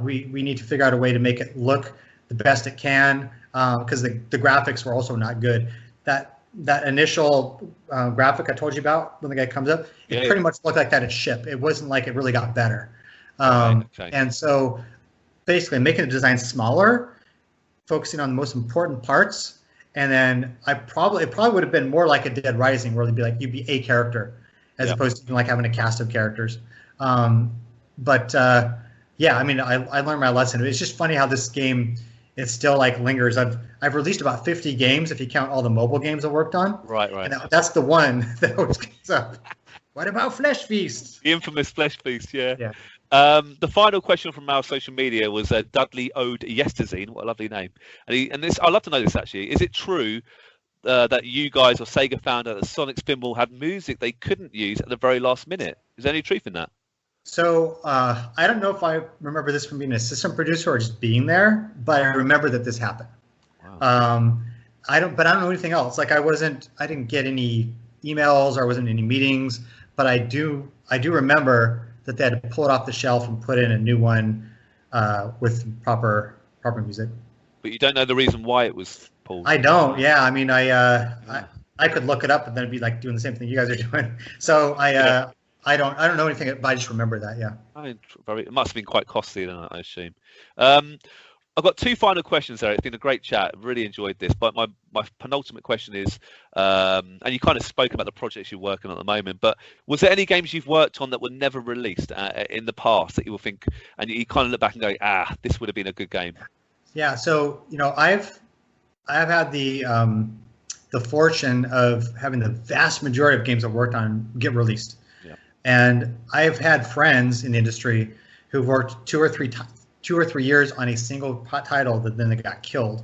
We need to figure out a way to make it look the best it can. Because the graphics were also not good. That initial graphic I told you about when the guy comes up, it pretty much looked like that at ship. It wasn't like it really got better. And so basically making the design smaller, focusing on the most important parts, and then it probably would have been more like a Dead Rising, where you'd be a character as opposed to like having a cast of characters. Yeah, I mean, I learned my lesson. It's just funny how this game, it still like lingers. I've released about 50 games if you count all the mobile games I worked on. Right. And that's the one that always comes up. What about Flesh Feast? The infamous Flesh Feast, yeah. The final question from our social media was Dudley Ode Yesterzine. What a lovely name. And this, I'd love to know this actually. Is it true that you guys or Sega found out that Sonic Spinball had music they couldn't use at the very last minute? Is there any truth in that? So I don't know if I remember this from being an assistant producer or just being there, but I remember that this happened. Wow. I don't know anything else. Like I didn't get any emails or I wasn't in any meetings, but I do remember that they had to pull it off the shelf and put in a new one with proper music. But you don't know the reason why it was pulled? I don't. Yeah, I mean, I could look it up and then it'd be like doing the same thing you guys are doing. So I don't know anything, but I just remember that. Yeah. It must have been quite costly then, I assume. I've got two final questions there. It's been a great chat. I've really enjoyed this. But my penultimate question is, and you kind of spoke about the projects you're working on at the moment, but was there any games you've worked on that were never released in the past that you will think, and you kind of look back and go, this would have been a good game? Yeah. So, I've had the fortune of having the vast majority of games I've worked on get released. And I've had friends in the industry who've worked 2 or 3 years on a single title that then they got killed.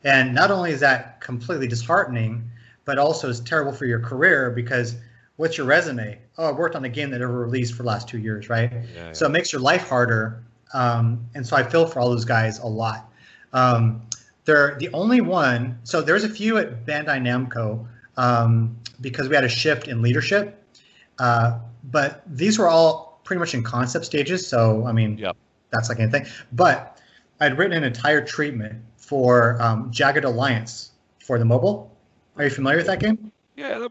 And not only is that completely disheartening, but also is terrible for your career because what's your resume? Oh, I worked on a game that never released for the last 2 years, right? Yeah. So it makes your life harder. And so I feel for all those guys a lot. They're the only one. So there's a few at Bandai Namco because we had a shift in leadership. But these were all pretty much in concept stages. So, I mean, that's like anything. But I'd written an entire treatment for Jagged Alliance for the mobile. Are you familiar with that game? Yeah.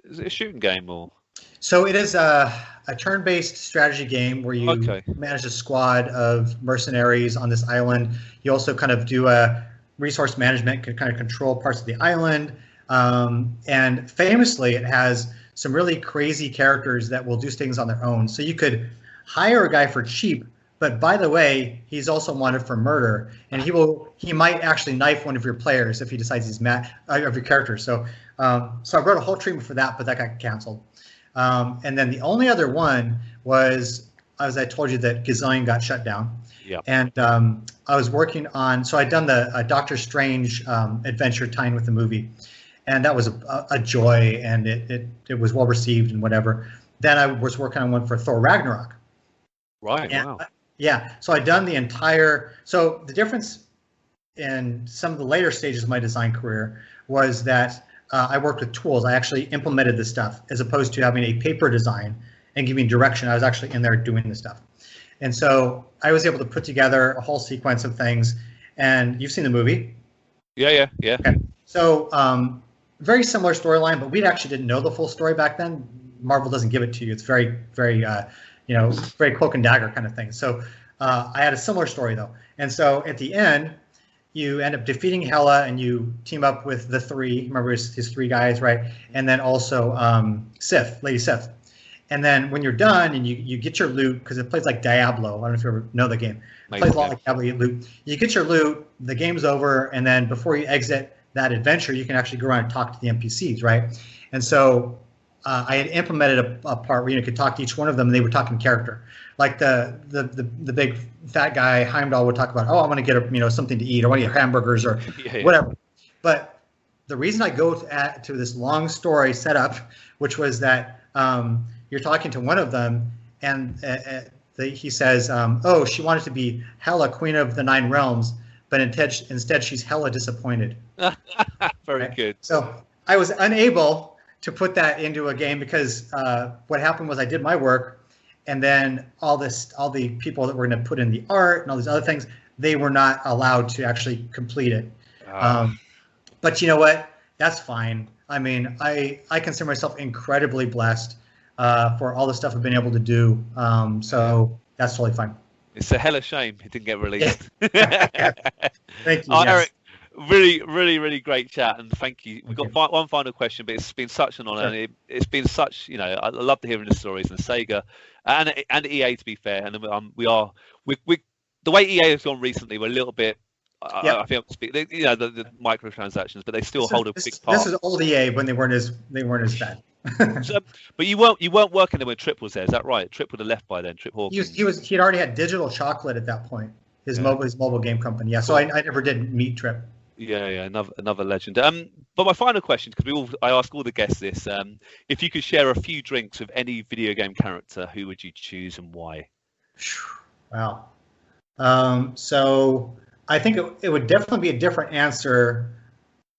Is it a shooting game or? So it is a turn-based strategy game where you manage a squad of mercenaries on this island. You also kind of do a resource management, can kind of control parts of the island. And famously, it has some really crazy characters that will do things on their own. So you could hire a guy for cheap, but by the way, he's also wanted for murder, and he might actually knife one of your players if he decides he's mad of your characters. So I wrote a whole treatment for that, but that got canceled. And then the only other one was, as I told you, that Gazillion got shut down. Yeah. And I was working on, so I'd done the Doctor Strange adventure tying with the movie. And that was a joy, and it was well received and whatever. Then I was working on one for Thor Ragnarok. Right. And, wow. Yeah. So I'd done the entire. So the difference in some of the later stages of my design career was that I worked with tools. I actually implemented the stuff as opposed to having a paper design and giving direction. I was actually in there doing the stuff. And so I was able to put together a whole sequence of things. And you've seen the movie? Yeah. Okay. So very similar storyline, but we actually didn't know the full story back then. Marvel doesn't give it to you. It's very, very, very cloak and dagger kind of thing. So I had a similar story though. And so at the end, you end up defeating Hela and you team up with the three. Remember his three guys, right? And then also Sif, Lady Sif. And then when you're done and you get your loot, because it plays like Diablo. I don't know if you ever know the game. It plays a lot like Diablo. You get your loot, the game's over, and then before you exit that adventure, you can actually go around and talk to the NPCs, right? And so I had implemented a part where you could talk to each one of them, and they were talking character. Like the big fat guy Heimdall would talk about, oh, I want to get something to eat, or I want to get hamburgers, or whatever. But the reason I go to this long story setup, which was that you're talking to one of them, and he says, oh, she wanted to be Hela, Queen of the Nine Realms, but instead she's hella disappointed. Very good. So I was unable to put that into a game because what happened was I did my work, and then all the people that were going to put in the art and all these other things, they were not allowed to actually complete it. But you know what? That's fine. I mean, I consider myself incredibly blessed for all the stuff I've been able to do. So that's totally fine. It's a hella shame it didn't get released. Thank you. Yes. Erik, really great chat, and thank you. We've got one final question, but it's been such an honor. Sure. It's been such, I love to hear the stories, and Sega and EA, to be fair. And we the way EA has gone recently, we're a little bit. I think the microtransactions, but they still hold a big part. This is old EA when they weren't as bad. So, but you weren't working there when Trip was there, is that right? Trip would have left by then. Trip Hawkins. He had already had Digital Chocolate at that point. His mobile game company. Yeah. So I never did meet Trip. Yeah, another legend. But my final question, because I ask all the guests this: if you could share a few drinks with any video game character, who would you choose and why? Wow. So I think it would definitely be a different answer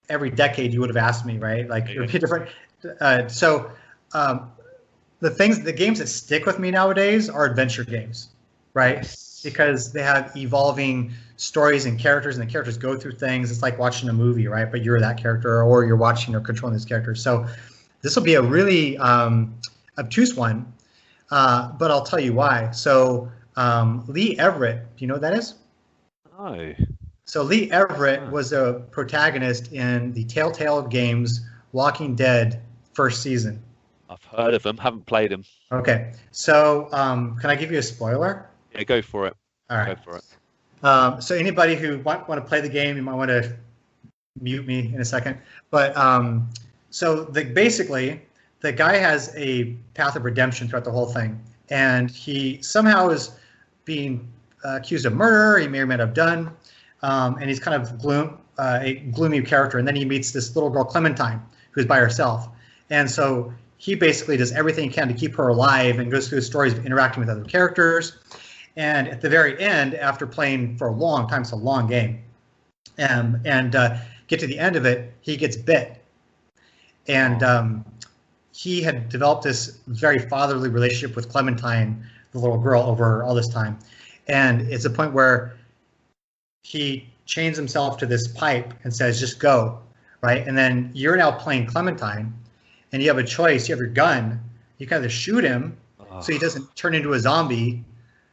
every decade you would have asked me, right? Like it would be different. The games that stick with me nowadays are adventure games, right? Yes. Because they have evolving stories and characters, and the characters go through things. It's like watching a movie, right? But you're that character, or you're watching or controlling this character. So this will be a really obtuse one, but I'll tell you why. So Lee Everett, do you know what that is? No. So Lee Everett was a protagonist in the Telltale games Walking Dead first season. I've heard of them, haven't played them. Okay. So can I give you a spoiler? Yeah, go for it. All right. Go for it. So anybody who want to play the game, you might want to mute me in a second. But basically, the guy has a path of redemption throughout the whole thing. And he somehow is being accused of murder, he may or may not have done. And he's kind of a gloomy character. And then he meets this little girl, Clementine, who's by herself. And so he basically does everything he can to keep her alive and goes through the stories of interacting with other characters. And at the very end, after playing for a long time, it's a long game, and get to the end of it, he gets bit. And he had developed this very fatherly relationship with Clementine, the little girl, over all this time. And it's a point where he chains himself to this pipe and says, just go, right? And then you're now playing Clementine, and you have a choice. You have your gun. You can either shoot him so he doesn't turn into a zombie,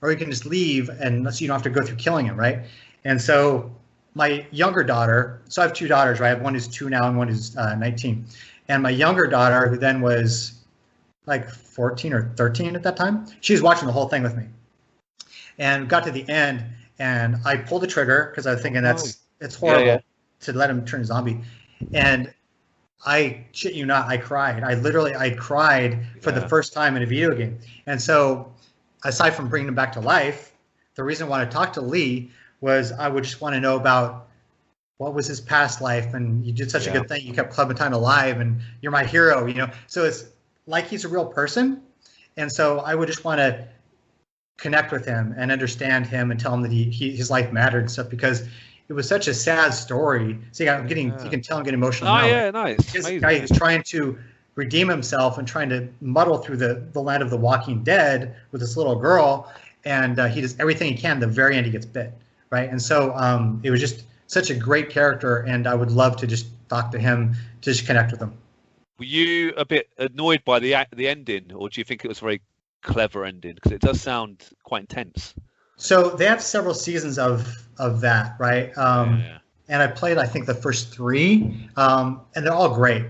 or you can just leave and so you don't have to go through killing him, right? And so my younger daughter, so I have two daughters, right? I have one who's 2 now and one who's 19. And my younger daughter, who then was like 14 or 13 at that time, she was watching the whole thing with me. And got to the end, and I pulled the trigger because I was thinking it's horrible to let him turn zombie. And I shit you not, I cried. I cried for the first time in a video game. And so aside from bringing him back to life, the reason I wanted to talk to Lee was I would just want to know about what was his past life, and you did such a good thing. You kept Clementine alive, and you're my hero, So it's like he's a real person. And so I would just want to connect with him and understand him and tell him that his life mattered and stuff, because it was such a sad story. See, you can tell I'm getting emotional now. now. Yeah, nice. This guy who's trying to redeem himself and trying to muddle through the land of the Walking Dead with this little girl, and he does everything he can. At the very end, he gets bit, right? And so it was just such a great character, and I would love to just talk to him, to just connect with him. Were you a bit annoyed by the ending, or do you think it was a very clever ending? Because it does sound quite intense. So they have several seasons of that, right? And I played, I think, the first 3, and they're all great.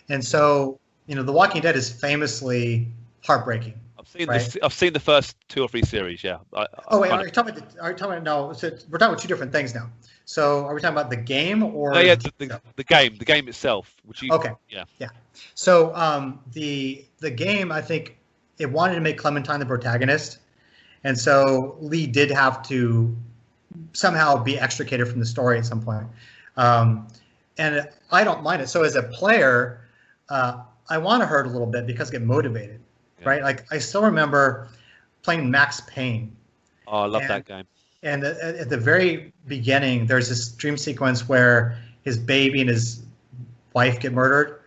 And so, The Walking Dead is famously heartbreaking. I've seen the first 2 or 3 series. Yeah. Are you talking about? No. So we're talking about 2 different things now. So are we talking about the game or? No, yeah, the game itself. Okay. Yeah. So the game, I think, it wanted to make Clementine the protagonist, and so Lee did have to somehow be extricated from the story at some point. And I don't mind it. So as a player, I want to hurt a little bit because I get motivated, right? Like I still remember playing Max Payne. Oh, I love that game. And at the very beginning, there's this dream sequence where his baby and his wife get murdered.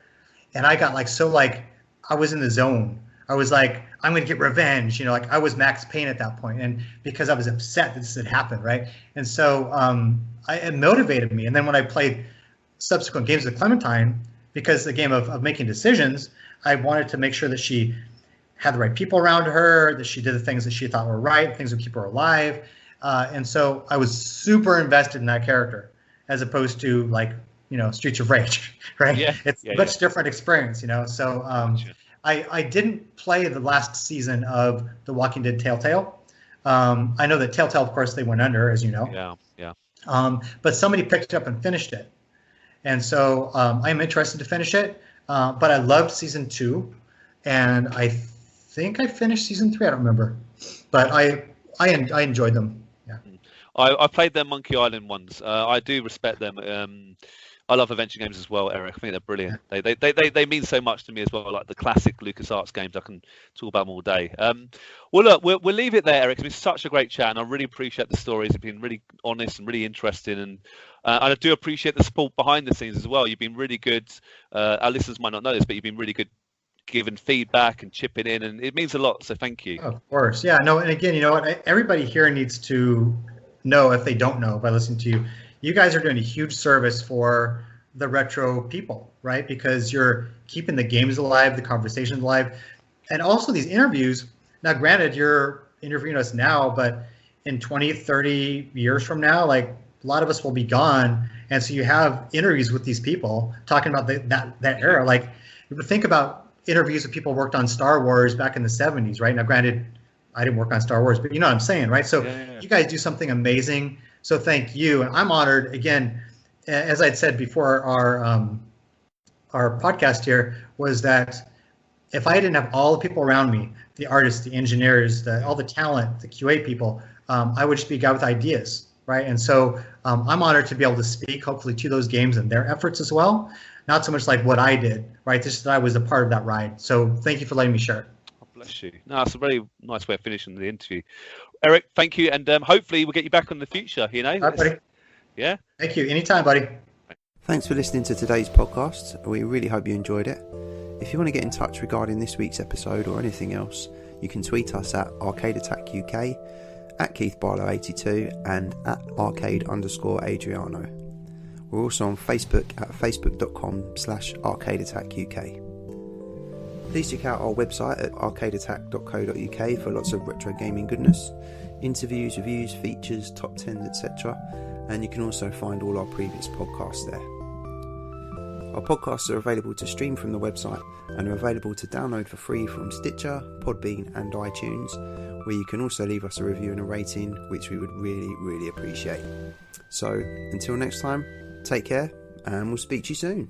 And I got I was in the zone. I was like, I'm going to get revenge. I was Max Payne at that point. And because I was upset that this had happened, right? And so it motivated me. And then when I played subsequent games with Clementine, because the game of making decisions, I wanted to make sure that she had the right people around her, that she did the things that she thought were right, things that keep her alive. And so I was super invested in that character, as opposed to Streets of Rage, right? Yeah. It's a much different experience, So I didn't play the last season of The Walking Dead Telltale. I know that Telltale, of course, they went under, as you know. Yeah. But somebody picked it up and finished it. And so I'm interested to finish it. But I loved season 2. And I think I finished season 3. I don't remember. But I enjoyed them. Yeah. I played their Monkey Island ones. I do respect them. I love adventure games as well, Eric. I think they're brilliant. They mean so much to me as well, like the classic LucasArts games. I can talk about them all day. Well, look, we'll leave it there, Eric. It's been such a great chat, and I really appreciate the stories. It's been really honest and really interesting, and I do appreciate the support behind the scenes as well. You've been really good. Our listeners might not know this, but you've been really good giving feedback and chipping in, and it means a lot. So thank you. Of course, yeah. No, and again, you know what? Everybody here needs to know, if they don't know by listening to you. You guys are doing a huge service for the retro people, right? Because you're keeping the games alive, the conversations alive, and also these interviews. Now, granted, you're interviewing us now, but in 20, 30 years from now, a lot of us will be gone. And so you have interviews with these people talking about that era. Think about interviews with people who worked on Star Wars back in the 70s, right? Now, granted, I didn't work on Star Wars, but you know what I'm saying, right? So you guys do something amazing. So thank you. And I'm honored, again, as I'd said before our podcast here, was that if I didn't have all the people around me, the artists, the engineers, all the talent, the QA people, I would just be a guy with ideas, right? And so I'm honored to be able to speak, hopefully, to those games and their efforts as well. Not so much like what I did, right? Just that I was a part of that ride. So thank you for letting me share it. Bless you. No, it's a very nice way of finishing the interview. Eric, thank you, and hopefully we'll get you back in the future, All right, buddy. Yeah? Thank you. Anytime, buddy. Thanks for listening to today's podcast. We really hope you enjoyed it. If you want to get in touch regarding this week's episode or anything else, you can tweet us at Arcade Attack UK, at Keith Barlow 82, and at Arcade_Adriano. We're also on Facebook at facebook.com/Arcade Attack UK. Please check out our website at arcadeattack.co.uk for lots of retro gaming goodness, interviews, reviews, features, top 10s, etc. And you can also find all our previous podcasts there. Our podcasts are available to stream from the website and are available to download for free from Stitcher, Podbean and iTunes, where you can also leave us a review and a rating, which we would really, really appreciate. So until next time, take care and we'll speak to you soon.